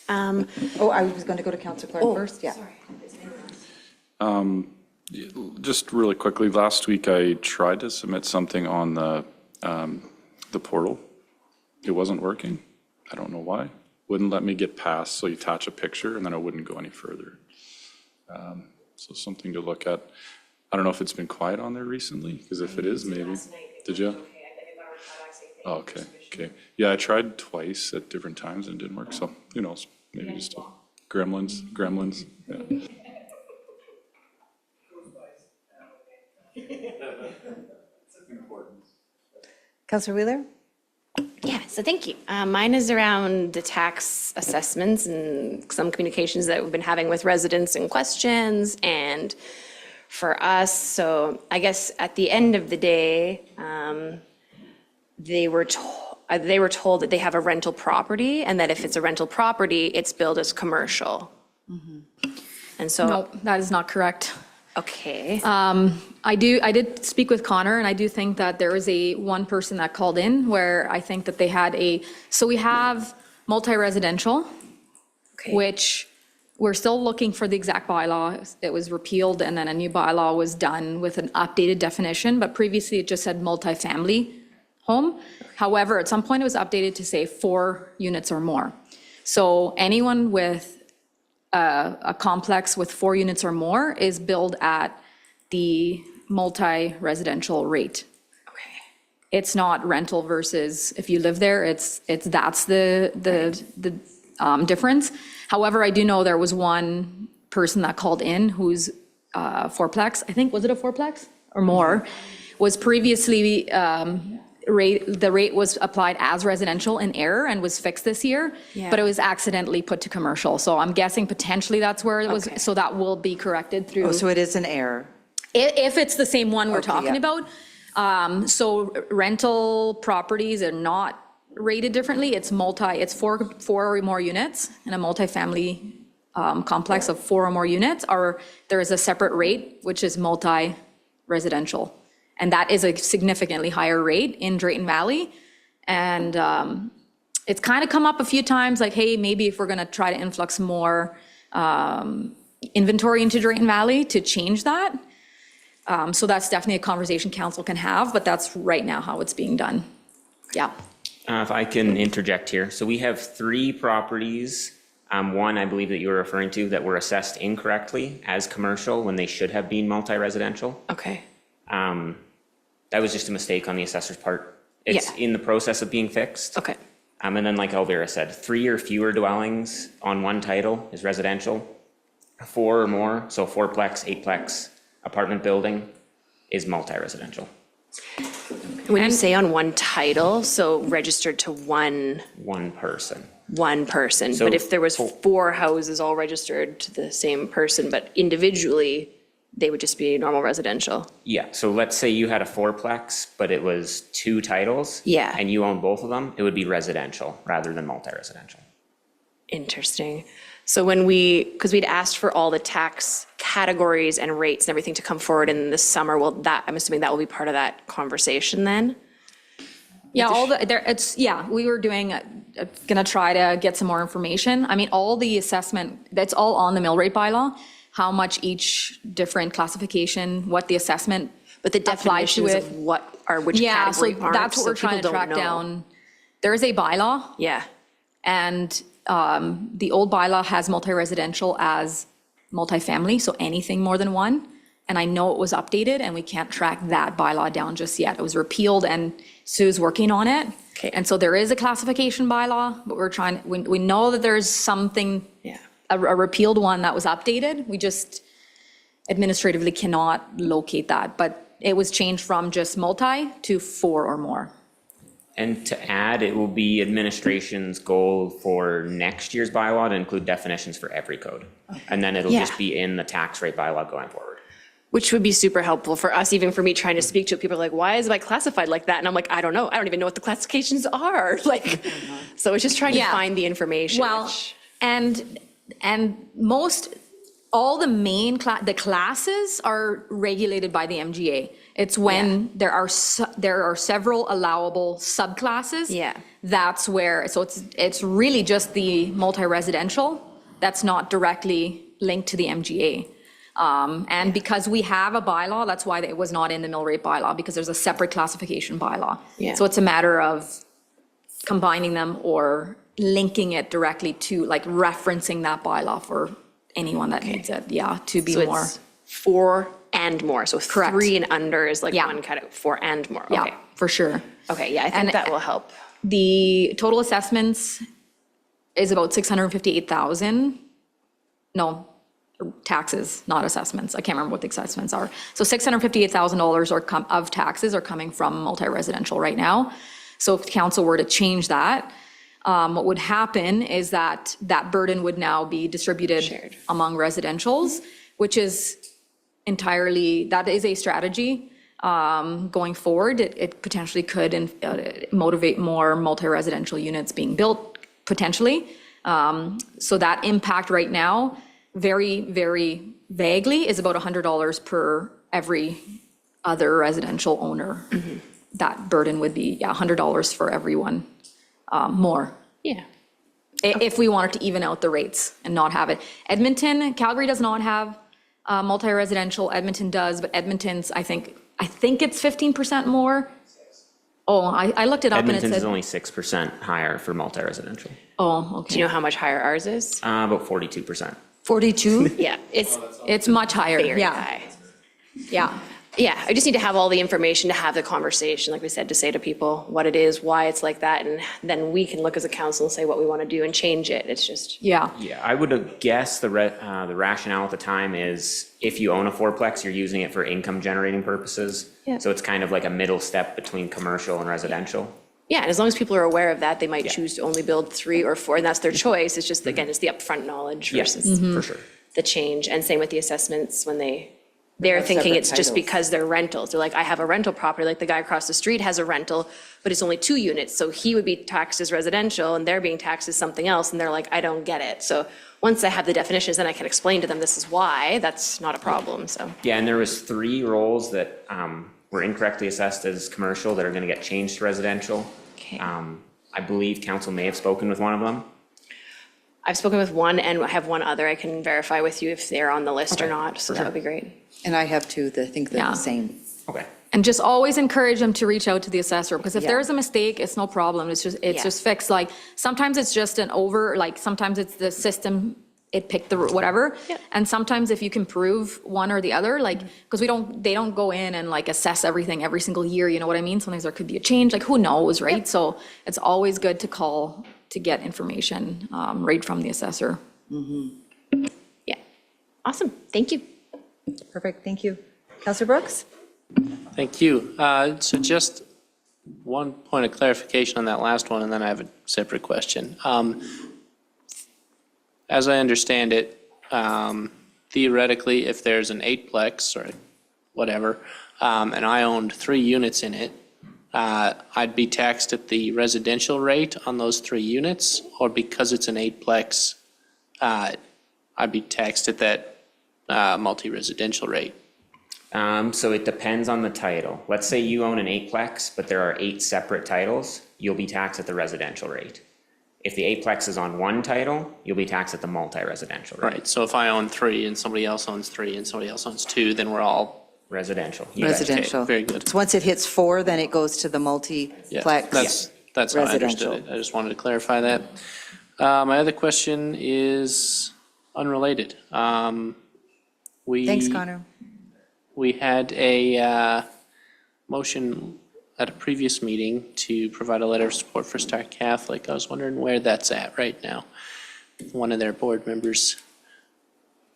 Oh, I was going to go to Councillor Clark first, yeah. Just really quickly, last week I tried to submit something on the portal. It wasn't working. I don't know why. Wouldn't let me get past, so you attach a picture and then I wouldn't go any further. So something to look at. I don't know if it's been quiet on there recently, because if it is, maybe. Did you? Oh, okay, okay. Yeah, I tried twice at different times and it didn't work, so who knows? Maybe just gremlins, yeah. Councillor Wheeler? Yeah, so thank you. Mine is around the tax assessments and some communications that we've been having with residents and questions and for us. So I guess at the end of the day, they were told that they have a rental property and that if it's a rental property, it's billed as commercial. And so. No, that is not correct. Okay. I did speak with Connor, and I do think that there is one person that called in where I think that they had so we have multi-residential, which we're still looking for the exact bylaw. It was repealed, and then a new bylaw was done with an updated definition, but previously it just said multifamily home. However, at some point it was updated to say 4 units or more. So anyone with a complex with 4 units or more is billed at the multi-residential rate. it's not rental versus if you live there, that's the difference. However, I do know there was one person that called in who's fourplex, I think, was it a fourplex or more, was previously, the rate was applied as residential in error and was fixed this year, Yeah. but it was accidentally put to commercial. So I'm guessing potentially that's where it was, Okay. so that will be corrected through. Oh, so it is an error. If it's the same one we're Okay, talking yeah. about. So rental properties are not rated differently. It's four or more units in a multifamily complex of 4 or more units, or there is a separate rate, which is multi-residential. And that is a significantly higher rate in Drayton Valley. And it's kind of come up a few times, like, hey, maybe if we're going to try to influx more inventory into Drayton Valley to change that. So that's definitely a conversation council can have, but that's right now how it's being done. Yeah. If I can interject here. So we have 3 properties. One, I believe that you were referring to, that were assessed incorrectly as commercial when they should have been multi-residential. Okay. That was just a mistake on the assessor's part. It's Yeah. in the process of being fixed. Okay. And then like Elvira said, 3 or fewer dwellings on one title is residential. 4 or more, so 4-plex, 8-plex apartment building is multi-residential. When you say on one title, so registered to one person. person, So but if there was 4 houses all registered to the same person, but individually, they would just be normal residential? Yeah, so let's say you had a 4-plex, but it was 2 titles. Yeah. And you own both of them, it would be residential rather than multi-residential. Interesting. So because we'd asked for all the tax categories and rates and everything to come forward in the summer, well, I'm assuming that will be part of that conversation then? Yeah, we were gonna try to get some more information. I mean, all the assessment, that's all on the mill rate bylaw, how much each different classification, what the assessment But the applies to definitions it. of what are which Yeah, so category aren't, that's what so we're trying to people don't track know. down. There is a bylaw, Yeah, and the old bylaw has multi-residential as multifamily, so anything more than one. And I know it was updated, and we can't track that bylaw down just yet. It was repealed, and Sue's working on it. Okay. And so there is a classification bylaw, but we know that there's something, yeah. a repealed one that was updated. We just administratively cannot locate that. But it was changed from just multi to 4 or more. And to add, it will be administration's goal for next year's bylaw to include definitions for every code. And then it'll Yeah. just be in the tax rate bylaw going forward. Which would be super helpful for us, even for me trying to speak to it. People are like, why is it classified like that? And I'm like, I don't know. I don't even know what the classifications are. So it's just trying to Yeah. find the information. Well, which- and all the main, the classes are regulated by the MGA. It's when there are several allowable subclasses. Yeah. That's where, so it's really just the multi-residential that's not directly linked to the MGA. And because we have a bylaw, that's why it was not in the mill rate bylaw, because there's a separate classification bylaw. Yeah. So it's a matter of combining them or linking it directly to, like referencing that bylaw for anyone that needs it, yeah, to be So more. it's 4 and more. So Correct. 3 and under is Yeah. one kind of 4 and more. Okay. Yeah, for sure. Okay, yeah, I think And- that will help. The total assessments is about 658,000. No, taxes, not assessments. I can't remember what the assessments are. So $658,000 of taxes are coming from multi-residential right now. So if council were to change that, what would happen is that burden would now be distributed Shared. among residentials, which is entirely, that is a strategy going forward. It potentially could motivate more multi-residential units being built, potentially. So that impact right now, very, very vaguely, is about $100 per every other residential owner. That burden would be, yeah, $100 for everyone more. Yeah. If we wanted to even out the rates and not have it. Calgary does not have multi-residential, Edmonton does, but Edmonton's, I think it's 15% more. Oh, I looked it up and it Edmonton's is said, only 6% higher for multi-residential, oh, Do okay. you know how much higher ours is? about 42%. 42? Yeah, it's It's much higher, very yeah, high. yeah. Yeah, I just need to have all the information to have the conversation, like we said, to say to people what it is, why it's like that, and then we can look as a council and say what we want to do and change it. It's just, Yeah. Yeah, I would have guessed the rationale at the time is if you own a fourplex, you're using it for income generating purposes. Yeah. So it's kind of like a middle step between commercial and residential. yeah, and as long as people are aware of that, they might choose to only build 3 or 4, and that's their choice. It's just, again, it's the upfront knowledge Yes, versus for sure. the change. And same with the assessments when they're Have thinking separate it's just titles. because they're rentals. They're like, I have a rental property, like the guy across the street has a rental, but it's only 2 units, so he would be taxed as residential, and they're being taxed as something else, and they're like, I don't get it. So once I have the definitions, then I can explain to them this is why, that's not a problem, so. Yeah, and there was 3 roles that were incorrectly assessed as commercial that are gonna get changed to residential. Okay. I believe council may have spoken with one of them. I've spoken with one and I have one other. I can verify with you if they're on the list or not, so that would be great. And I have two that think they're Yeah. the same. Okay. And just always encourage them to reach out to the assessor, because if Yeah. there is a mistake, it's no problem. It's Yeah. just fixed. Like, sometimes it's just sometimes it's the system, it picked the, whatever. Yeah. And sometimes if you can prove one or the other, like, because they don't go in and like assess everything every single year, you know what I mean? Sometimes there could be a change, like, who knows, right? So it's always good to call to get information, right from the assessor. Yeah, awesome, thank you. Perfect, thank you. Counselor Brooks? Thank you. So just one point of clarification on that last one, and then I have a separate question. As I understand it, theoretically, if there's an 8-plex or whatever, and I owned 3 units in it, I'd be taxed at the residential rate on those 3 units, or because it's an 8-plex, I'd be taxed at that multi-residential rate? So it depends on the title. Let's say you own an 8-plex, but there are 8 separate titles, you'll be taxed at the residential rate. If the 8-plex is on one title, you'll be taxed at the multi-residential rate. Right, so if I own 3 and somebody else owns 3 and somebody else owns 2, then we're all. Residential. You got it. Residential. very good. So once it hits 4, then it goes to the Yeah, multiplex. that's how I Residential. understood it. I just wanted to clarify that. My other question is unrelated. Thanks, Connor. We had a motion at a previous meeting to provide a letter of support for Star Catholic. I was wondering where that's at right now. One of their board members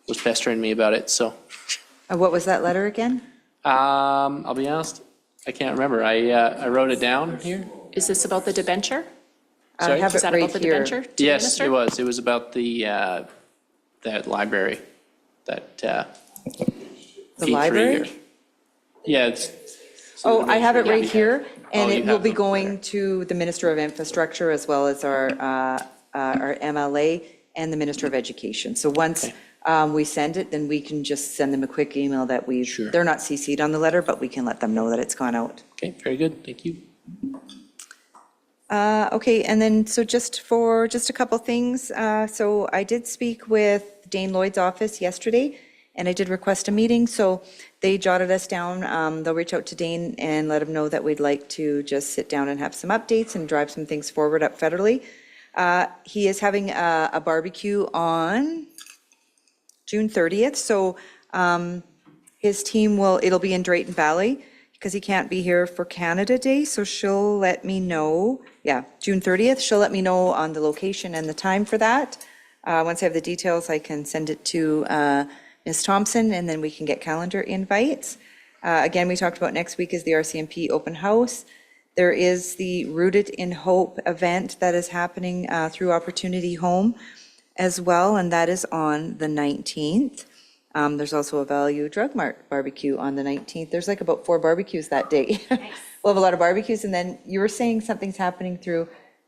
was pestering me about it, so. What was that letter again? I'll be honest, I can't remember. I wrote it down here. Is this about the debenture? I Sorry? have Is it that right about the here. debenture to Yes, administer? it was. It was about the, that library, that, The P3 library? or- Yeah, it's. Oh, I have it right Yeah. here, and Oh, you it will have be them. going to the Minister of Infrastructure as well as our MLA and the Minister of Education. So once we send it, then we can just send them a quick email that they're not CC'd on the letter, but we can let them know that it's gone out. Okay, very good. Thank you. Okay, and then, so just a couple things. So I did speak with Dane Lloyd's office yesterday, and I did request a meeting, so they jotted us down. They'll reach out to Dane and let him know that we'd like to just sit down and have some updates and drive some things forward up federally. He is having a barbecue on June 30th, so his team it'll be in Drayton Valley, because he can't be here for Canada Day, so she'll let me know, June 30th, she'll let me know on the location and the time for that. Once I have the details, I can send it to Ms. Thompson, and then we can get calendar invites. Again, we talked about next week is the RCMP open house. There is the Rooted in Hope event that is happening through Opportunity Home as well, and that is on the 19th. There's also a Value Drug Mart barbecue on the 19th. There's like about 4 barbecues that day. We'll have a lot of barbecues, and then you were saying something's happening through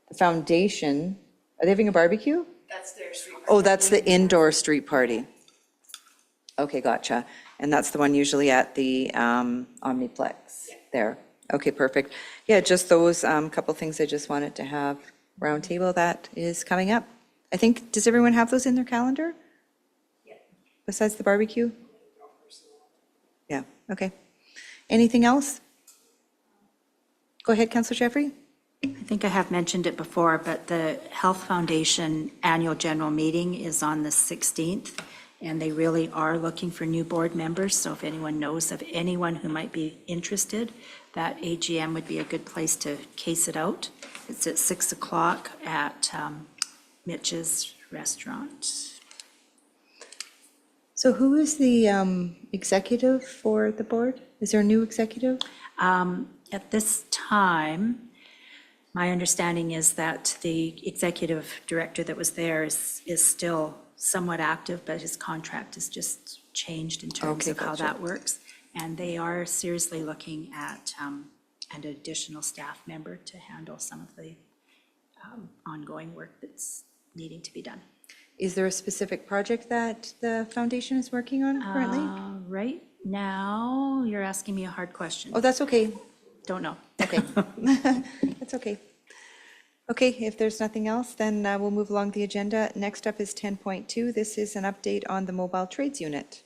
the foundation. Are they having a barbecue? That's their street. Oh, that's the indoor street party. Okay, gotcha. And that's the one usually at the Omniplex there. Okay, perfect. Yeah, just those couple things I just wanted to have roundtable that is coming up. I think, does everyone have those in their calendar? Besides the barbecue? Yeah, okay. Anything else? Go ahead, Councilor Jeffrey. I think I have mentioned it before, but the Health Foundation Annual General Meeting is on the 16th, And they really are looking for new board members, so if anyone knows of anyone who might be interested, that AGM would be a good place to case it out. It's at 6 o'clock at Mitch's Restaurant. So who is the executive for the board? Is there a new executive? At this time, my understanding is that the executive director that was there is still somewhat active, but his contract is just changed in terms Okay, of how gotcha. that works. And they are seriously looking at an additional staff member to handle some of the ongoing work that's needing to be done. Is there a specific project that the foundation is working on currently? Right now, you're asking me a hard question. Oh, that's okay. Don't know. Okay. That's okay. Okay, if there's nothing else, then we'll move along the agenda. Next up is 10.2. This is an update on the mobile trades unit.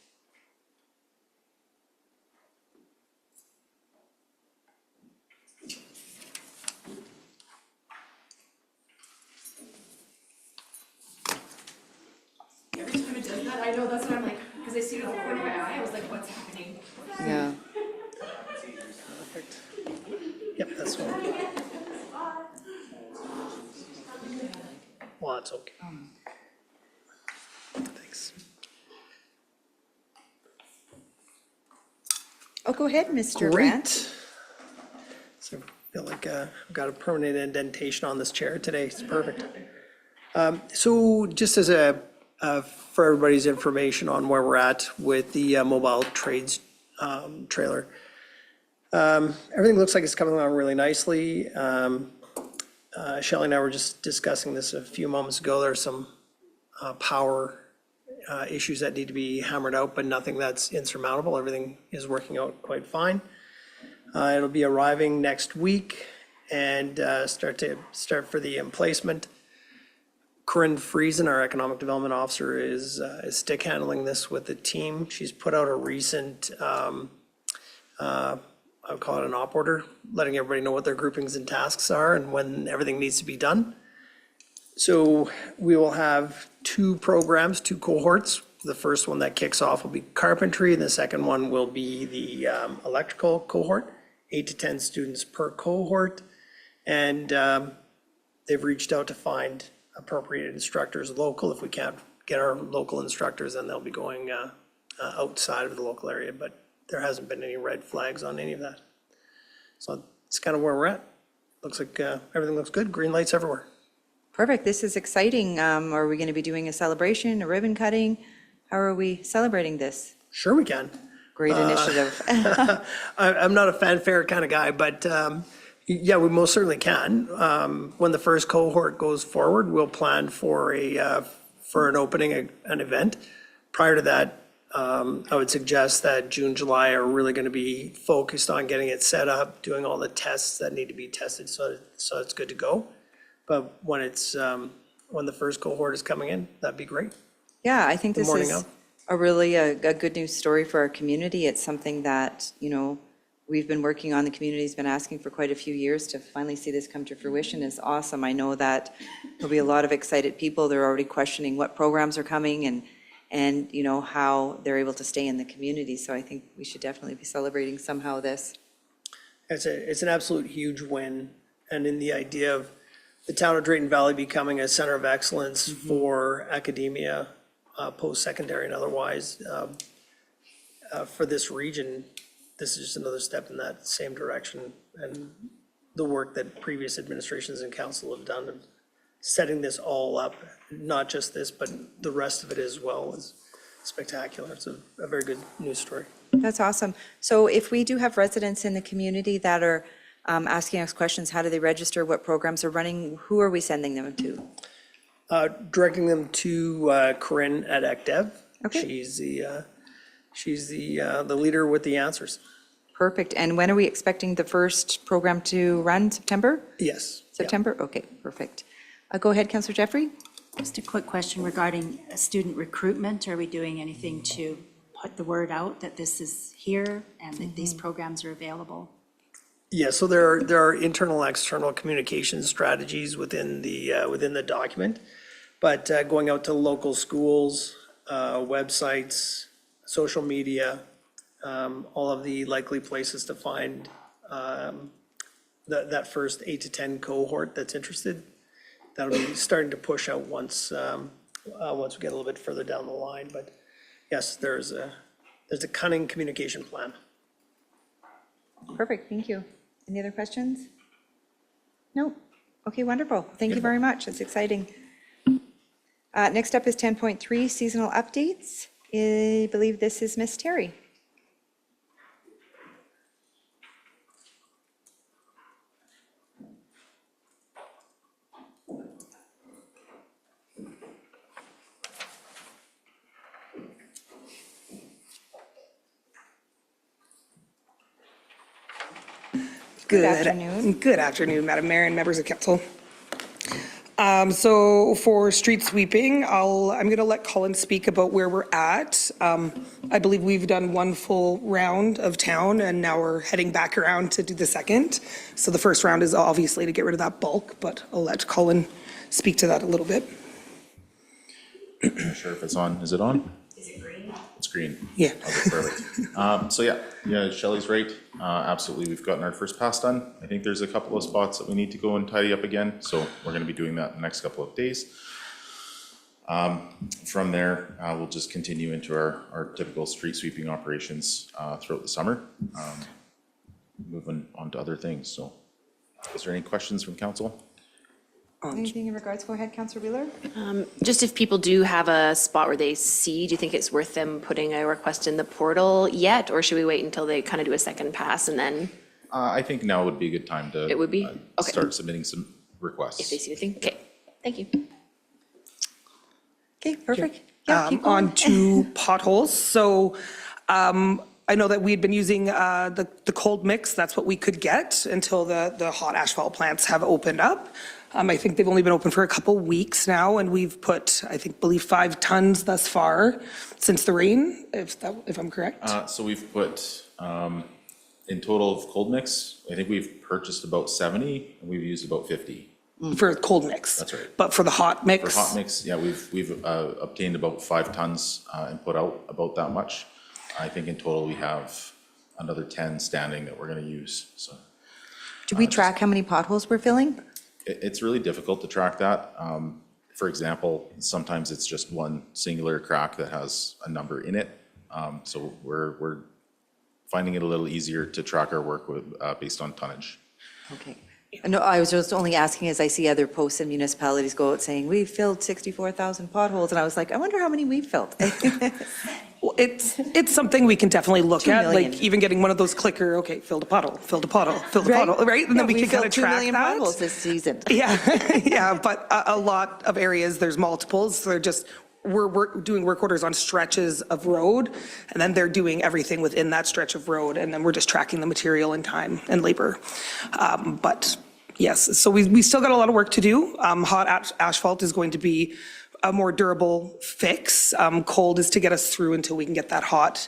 Every time it does that, I know, that's what I'm like, because I see it in the corner of my eye, I was like, what's happening? Yeah. Yep, that's one. Well, that's okay. Thanks. Oh, go ahead, Mr. Brandt. Great. So I feel like I've got a permanent indentation on this chair today. It's perfect. So just as for everybody's information on where we're at with the mobile trades trailer. Everything looks like it's coming along really nicely. Shelley and I were just discussing this a few moments ago. There are some power issues that need to be hammered out, but nothing that's insurmountable. Everything is working out quite fine. It'll be arriving next week and start for the emplacement. Corinne Friesen, our Economic Development Officer, is stick handling this with the team. She's put out a recent, I would call it an op order, letting everybody know what their groupings and tasks are and when everything needs to be done. So we will have two programs, two cohorts. The first one that kicks off will be carpentry, and the second one will be the electrical cohort, 8 to 10 students per cohort. And they've reached out to find appropriate instructors local. If we can't get our local instructors, then they'll be going outside of the local area, but there hasn't been any red flags on any of that. So it's kind of where we're at. Looks like everything looks good, green lights everywhere. Perfect. This is exciting. Are we going to be doing a celebration, a ribbon cutting? How are we celebrating this? Sure we can. Great initiative. I'm not a fanfare kind of guy, but yeah, we most certainly can. When the first cohort goes forward, we'll plan for an opening, an event. Prior to that, I would suggest that June, July are really going to be focused on getting it set up, doing all the tests that need to be tested so it's good to go. But when the first cohort is coming in, that'd be great. Yeah, I think The this morning is of. a really a good news story for our community. It's something that, we've been working on, the community's been asking for quite a few years. To finally see this come to fruition is awesome. I know that there'll be a lot of excited people. They're already questioning what programs are coming and how they're able to stay in the community. So I think we should definitely be celebrating somehow this. It's an absolute huge win, and in the idea of the town of Drayton Valley becoming a center of excellence for academia, post-secondary and otherwise, for this region, this is just another step in that same direction. And the work that previous administrations and council have done of setting this all up, not just this, but the rest of it as well, is spectacular. It's a very good news story. That's awesome. So if we do have residents in the community that are asking us questions, how do they register? What programs are running? Who are we sending them to? Directing them to Corinne at ECDev. Okay. She's the leader with the answers. Perfect. And when are we expecting the first program to run? September? Yes. Yeah. September? Okay, perfect. Go ahead, Councillor Jeffrey. Just a quick question regarding student recruitment. Are we doing anything to put the word out that this is here and that these programs are available? Yeah, so there are internal, external communication strategies within the document, but going out to local schools, websites, social media, all of the likely places to find that first 8 to 10 cohort that's interested. That'll be starting to push out once we get a little bit further down the line. But yes, there's a cunning communication plan. Perfect, thank you. Any other questions? No? Okay, wonderful. Thank you very much. That's exciting. Next up is 10.3, seasonal updates. I believe this is Miss Terry. Good afternoon. Good afternoon, Madam Mayor and members of council. So for street sweeping, I'm going to let Colin speak about where we're at. I believe we've done one full round of town and now we're heading back around to do the second. So the first round is obviously to get rid of that bulk, but I'll let Colin speak to that a little bit. Not sure if it's on. Is it on? Is it green? It's green. Yeah. Okay, perfect. So yeah, Shelley's right. Absolutely, we've gotten our first pass done. I think there's a couple of spots that we need to go and tidy up again, so we're gonna be doing that in the next couple of days. From there, we'll just continue into our typical street sweeping operations throughout the summer. Moving on to other things, so is there any questions from council? Anything in regards, go ahead, Councillor Wheeler. Just if people do have a spot where they see, do you think it's worth them putting a request in the portal yet? Or should we wait until they kind of do a second pass and then, I think now would be a good time to. It would be? Okay. Start submitting some requests. if they see anything? Okay, thank you. Okay, perfect. Yeah, keep going. On to potholes. So I know that we'd been using the cold mix. That's what we could get until the hot asphalt plants have opened up. I think they've only been open for a couple weeks now, and we've put, believe 5 tons thus far since the rain, if I'm correct. So we've put, in total of cold mix, I think we've purchased about 70 and we've used about 50. For cold mix. That's right. But for the hot mix? For hot mix, yeah, we've obtained about 5 tons and put out about that much. I think in total we have another 10 standing that we're gonna use, so. Do we track how many potholes we're filling? It's really difficult to track that. For example, sometimes it's just one singular crack that has a number in it. So we're finding it a little easier to track our work with, based on tonnage. Okay. No, I was just only asking as I see other posts in municipalities go out saying, we filled 64,000 potholes, and I was like, I wonder how many we've filled. Well, it's something we can definitely look 2 at, million. like even getting one of those clicker, okay, filled a puddle, filled a puddle, filled a Right? puddle, right? And then we can kind of filled 2 track million that. potholes this season. Yeah, yeah, but a lot of areas, there's multiples, so they're just, we're doing work orders on stretches of road, and then they're doing everything within that stretch of road, and then we're just tracking the material and time and labor. But yes, so we still got a lot of work to do. Hot asphalt is going to be a more durable fix. Cold is to get us through until we can get that hot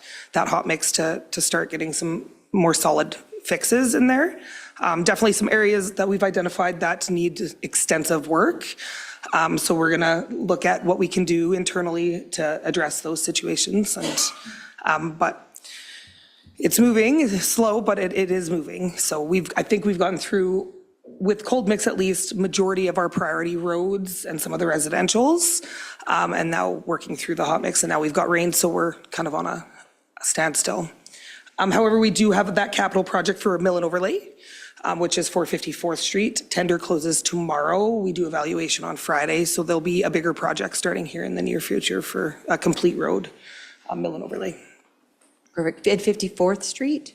mix to start getting some more solid fixes in there. Definitely some areas that we've identified that need extensive work. So we're gonna look at what we can do internally to address those situations. And but it's moving, it's slow, but it is moving. So I think we've gotten through, with cold mix at least, majority of our priority roads and some of the residentials, and now working through the hot mix, and now we've got rain, so we're kind of on a standstill. However, we do have that capital project for a mill and overlay, which is 454th Street. Tender closes tomorrow. We do evaluation on Friday, so there'll be a bigger project starting here in the near future for a complete road, mill and overlay. Perfect. At 54th Streat?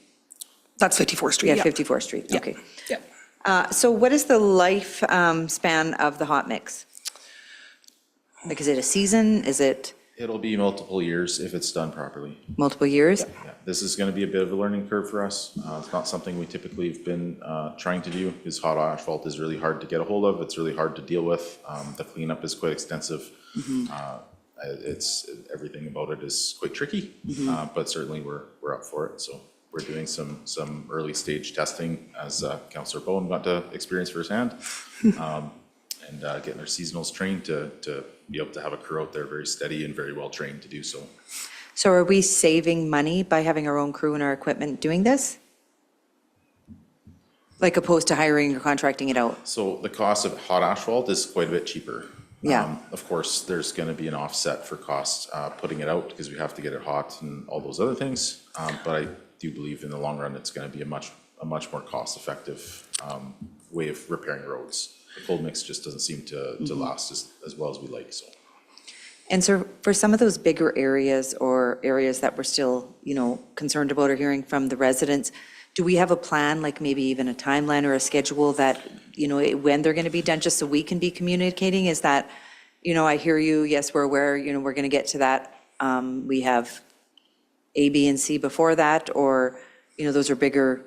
That's 54th Street, Yeah, yeah. 54th Street, Yeah. okay. Yeah. So what is the life span of the hot mix? Like, is it a season? Is it It'll be multiple years if it's done properly. multiple years? Yeah, this is gonna be a bit of a learning curve for us. It's not something we typically have been trying to do, because hot asphalt is really hard to get a hold of. It's really hard to deal with. The cleanup is quite extensive. Everything about it is quite tricky, but certainly we're up for it. So we're doing some early stage testing, as Councillor Bowen got to experience firsthand, and getting our seasonals trained to be able to have a crew out there very steady and very well trained to do so. So are we saving money by having our own crew and our equipment doing this? Like opposed to hiring or contracting it out? So the cost of hot asphalt is quite a bit cheaper. Yeah. Of course, there's going to be an offset for costs putting it out because we have to get it hot and all those other things. But I do believe in the long run, it's going to be a much more cost-effective way of repairing roads. The cold mix just doesn't seem to last as well as we like, so. And so for some of those bigger areas or areas that we're still, concerned about or hearing from the residents, do we have a plan, like maybe even a timeline or a schedule that, when they're going to be done, just so we can be communicating? Is that, I hear you, yes, we're aware, we're going to get to that. We have A, B, and C before that, or, those are bigger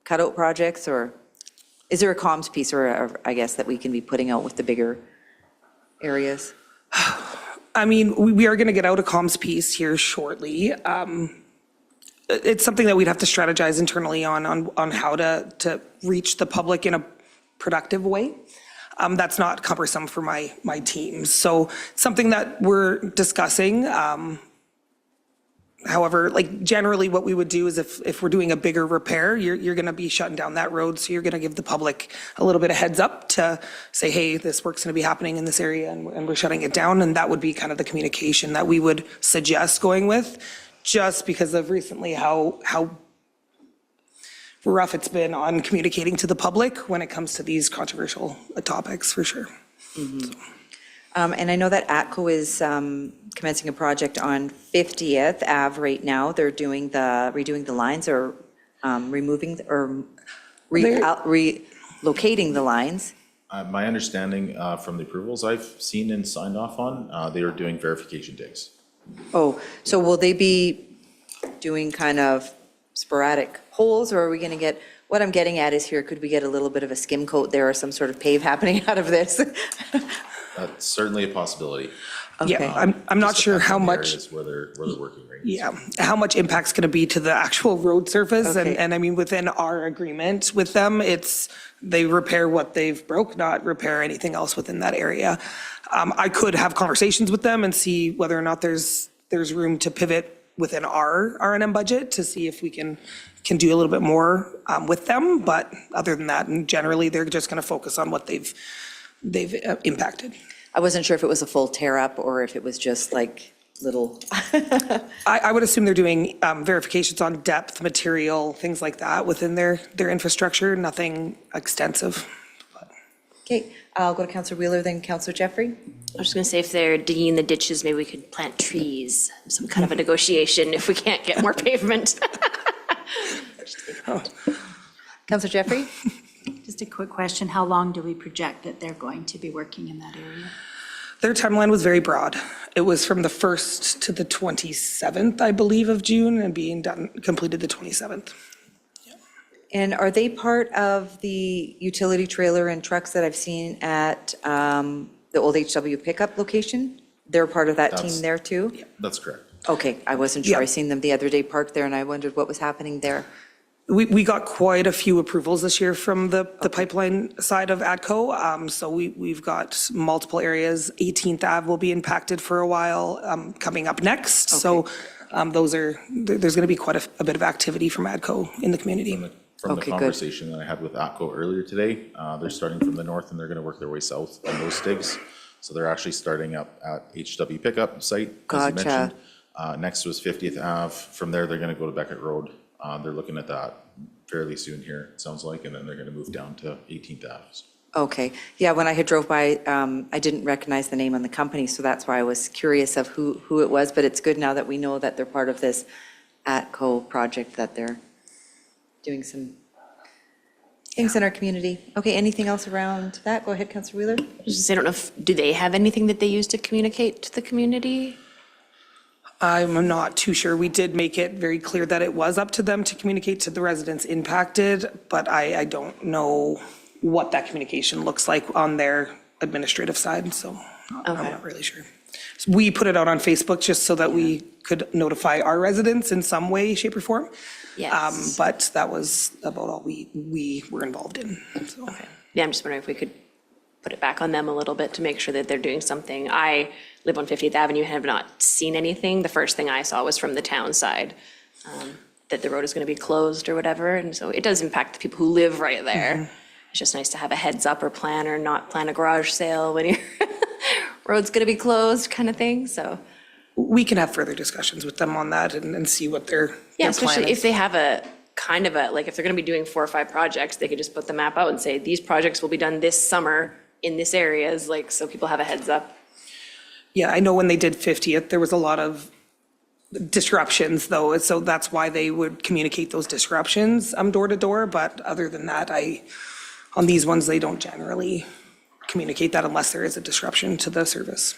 cutout projects, or is there a comms piece, or I guess, that we can be putting out with the bigger areas? I mean, we are going to get out a comms piece here shortly. It's something that we'd have to strategize internally on how to reach the public in a productive way. That's not cumbersome for my team. So something that we're discussing. However, like generally what we would do is if we're doing a bigger repair, you're going to be shutting down that road. So you're going to give the public a little bit of heads up to say, hey, this work's going to be happening in this area and we're shutting it down. And that would be kind of the communication that we would suggest going with, just because of recently how rough it's been on communicating to the public when it comes to these controversial topics, for sure. And I know that ATCO is commencing a project on 50th Ave right now. They're redoing the lines, or removing or relocating the lines. My understanding from the approvals I've seen and signed off on, they are doing verification digs. Oh, so will they be doing kind of sporadic holes, or are we going to get, what I'm getting at is here, could we get a little bit of a skim coat there or some sort of pave happening out of this? That's certainly a possibility. Yeah, I'm not sure how much. Areas where they're working right now. Yeah, how much impact's going to be to the actual road surface? Okay. And I mean, within our agreement with them, it's, they repair what they've broke, not repair anything else within that area. I could have conversations with them and see whether or not there's room to pivot within our R&M budget to see if we can do a little bit more with them. But other than that, and generally, they're just going to focus on what they've impacted. I wasn't sure if it was a full tear up or if it was just like little. I would assume they're doing verifications on depth, material, things like that within their infrastructure, nothing extensive. Okay, I'll go to Councillor Wheeler, then Councillor Jeffrey. I was just gonna say, if they're digging the ditches, maybe we could plant trees, some kind of a negotiation if we can't get more pavement. Councillor Jeffrey? Just a quick question, how long do we project that they're going to be working in that area? Their timeline was very broad. It was from the 1st to the 27th, I believe, of June, and being done, completed the 27th. And are they part of the utility trailer and trucks that I've seen at the old HW pickup location? They're part of that team there too? That's correct. Okay, I wasn't sure. Yeah. I seen them the other day parked there and I wondered what was happening there. We got quite a few approvals this year from the pipeline side of ATCO. So we've got multiple areas. 18th Ave will be impacted for a while, coming up next. So there's going to be quite a bit of activity from ATCO in the community. From the Okay, good. conversation that I had with ATCO earlier today, they're starting from the north and they're gonna work their way south on those digs. So they're actually starting up at HW pickup site, as you Gotcha. mentioned. Next was 50th Ave. From there, they're gonna go to Beckett Road. They're looking at that fairly soon here, it sounds like, and then they're gonna move down to 18th Ave. Okay, yeah, when I had drove by, I didn't recognize the name on the company, so that's why I was curious of who it was, but it's good now that we know that they're part of this ATCO project, that they're doing some things in our community. Okay, anything else around that? Go ahead, Councillor Wheeler. I don't know do they have anything that they use to communicate to the community? I'm not too sure. We did make it very clear that it was up to them to communicate to the residents impacted, but I don't know what that communication looks like on their administrative side, so I'm not really sure. So we put it out on Facebook just so that we could notify our residents in some way, shape, or form. Yes. But that was about all we were involved in, so. Yeah, I'm just wondering if we could put it back on them a little bit to make sure that they're doing something. I live on 50th Avenue, have not seen anything. The first thing I saw was from the town side, that the road is going to be closed or whatever. And so it does impact the people who live right there. It's just nice to have a heads up or plan or not plan a garage sale when your road's going to be closed kind of thing, so. We can have further discussions with them on that and see what their Yeah, their plan especially if is. they have a kind of a, like if they're going to be doing 4 or 5 projects, they could just put the map out and say, these projects will be done this summer in this areas, like, so people have a heads up. Yeah, I know when they did 50th, there was a lot of disruptions though, so that's why they would communicate those disruptions door to door, but other than that, on these ones, they don't generally communicate that unless there is a disruption to the service.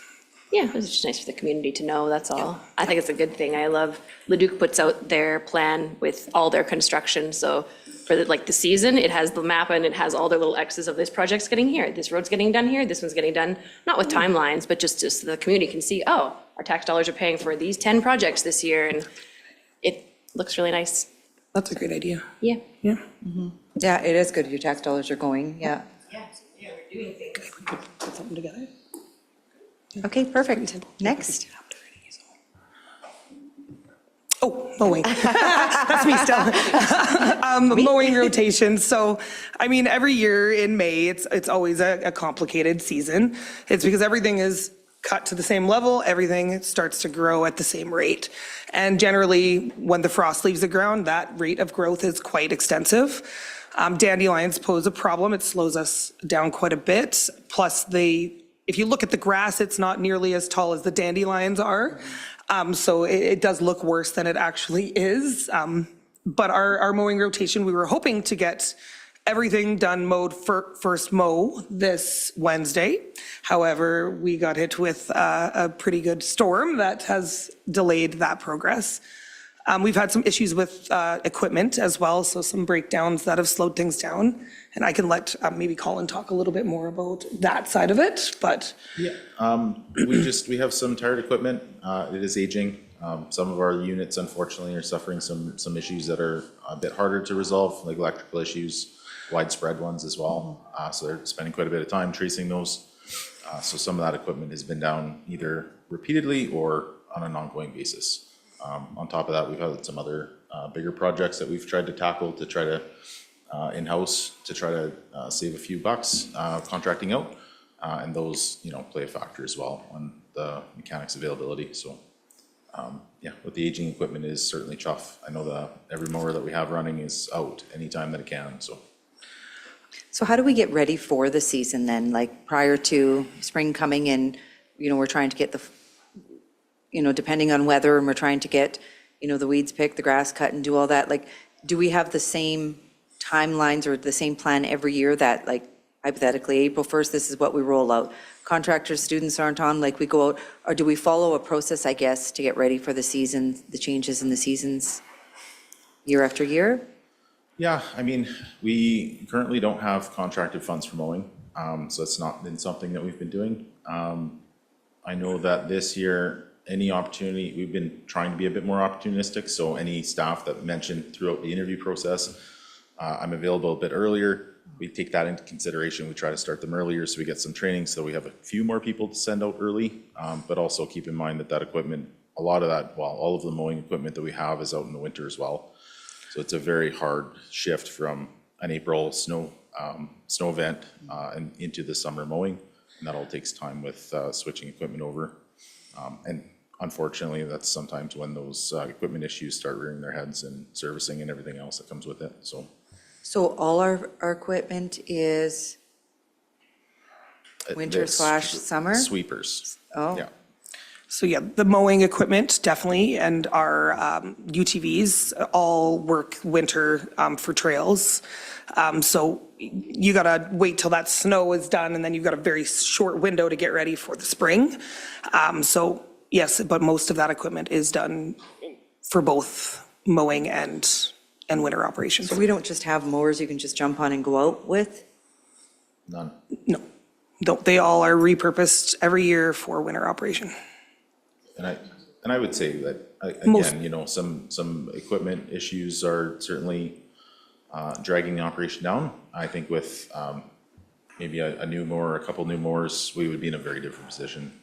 Yeah, it's just nice for the community to know, that's all. I think it's a good thing. I love, Leduc puts out their plan with all their construction, so for the season, it has the map and it has all their little X's of this project's getting here, this road's getting done here, this one's getting done, not with timelines, but just so the community can see, oh, our tax dollars are paying for these 10 projects this year, and it looks really nice. That's a great idea. Yeah. Yeah. Yeah, it is good. Your tax dollars are going, yeah. Yeah, we're doing things. Put something together. Okay, perfect. Next. Oh, mowing. That's me still. Mowing rotations. So, I mean, every year in May, it's always a complicated season. It's because everything is cut to the same level, everything starts to grow at the same rate. And generally, when the frost leaves the ground, that rate of growth is quite extensive. Dandelions pose a problem. It slows us down quite a bit. Plus, if you look at the grass, it's not nearly as tall as the dandelions are. So it does look worse than it actually is. But our mowing rotation, we were hoping to get everything done mowed first mow this Wednesday. However, we got hit with a pretty good storm that has delayed that progress. We've had some issues with equipment as well, so some breakdowns that have slowed things down. And I can let maybe Colin talk a little bit more about that side of it, but. Yeah. We have some tired equipment. It is aging. Some of our units unfortunately are suffering some issues that are a bit harder to resolve, like electrical issues, widespread ones as well. So they're spending quite a bit of time tracing those. So some of that equipment has been down either repeatedly or on an ongoing basis. On top of that, we've had some other bigger projects that we've tried to tackle to try to in-house to try to save a few bucks contracting out. And those, play a factor as well on the mechanics availability. So yeah, with the aging equipment is certainly tough. I know every mower that we have running is out anytime that it can, so. So how do we get ready for the season then? Like prior to spring coming in, we're trying to get depending on weather, and we're trying to get, the weeds picked, the grass cut and do all that. Like, do we have the same timelines or the same plan every year that, like, hypothetically, April 1st, this is what we roll out? Contractors, students aren't on, like we go out, or do we follow a process, I guess, to get ready for the season, the changes in the seasons year after year? Yeah, I mean, we currently don't have contracted funds for mowing, so it's not been something that we've been doing. I know that this year, any opportunity, we've been trying to be a bit more opportunistic, so any staff that mentioned throughout the interview process, I'm available a bit earlier. We take that into consideration. We try to start them earlier so we get some training, so we have a few more people to send out early, but also keep in mind that equipment, all of the mowing equipment that we have is out in the winter as well. So it's a very hard shift from an April snow event and into the summer mowing, and that all takes time with switching equipment over. And unfortunately, that's sometimes when those equipment issues start rearing their heads, and servicing and everything else that comes with it, so. So all our equipment is winter / summer? Sweepers. Oh. Yeah. So yeah, the mowing equipment definitely, and our UTVs all work winter for trails. So you gotta wait till that snow is done, and then you've got a very short window to get ready for the spring. So yes, but most of that equipment is done for both mowing and winter operations. So we don't just have mowers you can just jump on and go out with? None. No, they all are repurposed every year for winter operation. And I would say that, Most- again, some equipment issues are certainly dragging the operation down. I think with maybe a new mower, a couple new mowers, we would be in a very different position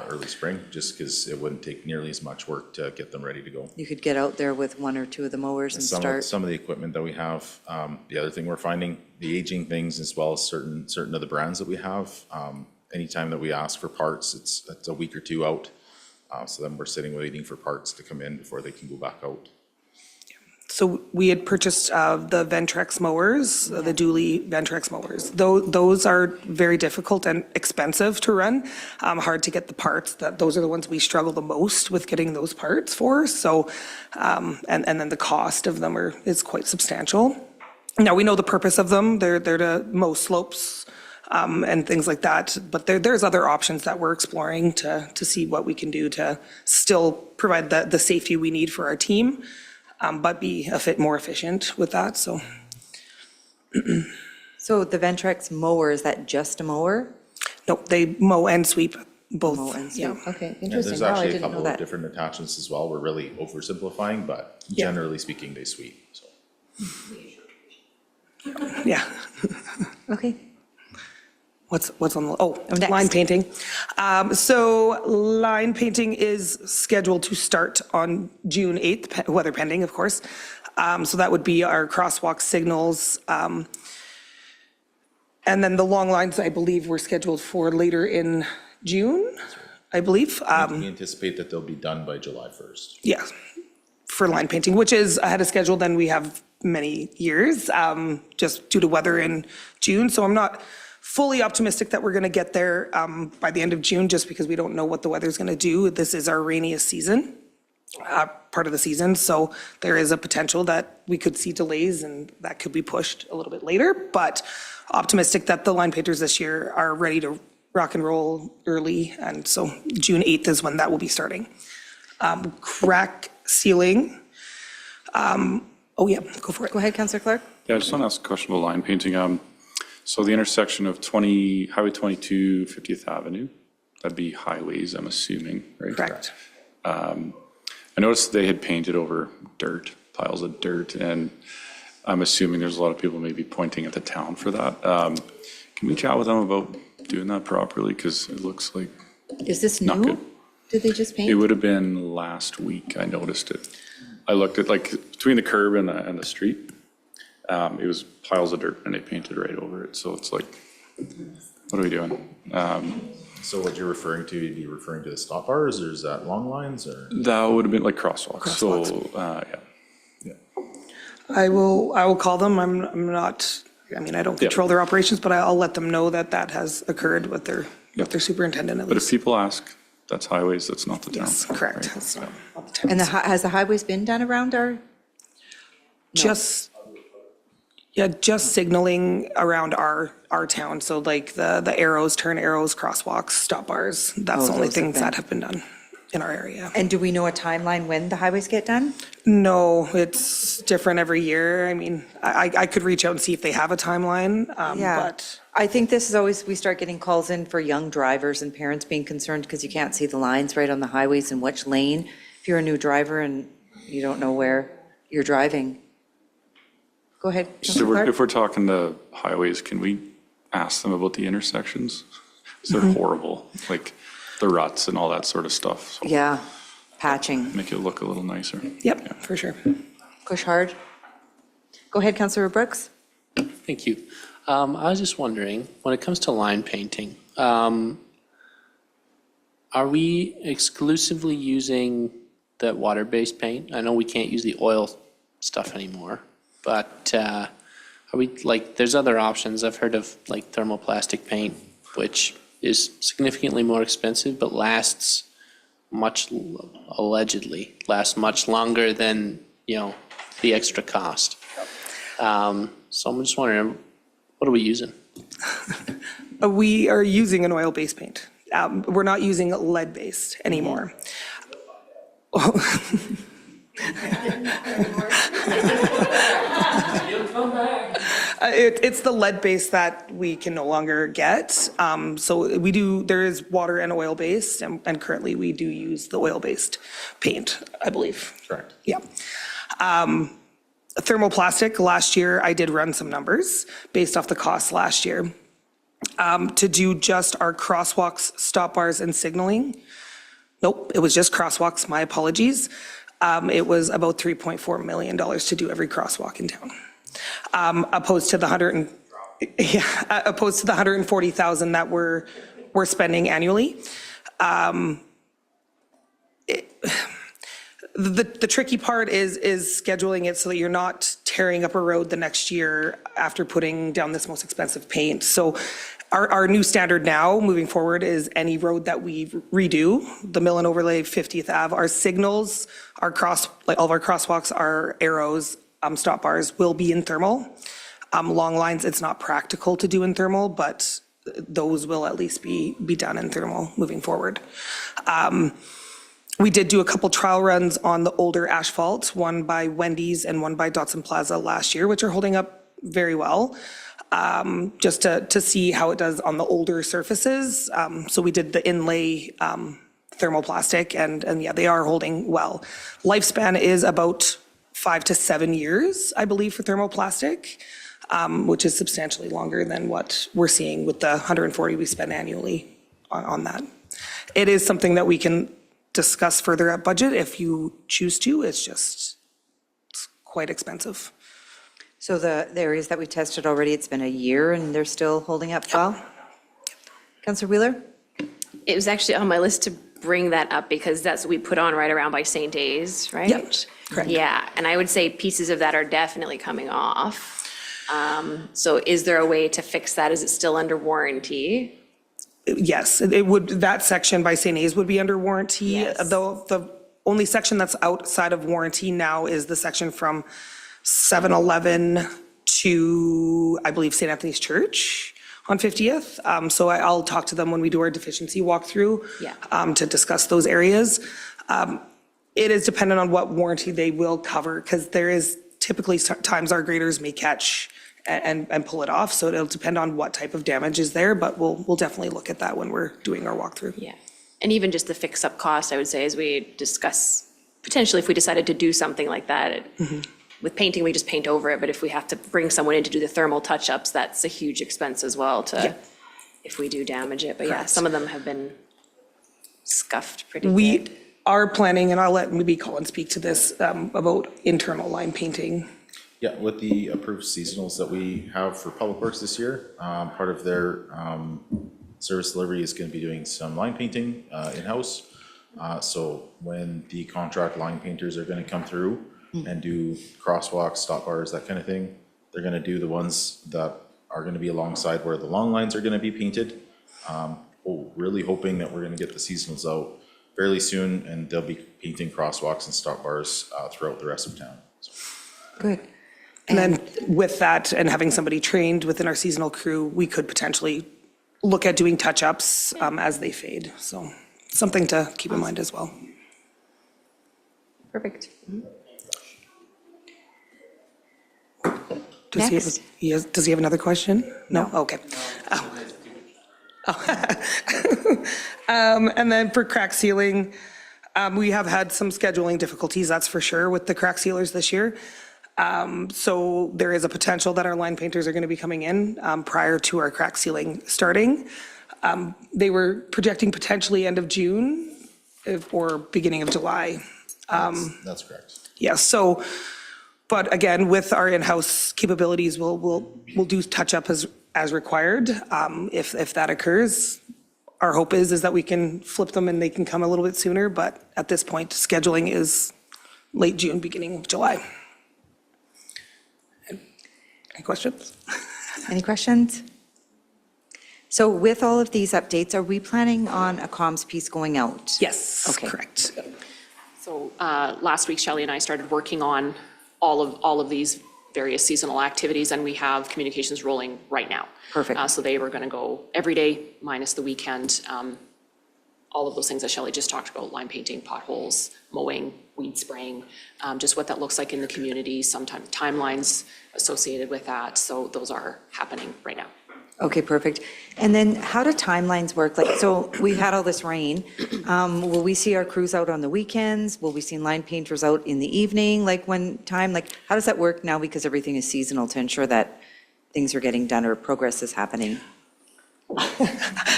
early spring, just because it wouldn't take nearly as much work to get them ready to go. You could get out there with one or two of the mowers and start. Some of the equipment that we have, the other thing we're finding, the aging things as well as certain of the brands that we have, anytime that we ask for parts, it's a week or two out. So then we're sitting waiting for parts to come in before they can go back out. So we had purchased the Ventrex mowers, the Dually Ventrex mowers. Those are very difficult and expensive to run, hard to get the parts. Those are the ones we struggle the most with getting those parts for. So, and then the cost of them is quite substantial. Now, we know the purpose of them. They're to mow slopes and things like that. But there's other options that we're exploring to see what we can do to still provide the safety we need for our team, but be a bit more efficient with that, so. So the Ventrex mower, is that just a mower? No, they mow and sweep both. Mow and sweep, Yeah. okay, And interesting. there's Wow, I actually a didn't know couple of that. different attachments as well. We're really oversimplifying, but Yeah. generally speaking, they sweep, so. Yeah. Okay. What's on the, next. line painting. So line painting is scheduled to start on June 8th, weather pending, of course. So that would be our crosswalk signals. And then the long lines, I believe, were scheduled for later in June, I believe. We anticipate that they'll be done by July 1st. Yeah, for line painting, which is ahead of schedule than we have many years, just due to weather in June. So I'm not fully optimistic that we're going to get there by the end of June, just because we don't know what the weather's going to do. This is our rainiest season, part of the season, so there is a potential that we could see delays and that could be pushed a little bit later, but optimistic that the line painters this year are ready to rock and roll early, and so June 8th is when that will be starting. Crack sealing. Oh, yeah, go for it. Go ahead, Councillor Clark. Yeah, I just want to ask a question about line painting. So the intersection of Highway 22, 50th Avenue, that'd be highways, I'm assuming, right? Correct. I noticed they had painted over dirt, piles of dirt, and I'm assuming there's a lot of people maybe pointing at the town for that. Can we chat with them about doing that properly? Because it looks like Is this not new? good. Did they just It paint? would have been last week, I noticed it. I looked at, like, between the curb and the street, it was piles of dirt and they painted right over it. So it's like, what are we doing? So what you're referring to, you'd be referring to the stop bars, or is that long lines, or? That would have been like crosswalks. So, yeah. I will call them. I'm not, I mean, I don't control their operations, but I'll let them know that that has occurred with their superintendent at But if least. people ask, that's highways, that's not the town. Yes, correct. right? That's not the And town's. has the highways been done around our? Just signaling around our town. So like the arrows, turn arrows, crosswalks, stop bars. That's the only those have things been- that have been done in our area. And do we know a timeline when the highways get done? No, it's different every year. I mean, I could reach out and see if they have a timeline, Yeah. but I think this is always, we start getting calls in for young drivers and parents being concerned because you can't see the lines right on the highways and which lane. If you're a new driver and you don't know where you're driving. Go ahead, So Councillor Clark. if we're talking to highways, can we ask them about the intersections? 'Cause they're horrible, like the ruts and all that sort of stuff. So Yeah, patching, make it look a little nicer. yep, for sure. push hard. Go ahead, Councillor Brooks. Thank you. I was just wondering, when it comes to line painting, are we exclusively using that water-based paint? I know we can't use the oil stuff anymore, but are we, like, there's other options. I've heard of like thermoplastic paint, which is significantly more expensive, but lasts allegedly lasts much longer than, the extra cost. So I'm just wondering, what are we using? We are using an oil-based paint. We're not using lead-based anymore. It's the lead base that we can no longer get. So there is water and oil-based, and currently we do use the oil-based paint, I believe. Correct. Yeah. Thermoplastic, last year I did run some numbers based off the cost last year. to do just our crosswalks, stop bars, and signaling. Nope, it was just crosswalks, my apologies. It was about $3.4 million to do every crosswalk in town. Opposed to the opposed to the 140,000 that we're spending annually. The tricky part is scheduling it so that you're not tearing up a road the next year after putting down this most expensive paint. So our new standard now, moving forward, is any road that we redo, the mill and overlay, 50th Ave, our signals, all of our crosswalks, our arrows, stop bars will be in thermal. Long lines, it's not practical to do in thermal, but those will at least be done in thermal moving forward. We did do a couple trial runs on the older asphalt, one by Wendy's and one by Dotson Plaza last year, which are holding up very well, just to see how it does on the older surfaces. So we did the inlay thermoplastic, and yeah, they are holding well. Lifespan is about 5 to 7 years, I believe, for thermoplastic, which is substantially longer than what we're seeing with the 140 we spend annually on that. It is something that we can discuss further at budget if you choose to. It's quite expensive. So the areas that we tested already, it's been a year and they're still holding up well? Councillor Wheeler? It was actually on my list to bring that up because that's what we put on right around by St. A's, right? Yep, correct. Yeah, and I would say pieces of that are definitely coming off. So is there a way to fix that? Is it still under warranty? Yes, it would, that section by St. A's would be under warranty. Yes. Though the only section that's outside of warranty now is the section from 7-Eleven to, I believe, St. Anthony's Church on 50th. So I'll talk to them when we do our deficiency walkthrough. Yeah. To discuss those areas. It is dependent on what warranty they will cover, because there is typically times our graders may catch and pull it off. So it'll depend on what type of damage is there, but we'll definitely look at that when we're doing our walkthrough. Yeah, and even just the fix-up cost, I would say, as we discuss, potentially if we decided to do something like that, with painting, we just paint over it, but if we have to bring someone in to do the thermal touch-ups, that's a huge expense as well if we do damage it. But yeah, some of them have been scuffed pretty We good. are planning, and I'll let maybe Colin speak to this, about internal line painting. Yeah, with the approved seasonals that we have for Public Works this year, part of their service delivery is going to be doing some line painting in-house. So when the contract line painters are going to come through and do crosswalks, stop bars, that kind of thing, they're going to do the ones that are going to be alongside where the long lines are going to be painted. Really hoping that we're going to get the seasonals out fairly soon, and they'll be painting crosswalks and stop bars throughout the rest of town. Good. And then with that, and having somebody trained within our seasonal crew, we could potentially look at doing touch-ups as they fade. So something to keep in mind as well. Perfect. Does he have another question? No? Okay. And then for crack sealing, we have had some scheduling difficulties, that's for sure, with the crack sealers this year. So there is a potential that our line painters are going to be coming in prior to our crack sealing starting. They were projecting potentially end of June or beginning of July. That's correct. Yeah, so, but again, with our in-house capabilities, we'll do touch-up as required. If that occurs, our hope is that we can flip them and they can come a little bit sooner, but at this point, scheduling is late June, beginning of July. Any questions? Any questions? So with all of these updates, are we planning on a comms piece going out? Yes, Okay. correct. So last week, Shelley and I started working on all of these various seasonal activities, and we have communications rolling right now. Perfect. So they were going to go every day minus the weekend. All of those things that Shelley just talked about, line painting, potholes, mowing, weed spraying, just what that looks like in the community, sometimes timelines associated with that. So those are happening right now. Okay, perfect. And then how do timelines work? Like, so we've had all this rain. Will we see our crews out on the weekends? Will we see line painters out in the evening? Like when time, like how does that work now? Because everything is seasonal to ensure that things are getting done or progress is happening.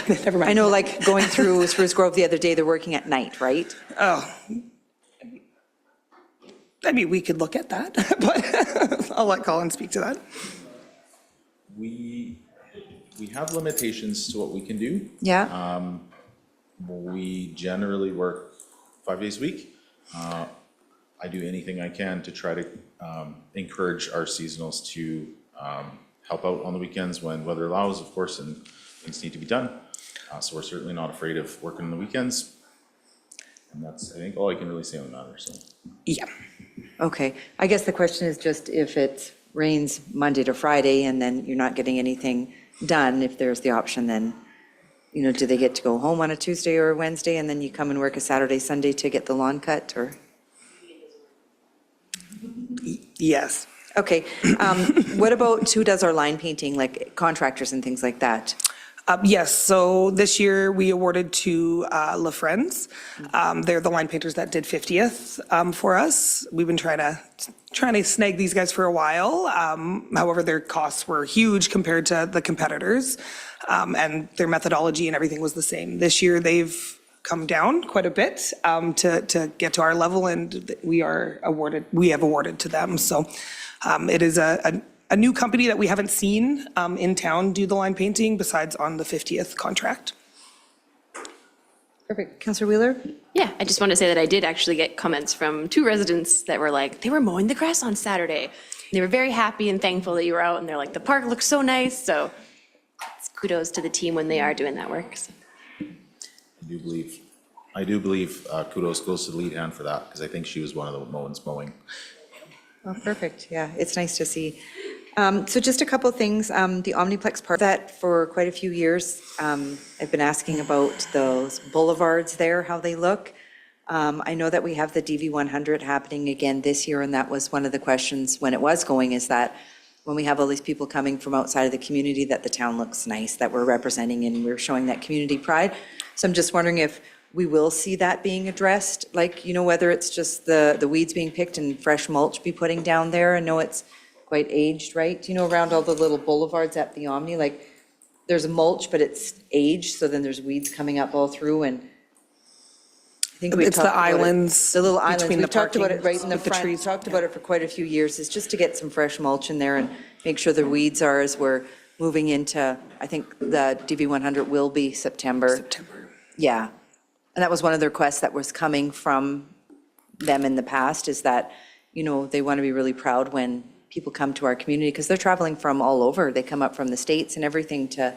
Never mind. I know, like, going through Spruce Grove the other day, they're working at night, right? Oh. I mean, we could look at that, but I'll let Colin speak to that. We have limitations to what we can do. Yeah, We generally work 5 days a week. I do anything I can to try to encourage our seasonals to help out on the weekends when weather allows, of course, and things need to be done. So we're certainly not afraid of working on the weekends. And that's, I think, all I can really say on the matter, so. Yeah. okay. I guess the question is just if it rains Monday to Friday and then you're not getting anything done, if there's the option, then, you know, do they get to go home on a Tuesday or a Wednesday and then you come and work a Saturday, Sunday to get the lawn cut, or? Yes. Okay, what about who does our line painting, like contractors and things like that? Yes, so this year we awarded to La Friends. They're the line painters that did 50th for us. We've been trying to snag these guys for a while. However, their costs were huge compared to the competitors, and their methodology and everything was the same. This year, they've come down quite a bit to get to our level, and we have awarded to them. So it is a new company that we haven't seen in town do the line painting besides on the 50th contract. Perfect. Councillor Wheeler? Yeah, I just want to say that I did actually get comments from 2 residents that were like, they were mowing the grass on Saturday. They were very happy and thankful that you were out, and they're like, the park looks so nice. So it's kudos to the team when they are doing that work. So. I do believe kudos goes to the lead hand for that, because I think she was one of the ones mowing. Oh, perfect, yeah, it's nice to see. So just a couple of things, the Omniplex Park, that for quite a few years, I've been asking about those boulevards there, how they look. I know that we have the DV 100 happening again this year, and that was one of the questions when it was going, is that when we have all these people coming from outside of the community, that the town looks nice, that we're representing and we're showing that community pride. So I'm just wondering if we will see that being addressed, like, you know, whether it's just the weeds being picked and fresh mulch be putting down there. I know it's quite aged, right? You know, around all the little boulevards at the Omni, like, there's a mulch, but it's aged, so then there's weeds coming up all through, and I think we It's the talked about it. islands The little islands, between we've the talked about it parking right in the with the front, trees, talked about it for quite a few years, is just to get some fresh mulch in there and make sure the weeds are, as we're moving into, I think the DV 100 will be September. Yeah, and that was one of the requests that was coming from them in the past, is that, you know, they want to be really proud when people come to our community, because they're traveling from all over. They come up from the States and everything to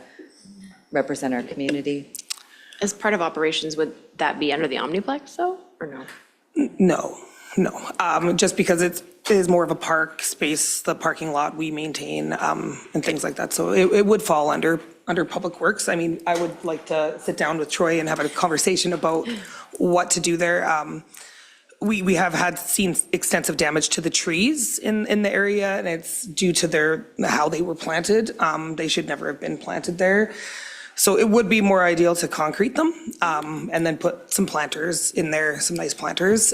represent our community. As part of operations, would that be under the Omniplex though, or no? No. Just because it is more of a park space, the parking lot we maintain, and things like that. So it would fall under Public Works. I mean, I would like to sit down with Troy and have a conversation about what to do there. We have seen extensive damage to the trees in the area, and it's due to how they were planted. They should never have been planted there. So it would be more ideal to concrete them, and then put some planters in there, some nice planters.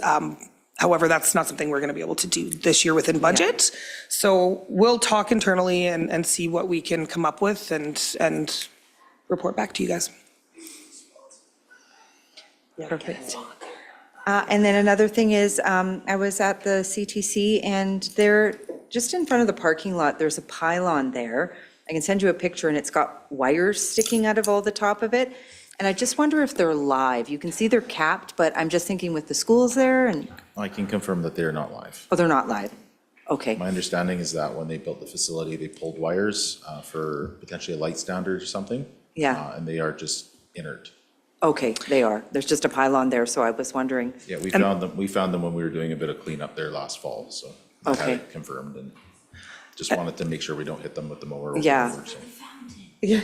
However, that's not something we're going to be able to do this year within budget. So we'll talk internally and see what we can come up with and report back to you guys. Perfect. And then another thing is, I was at the CTC, and there, just in front of the parking lot, there's a pylon there. I can send you a picture, and it's got wires sticking out of all the top of it. And I just wonder if they're live. You can see they're capped, but I'm just thinking with the schools there, and, I can confirm that they're not live. oh, they're not live. Okay, My understanding is that when they built the facility, they pulled wires for potentially a light stand or something. Yeah. And they are just inert. okay, they are. There's just a pylon there, so I was wondering. Yeah, we found them when we were doing a bit of cleanup there last fall, so I had Okay. it confirmed, and just wanted to make sure we don't hit them with the mower. over and Yeah. over, so. Yeah,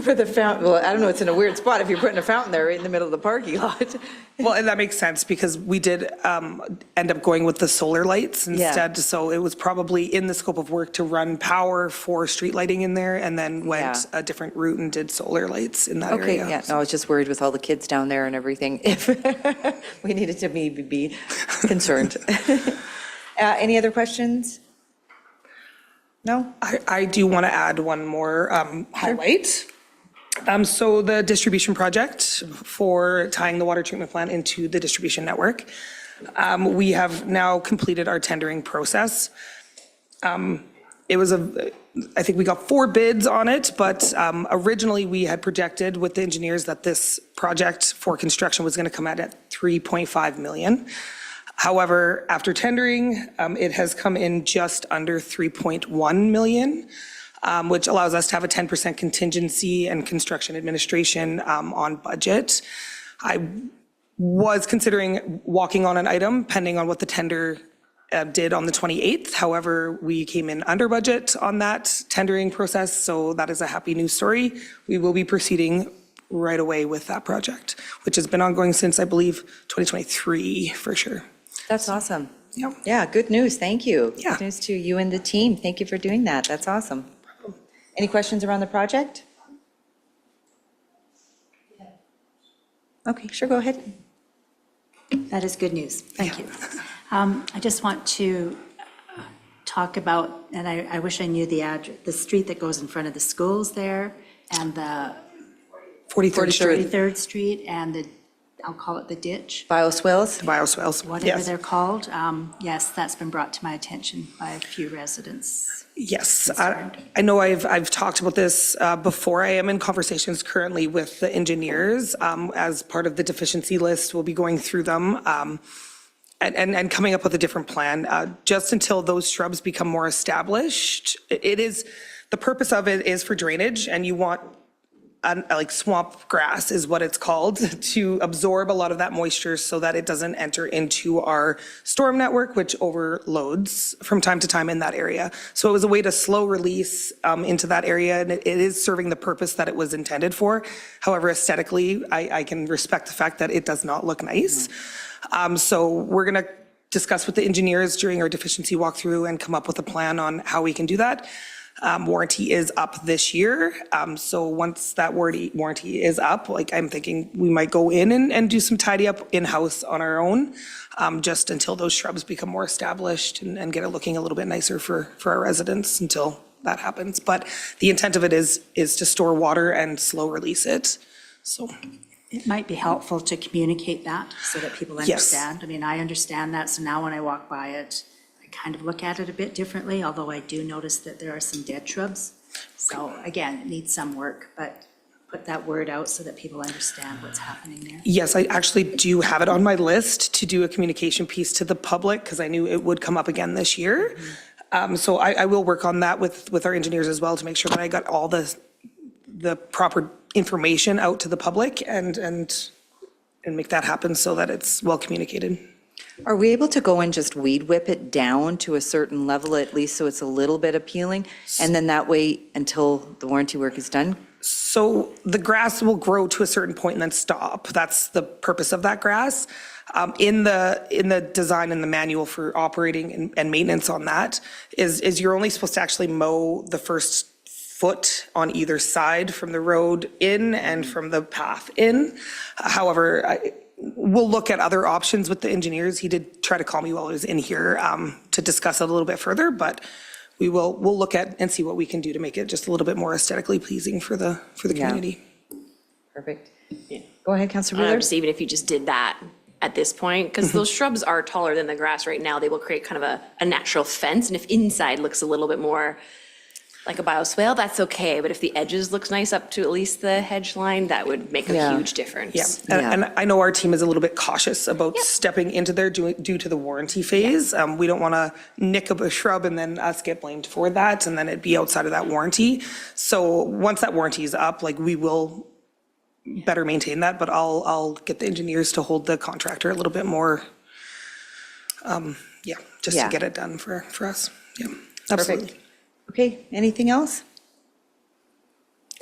for the fountain, well, I don't know, it's in a weird spot if you're putting a fountain there right in the middle of the parking lot. Well, and that makes sense because we did end up going with the solar lights instead. So it was probably in the scope of work to run power for street lighting in there, and then went Yeah. a different route and did solar lights in that area. Okay, yeah, no, I was just worried with all the kids down there and everything, if we needed to maybe be concerned. Any other questions? No? I do want to add one more highlight. So the distribution project for tying the water treatment plant into the distribution network, we have now completed our tendering process. It was I think we got 4 bids on it, but originally we had projected with the engineers that this project for construction was going to come out at 3.5 million. However, after tendering, it has come in just under 3.1 million, which allows us to have a 10% contingency and construction administration on budget. I was considering walking on an item pending on what the tender did on the 28th. However, we came in under budget on that tendering process, so that is a happy news story. We will be proceeding right away with that project, which has been ongoing since, I believe, 2023 for sure. That's awesome. Yep. Yeah, good news, thank you. Yeah. Good news to you and the team. Thank you for doing that. That's awesome. Any questions around the project? Okay, sure, go ahead. That is good news. Thank you. I just want to talk about, and I wish I knew the address, the street that goes in front of the schools there, and the 43rd Street. 43rd Street, and the, I'll call it the ditch, Bioswales? Bioswales, whatever yes. they're called. Yes, that's been brought to my attention by a few residents. Yes, I know I've talked about this before. I am in conversations currently with the engineers. As part of the deficiency list, we'll be going through them and coming up with a different plan. Just until those shrubs become more established, the purpose of it is for drainage, and you want like swamp grass is what it's called, to absorb a lot of that moisture so that it doesn't enter into our storm network, which overloads from time to time in that area. So it was a way to slow release into that area, and it is serving the purpose that it was intended for. However, aesthetically, I can respect the fact that it does not look nice. So we're going to discuss with the engineers during our deficiency walkthrough and come up with a plan on how we can do that. Warranty is up this year. So once that warranty is up, like I'm thinking we might go in and do some tidy up in-house on our own, just until those shrubs become more established and get it looking a little bit nicer for our residents until that happens. But the intent of it is to store water and slow release it. So It might be helpful to communicate that so that people Yes. understand. I mean, I understand that, so now when I walk by it, I kind of look at it a bit differently, although I do notice that there are some dead shrubs. So again, it needs some work, but put that word out so that people understand what's happening there. yes, I actually do have it on my list to do a communication piece to the public because I knew it would come up again this year. So I will work on that with our engineers as well to make sure that I got all the proper information out to the public and make that happen so that it's well communicated. Are we able to go and just weed whip it down to a certain level at least so it's a little bit appealing? And then that way until the warranty work is done? So the grass will grow to a certain point and then stop. That's the purpose of that grass. In the design and the manual for operating and maintenance on that is you're only supposed to actually mow the first foot on either side from the road in and from the path in. However, we'll look at other options with the engineers. He did try to call me while I was in here to discuss it a little bit further, but we'll look at and see what we can do to make it just a little bit more aesthetically pleasing for the community. Perfect. Go ahead, Councilor Wheeler. Just even if you just did that at this point, because those shrubs are taller than the grass right now, they will create kind of a natural fence. And if inside looks a little bit more like a bioswale, that's okay. But if the edges looks nice up to at least the hedge line, that would make a huge difference. Yeah, and I know our team is a little bit cautious about stepping into there due to the warranty phase. We don't want to nick up a shrub and then us get blamed for that, and then it'd be outside of that warranty. So once that warranty is up, like we will better maintain that, but I'll get the engineers to hold the contractor a little bit more, just to get it done for us. Yeah, absolutely. Perfect. Okay, anything else?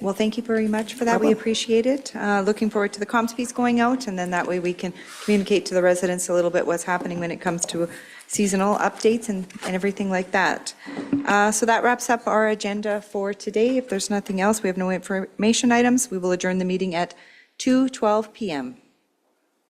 Well, thank you very much for that. We appreciate it. Looking forward to the comms piece going out, and then that way we can communicate to the residents a little bit what's happening when it comes to seasonal updates and everything like that. So that wraps up our agenda for today. If there's nothing else, we have no information items. We will adjourn the meeting at 2:12 p.m.